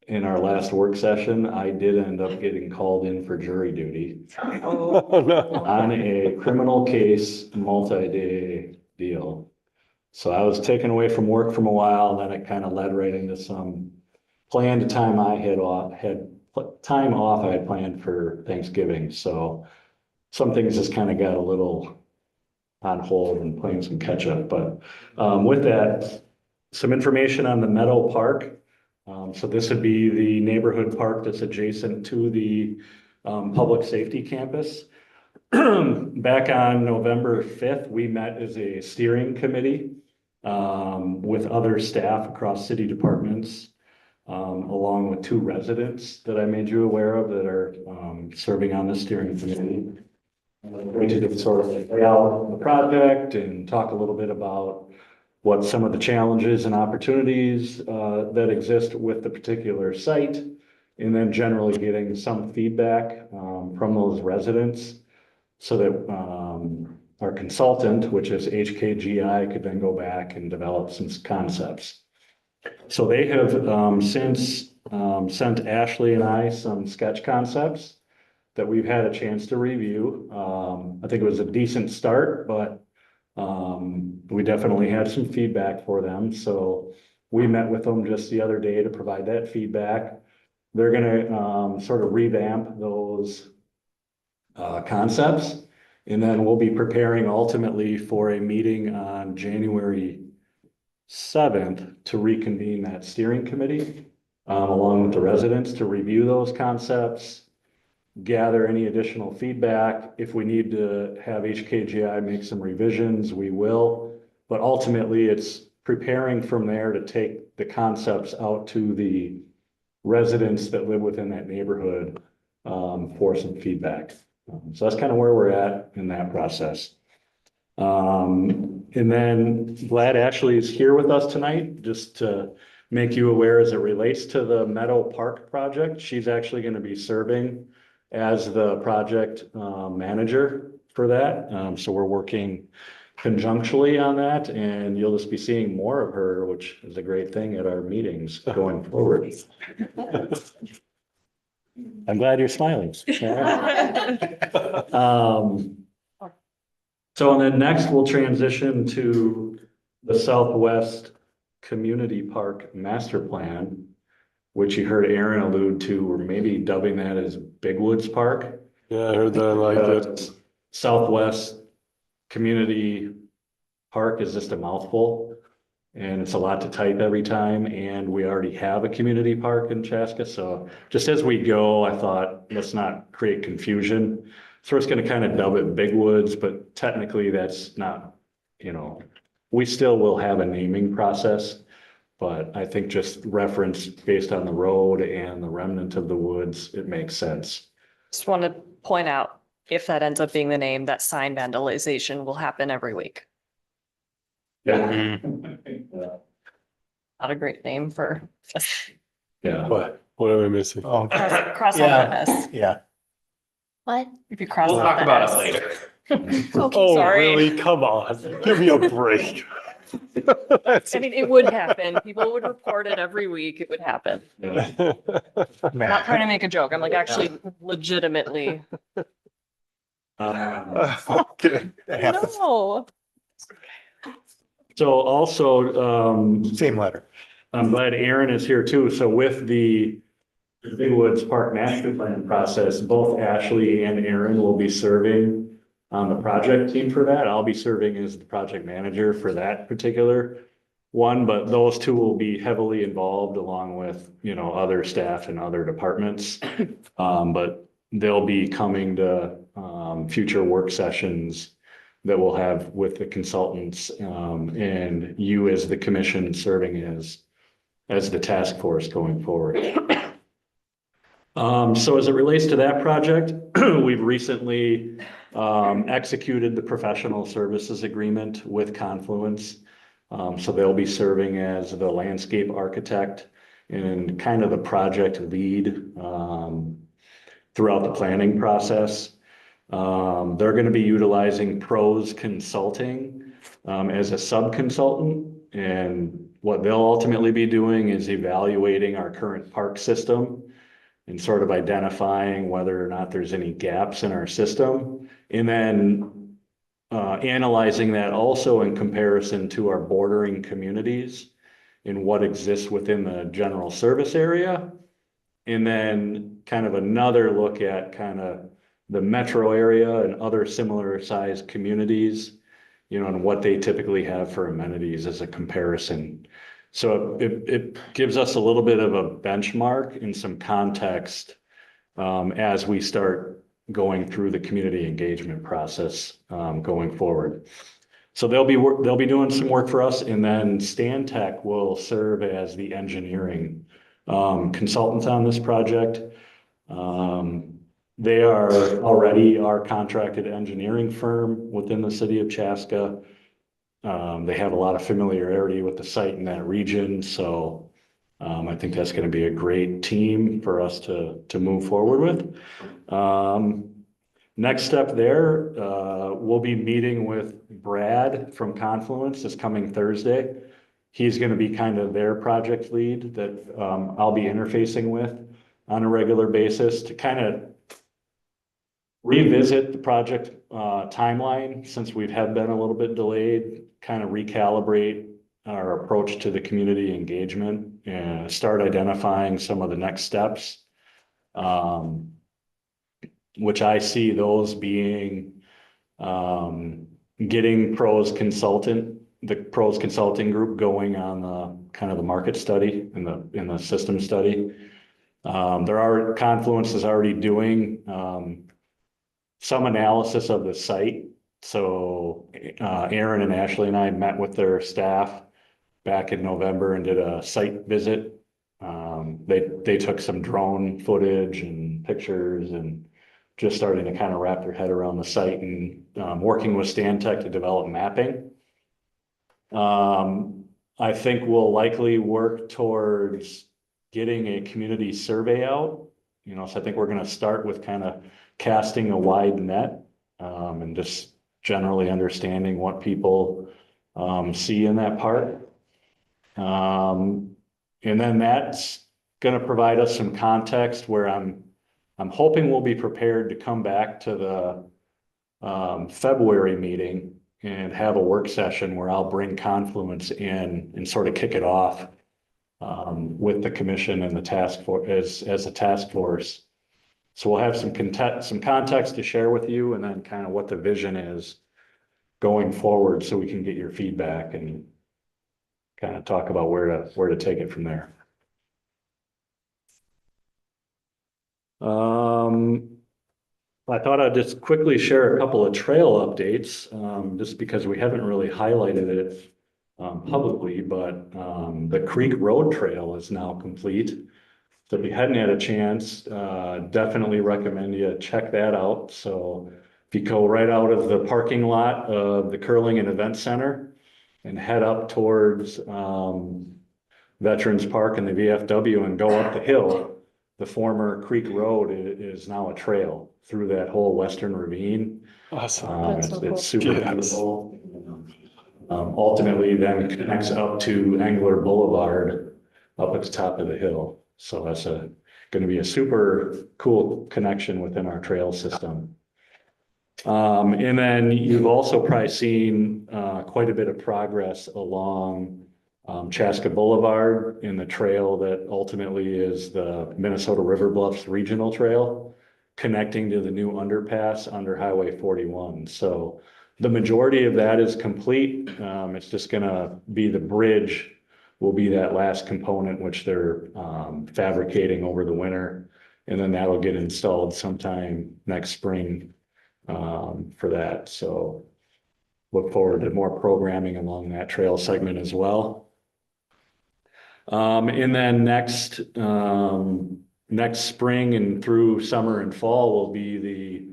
S1: in our last work session, I did end up getting called in for jury duty
S2: Oh, no.
S1: on a criminal case, multi-day deal. So I was taken away from work from a while, and then it kind of led right into some planned time I had time off I had planned for Thanksgiving. So some things just kind of got a little on hold and playing some catch up. But with that, some information on the Meadow Park. So this would be the neighborhood park that's adjacent to the public safety campus. Back on November 5th, we met as a steering committee with other staff across city departments, along with 2 residents that I made you aware of that are serving on the steering committee. We did sort of lay out the project and talk a little bit about what some of the challenges and opportunities that exist with the particular site, and then generally getting some feedback from those residents so that our consultant, which is HKGI, could then go back and develop some concepts. So they have since sent Ashley and I some sketch concepts that we've had a chance to review. I think it was a decent start, but we definitely had some feedback for them. So we met with them just the other day to provide that feedback. They're gonna sort of revamp those concepts. And then we'll be preparing ultimately for a meeting on January 7th to reconvene that steering committee along with the residents to review those concepts, gather any additional feedback. If we need to have HKGI make some revisions, we will. But ultimately, it's preparing from there to take the concepts out to the residents that live within that neighborhood for some feedback. So that's kind of where we're at in that process. And then glad Ashley is here with us tonight, just to make you aware as it relates to the Meadow Park project. She's actually going to be serving as the project manager for that. So we're working conjunctly on that, and you'll just be seeing more of her, which is a great thing at our meetings going forward. I'm glad you're smiling. So then next we'll transition to the Southwest Community Park Master Plan, which you heard Aaron allude to, or maybe dubbing that as Big Woods Park.
S2: Yeah, I heard that. I liked it.
S1: Southwest Community Park is just a mouthful, and it's a lot to type every time, and we already have a community park in Chaska. So just as we go, I thought, let's not create confusion. So it's gonna kind of dub it Big Woods, but technically that's not, we still will have a naming process. But I think just reference based on the road and the remnant of the woods, it makes sense.
S5: Just want to point out, if that ends up being the name, that sign vandalization will happen every week.
S1: Yeah.
S5: Not a great name for.
S1: Yeah.
S2: What am I missing?
S18: Oh,
S5: Cross out
S18: yeah,
S5: that S.
S18: yeah.
S4: What?
S5: If you cross.
S6: We'll talk about it later.
S2: Oh,
S5: sorry.
S2: really? Come on, give me a break.
S5: I mean, it would happen. People would report it every week. It would happen. I'm not trying to make a joke. I'm like actually legitimately.
S2: Okay.
S5: No.
S1: So also,
S6: Same letter.
S1: I'm glad Aaron is here too. So with the Big Woods Park Master Plan process, both Ashley and Aaron will be serving on the project team for that. I'll be serving as the project manager for that particular one, but those two will be heavily involved along with, you know, other staff and other departments. But they'll be coming to, future work sessions that we'll have with the consultants, and you as the commission serving as the task force going forward. So as it relates to that project, we've recently executed the professional services agreement with Confluence. So they'll be serving as the landscape architect and kind of the project lead throughout the planning process. They're going to be utilizing Pros Consulting as a sub-consultant, and what they'll ultimately be doing is evaluating our current park system and sort of identifying whether or not there's any gaps in our system, and then analyzing that also in comparison to our bordering communities and what exists within the general service area. And then kind of another look at kind of the metro area and other similar sized communities, you know, and what they typically have for amenities as a comparison. So it gives us a little bit of a benchmark and some context as we start going through the community engagement process going forward. So they'll be doing some work for us, and then Stan Tech will serve as the engineering consultants on this project. They are already our contracted engineering firm within the city of Chaska. They have a lot of familiarity with the site in that region, so I think that's going to be a great team for us to move forward with. Next step there, we'll be meeting with Brad from Confluence this coming Thursday. He's going to be kind of their project lead that I'll be interfacing with on a regular basis to kind of revisit the project timeline, since we have been a little bit delayed, kind of recalibrate our approach to the community engagement and start identifying some of the next steps. Which I see those being getting the Pros Consulting Group going on the kind of the market study in the system study. Confluence is already doing some analysis of the site. So Aaron and Ashley and I met with their staff back in November and did a site visit. They took some drone footage and pictures and just starting to kind of wrap their head around the site, and working with Stantec to develop mapping. I think we'll likely work towards getting a community survey out. You know, so I think we're going to start with kind of casting a wide net and just generally understanding what people see in that park. And then that's going to provide us some context where I'm hoping we'll be prepared to come back to the February meeting and have a work session where I'll bring Confluence in and sort of kick it off with the commission and the task force as a task force. So we'll have some context to share with you, and then kind of what the vision is going forward, so we can get your feedback and kind of talk about where to take it from there. I thought I'd just quickly share a couple of trail updates, just because we haven't really highlighted it publicly, but the Creek Road Trail is now complete. So if you hadn't had a chance, definitely recommend you check that out. So if you go right out of the parking lot of the Curling and Event Center and head up towards Veterans Park and the VFW and go up the hill, the former Creek Road is now a trail through that whole western ravine.
S2: Awesome.
S1: It's,
S5: so cool.
S1: it's super
S2: Yes.
S1: beautiful. Ultimately then connects up to Angler Boulevard up at the top of the hill. So that's gonna be a super cool connection within our trail system. And then you've also probably seen, quite a bit of progress along, Chaska Boulevard in the trail that ultimately is the Minnesota River Bluffs Regional Trail, connecting to the new underpass under Highway 41. So the majority of that is complete. It's just gonna be the bridge will be that last component, which they're, fabricating over the winter. And then that'll get installed sometime next spring, for that. So look forward to more programming along that trail segment as well. And then next spring and through summer and fall will be the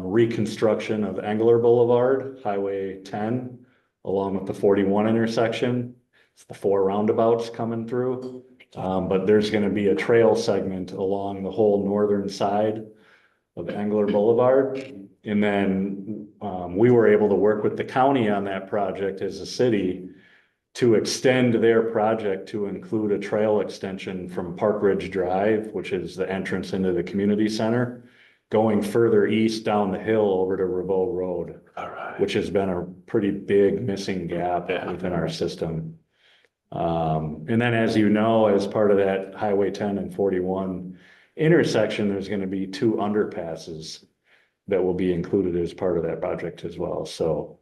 S1: reconstruction of Engler Boulevard, Highway 10, along with the 41 intersection. It's the 4 roundabouts coming through. But there's going to be a trail segment along the whole northern side of Engler Boulevard. And then we were able to work with the county on that project as a city to extend their project to include a trail extension from Park Ridge Drive, which is the entrance into the community center, going further east down the hill over to Reveau Road, which has been a pretty big missing gap within our system. And then, as you know, as part of that Highway 10 and 41 intersection, there's going to be 2 underpasses that will be included as part of that project as well. So,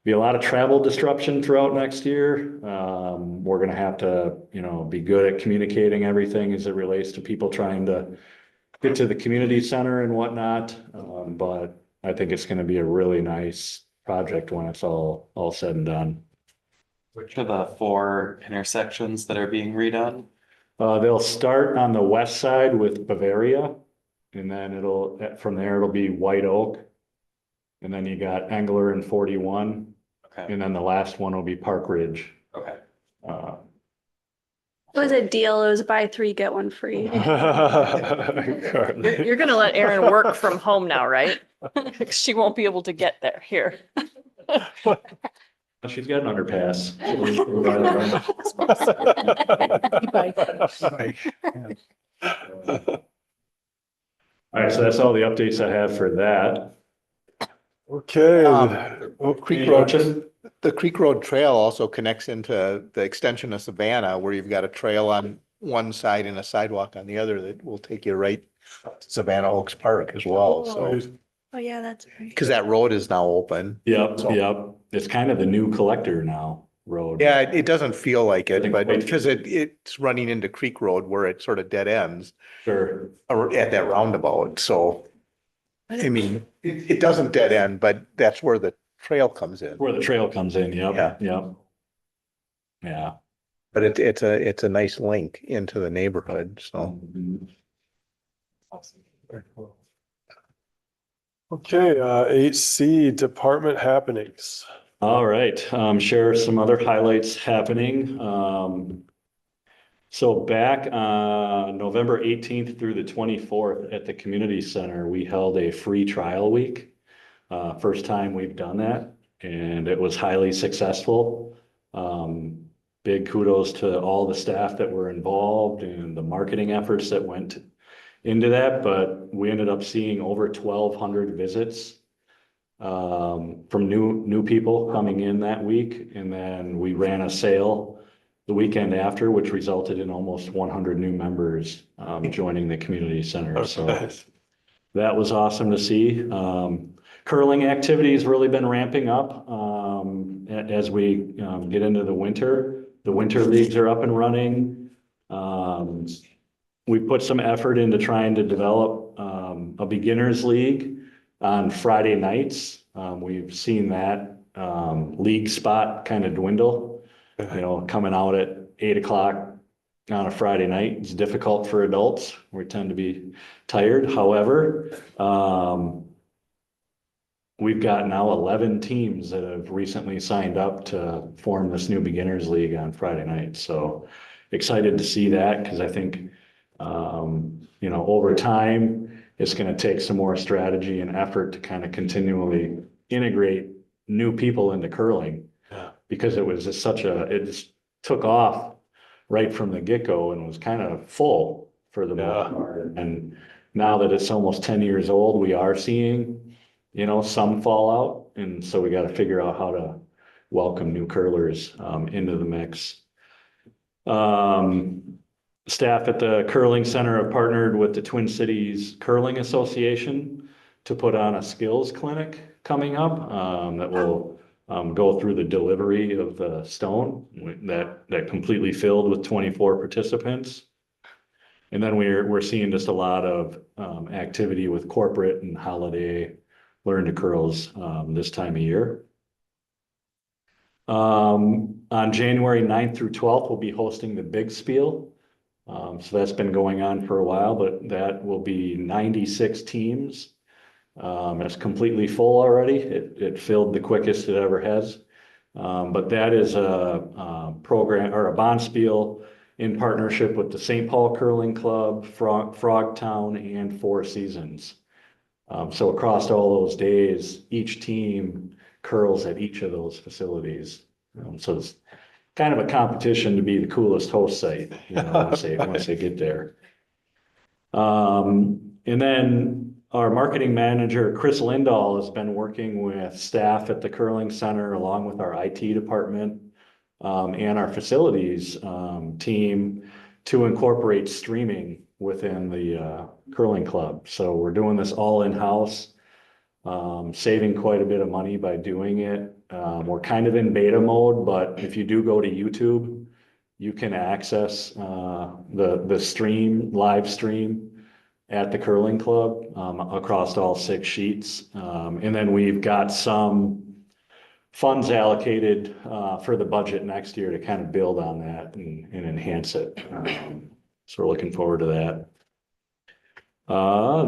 S1: be a lot of travel disruption throughout next year. We're going to have to, be good at communicating everything as it relates to people trying to get to the community center and whatnot. But I think it's going to be a really nice project when it's all said and done.
S20: Which are the 4 intersections that are being redone?
S1: They'll start on the west side with Bavaria, and then from there it'll be White Oak. And then you got Engler and 41. Okay. And then the last one will be Park Ridge.
S20: Okay.
S15: It was a deal. It was buy 3, get 1 free.
S5: You're gonna let Erin work from home now, right? She won't be able to get there here.
S1: She's got an underpass. All right, so that's all the updates I have for that.
S2: Okay.
S6: The Creek Road Trail also connects into the extension of Savannah, where you've got a trail on one side and a sidewalk on the other that will take you right to Savannah Oaks Park as well. So,
S15: Oh, yeah, that's right.
S6: because that road is now open.
S1: Yep. It's kind of the new collector now road.
S6: Yeah, it doesn't feel like it, but because it's running into Creek Road where it sort of dead ends.
S1: Sure.
S6: Or at that roundabout. So, I mean, it doesn't dead end, but that's where the trail comes in.
S1: Where the trail comes in, yep. Yeah.
S6: But it's a nice link into the neighborhood, so.
S2: Okay, 8C, department happenings.
S1: All right, share some other highlights happening. So back on November 18th through the 24th at the community center, we held a free trial week. First time we've done that, and it was highly successful. Big kudos to all the staff that were involved and the marketing efforts that went into that, but we ended up seeing over 1,200 visits from new people coming in that week. And then we ran a sale the weekend after, which resulted in almost 100 new members joining the community center. So that was awesome to see. Curling activity has really been ramping up as we get into the winter. The winter leagues are up and running. We put some effort into trying to develop a beginners league on Friday nights. We've seen that league spot kind of dwindle. Coming out at 8 o'clock on a Friday night is difficult for adults. We tend to be tired. However, we've got now 11 teams that have recently signed up to form this new beginners league on Friday night. So excited to see that because I think, you know, over time, it's going to take some more strategy and effort to kind of continually integrate new people into curling.
S2: Yeah.
S1: Because it was just it just took off right from the get-go and was kind of full for the most part. And now that it's almost 10 years old, we are seeing, you know, some fallout. And so we got to figure out how to welcome new curlers into the mix. Staff at the Curling Center have partnered with the Twin Cities Curling Association to put on a skills clinic coming up that will go through the delivery of the stone that completely filled with 24 participants. And then we're seeing just a lot of activity with corporate and holiday learn to curls this time of year. On January 9th through 12th, we'll be hosting the Big Spiel. So that's been going on for a while, but that will be 96 teams. It's completely full already. It filled the quickest it ever has. But that is a program or a Bonspiel in partnership with the St. Paul Curling Club, Frogtown, and Four Seasons. So across all those days, each team curls at each of those facilities. So it's kind of a competition to be the coolest host site, you know, once they get there. And then our marketing manager, Chris Lindahl, has been working with staff at the Curling Center along with our IT department and our facilities team to incorporate streaming within the curling club. So we're doing this all in-house, saving quite a bit of money by doing it. We're kind of in beta mode, but if you do go to YouTube, you can access the live stream at the curling club across all 6 sheets. And then we've got some funds allocated for the budget next year to kind of build on that and enhance it. So we're looking forward to that.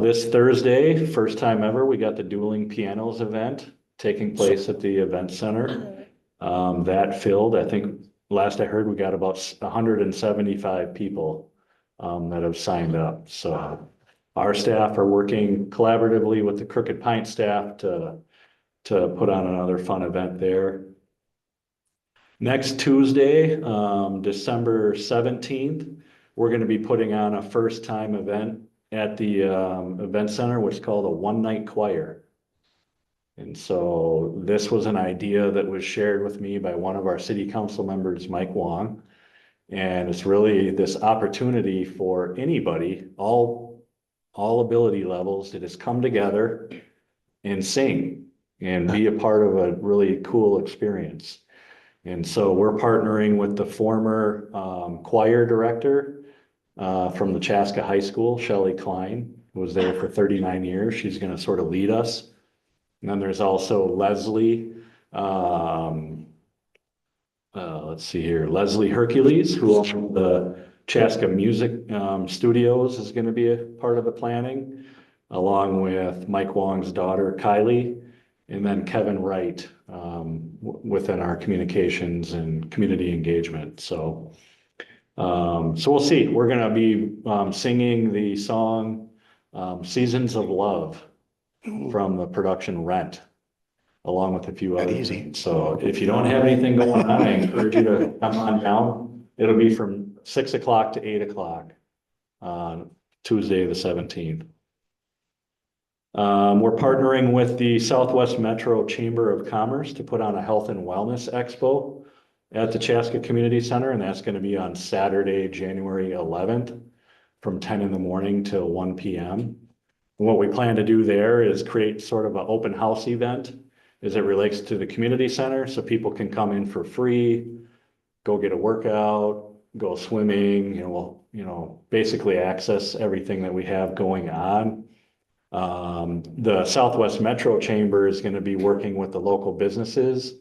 S1: This Thursday, first time ever, we got the Dueling Pianos event taking place at the event center. That filled, I think, last I heard, we got about 175 people that have signed up. So our staff are working collaboratively with the Crooked Pint staff to put on another fun event there. Next Tuesday, December 17th, we're going to be putting on a first time event at the event center, which is called a one-night choir. And so this was an idea that was shared with me by one of our city council members, Mike Wong. And it's really this opportunity for anybody, all ability levels, to just come together and sing and be a part of a really cool experience. And so we're partnering with the former choir director from the Chaska High School, Shelley Klein, who was there for 39 years. She's going to sort of lead us. And then there's also Leslie, let's see here, Leslie Hercules, who owns the Chaska Music Studios, is going to be a part of the planning, along with Mike Wong's daughter, Kylie, and then Kevin Wright within our communications and community engagement. So we'll see. We're going to be singing the song Seasons of Love from the production Rent, along with a few other things. So if you don't have anything going on, I encourage you to come on down. It'll be from 6 o'clock to 8 o'clock on Tuesday, the 17th. We're partnering with the Southwest Metro Chamber of Commerce to put on a health and wellness expo at the Chaska Community Center, and that's going to be on Saturday, January 11th from 10 in the morning till 1 p.m. What we plan to do there is create sort of an open house event as it relates to the community center, so people can come in for free, go get a workout, go swimming, basically access everything that we have going on. The Southwest Metro Chamber is going to be working with the local businesses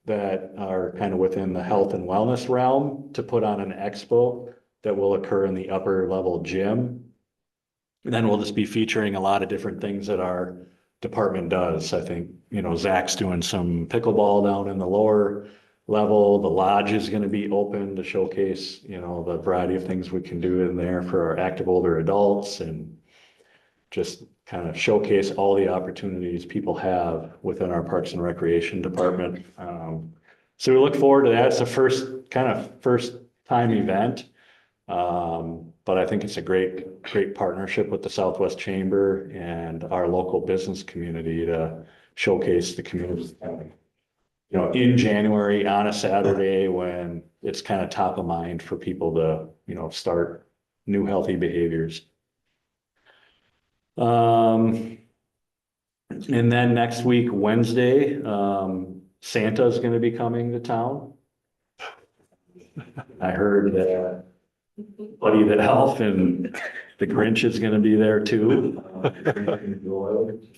S1: that are kind of within the health and wellness realm to put on an expo that will occur in the upper level gym. And then we'll just be featuring a lot of different things that our department does. I think, Zach's doing some pickleball down in the lower level. The lodge is gonna be open to showcase, the variety of things we can do in there for our active older adults and just kind of showcase all the opportunities people have within our Parks and Recreation Department. So we look forward to that. It's the first time event. But I think it's a great partnership with the Southwest Chamber and our local business community to showcase the community. In January on a Saturday when it's kind of top of mind for people to, start new healthy behaviors. And then next week, Wednesday, Santa's gonna be coming to town. I heard that Buddy the Elf and the Grinch is gonna be there too.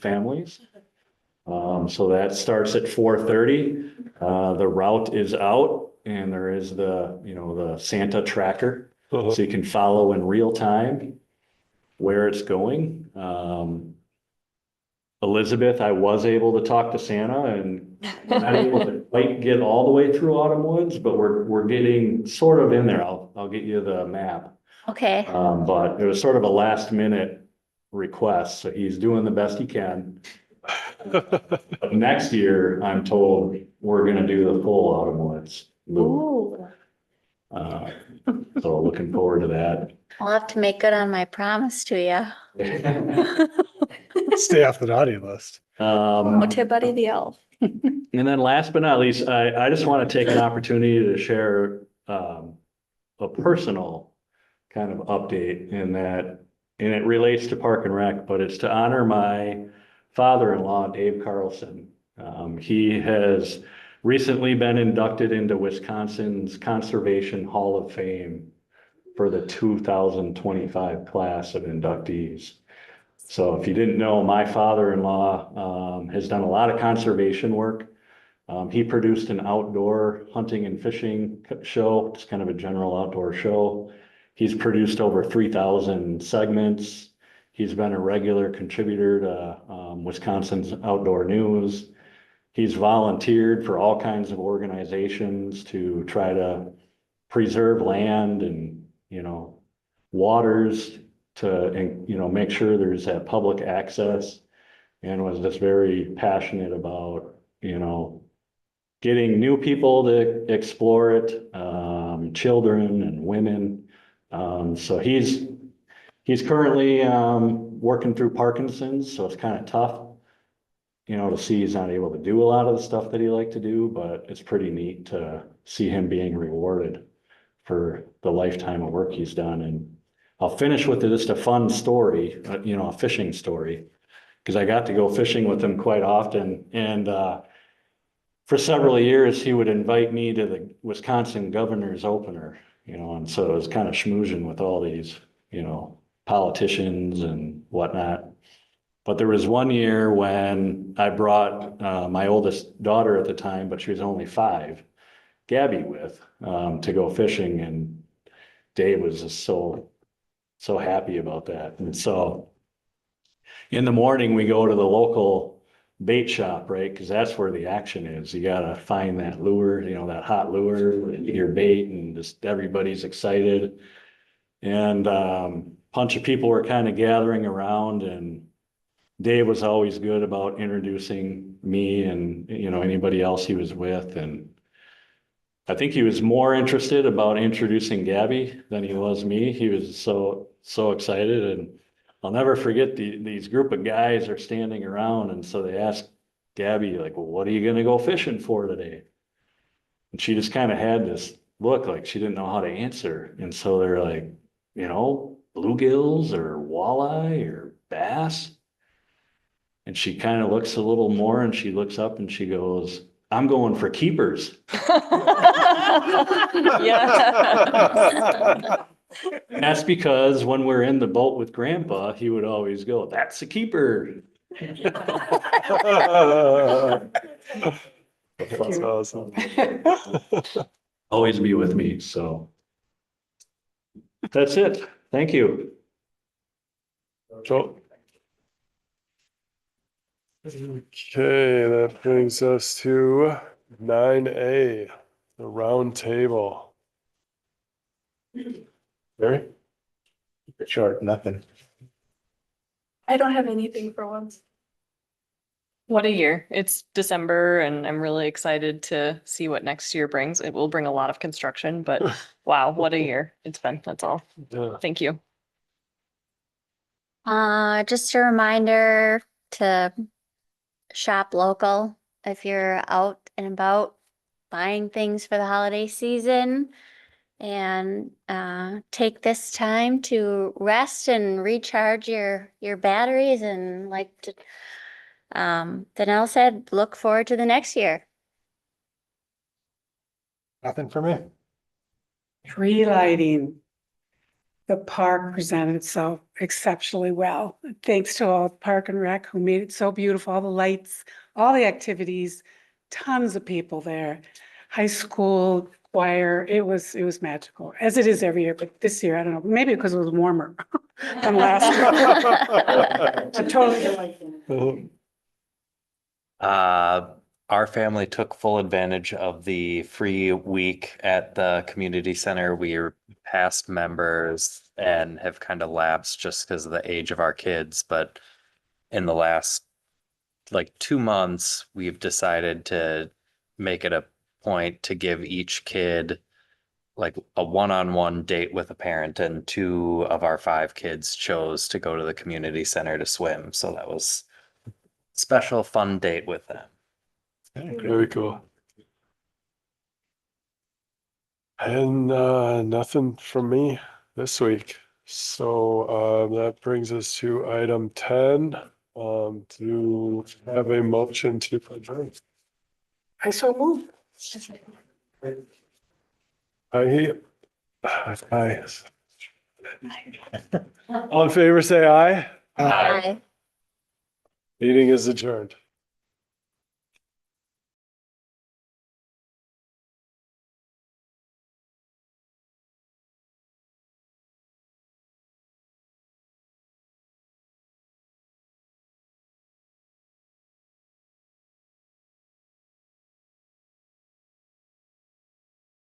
S1: Families. So that starts at 4:30. The route is out and there is the Santa tracker. So you can follow in real time where it's going. Elizabeth, I was able to talk to Santa and not able to quite get all the way through Autumn Woods, but we're getting sort of in there. I'll get you the map.
S4: Okay.
S1: But it was sort of a last minute request, so he's doing the best he can. But next year, I'm told we're gonna do the full Autumn Woods loop. So looking forward to that.
S4: I'll have to make good on my promise to you.
S18: Stay off the naughty list.
S15: To Buddy the Elf.
S1: And then last but not least, I just want to take an opportunity to share a personal kind of update and it relates to Park and Rec, but it's to honor my father-in-law, Dave Carlson. He has recently been inducted into Wisconsin's Conservation Hall of Fame for the 2025 class of inductees. So if you didn't know, my father-in-law has done a lot of conservation work. He produced an outdoor hunting and fishing show. It's kind of a general outdoor show. He's produced over 3,000 segments. He's been a regular contributor to Wisconsin's Outdoor News. He's volunteered for all kinds of organizations to try to preserve land and, waters to, make sure there's that public access, and was just very passionate about, getting new people to explore it, children and women. So he's currently working through Parkinson's, so it's kind of tough, to see he's not able to do a lot of the stuff that he liked to do, but it's pretty neat to see him being rewarded for the lifetime of work he's done. And I'll finish with just a fun story, a fishing story, because I got to go fishing with him quite often. And for several years, he would invite me to the Wisconsin Governor's Opener, and so it was kind of schmoozing with all these, politicians and whatnot. But there was one year when I brought my oldest daughter at the time, but she was only 5, Gabby, with to go fishing, and Dave was just so happy about that. And so in the morning, we go to the local bait shop, right? Because that's where the action is. You got to find that lure, that hot lure, your bait, and just everybody's excited. And bunch of people were kind of gathering around, and Dave was always good about introducing me and, anybody else he was with. And I think he was more interested about introducing Gabby than he was me. He was so excited. And I'll never forget these group of guys are standing around. And so they asked Gabby, like, well, what are you going to go fishing for today? And she just kind of had this look like she didn't know how to answer. And so they're like, bluegills or walleye or bass. And she kind of looks a little more and she looks up and she goes, I'm going for keepers.
S5: Yeah.
S1: And that's because when we're in the boat with Grandpa, he would always go, that's a keeper.
S2: That's awesome.
S1: Always be with me. So that's it. Thank you.
S2: Joel? Okay, that brings us to 9A, The round table. Barry?
S6: Short, nothing.
S15: I don't have anything for once.
S5: What a year. It's December and I'm really excited to see what next year brings. It will bring a lot of construction, but wow, what a year it's been. That's all.
S2: Yeah.
S5: Thank you.
S4: Just a reminder to shop local if you're out and about buying things for the holiday season. And take this time to rest and recharge your batteries, and Danelle said, look forward to the next year.
S18: Nothing for me.
S7: Tree lighting. The park presented itself exceptionally well. Thanks to all Park and Rec who made it so beautiful, all the lights, all the activities, tons of people there. High school choir, it was magical, as it is every year, but this year, I don't know, maybe because it was warmer than last year. I'm totally delightful.
S20: Our family took full advantage of the free week at the community center. We are past members and have kind of lapsed just because of the age of our kids. But in the last like 2 months, we've decided to make it a point to give each kid like a one-on-one date with a parent, and 2 of our 5 kids chose to go to the community center to swim. So that was a special fun date with them.
S2: Very cool. And nothing from me this week. So that brings us to item 10, to have a motion to adjourn.
S7: I so moved.
S2: Aye. All in favor, say aye.
S4: Bye.
S2: Meeting is adjourned.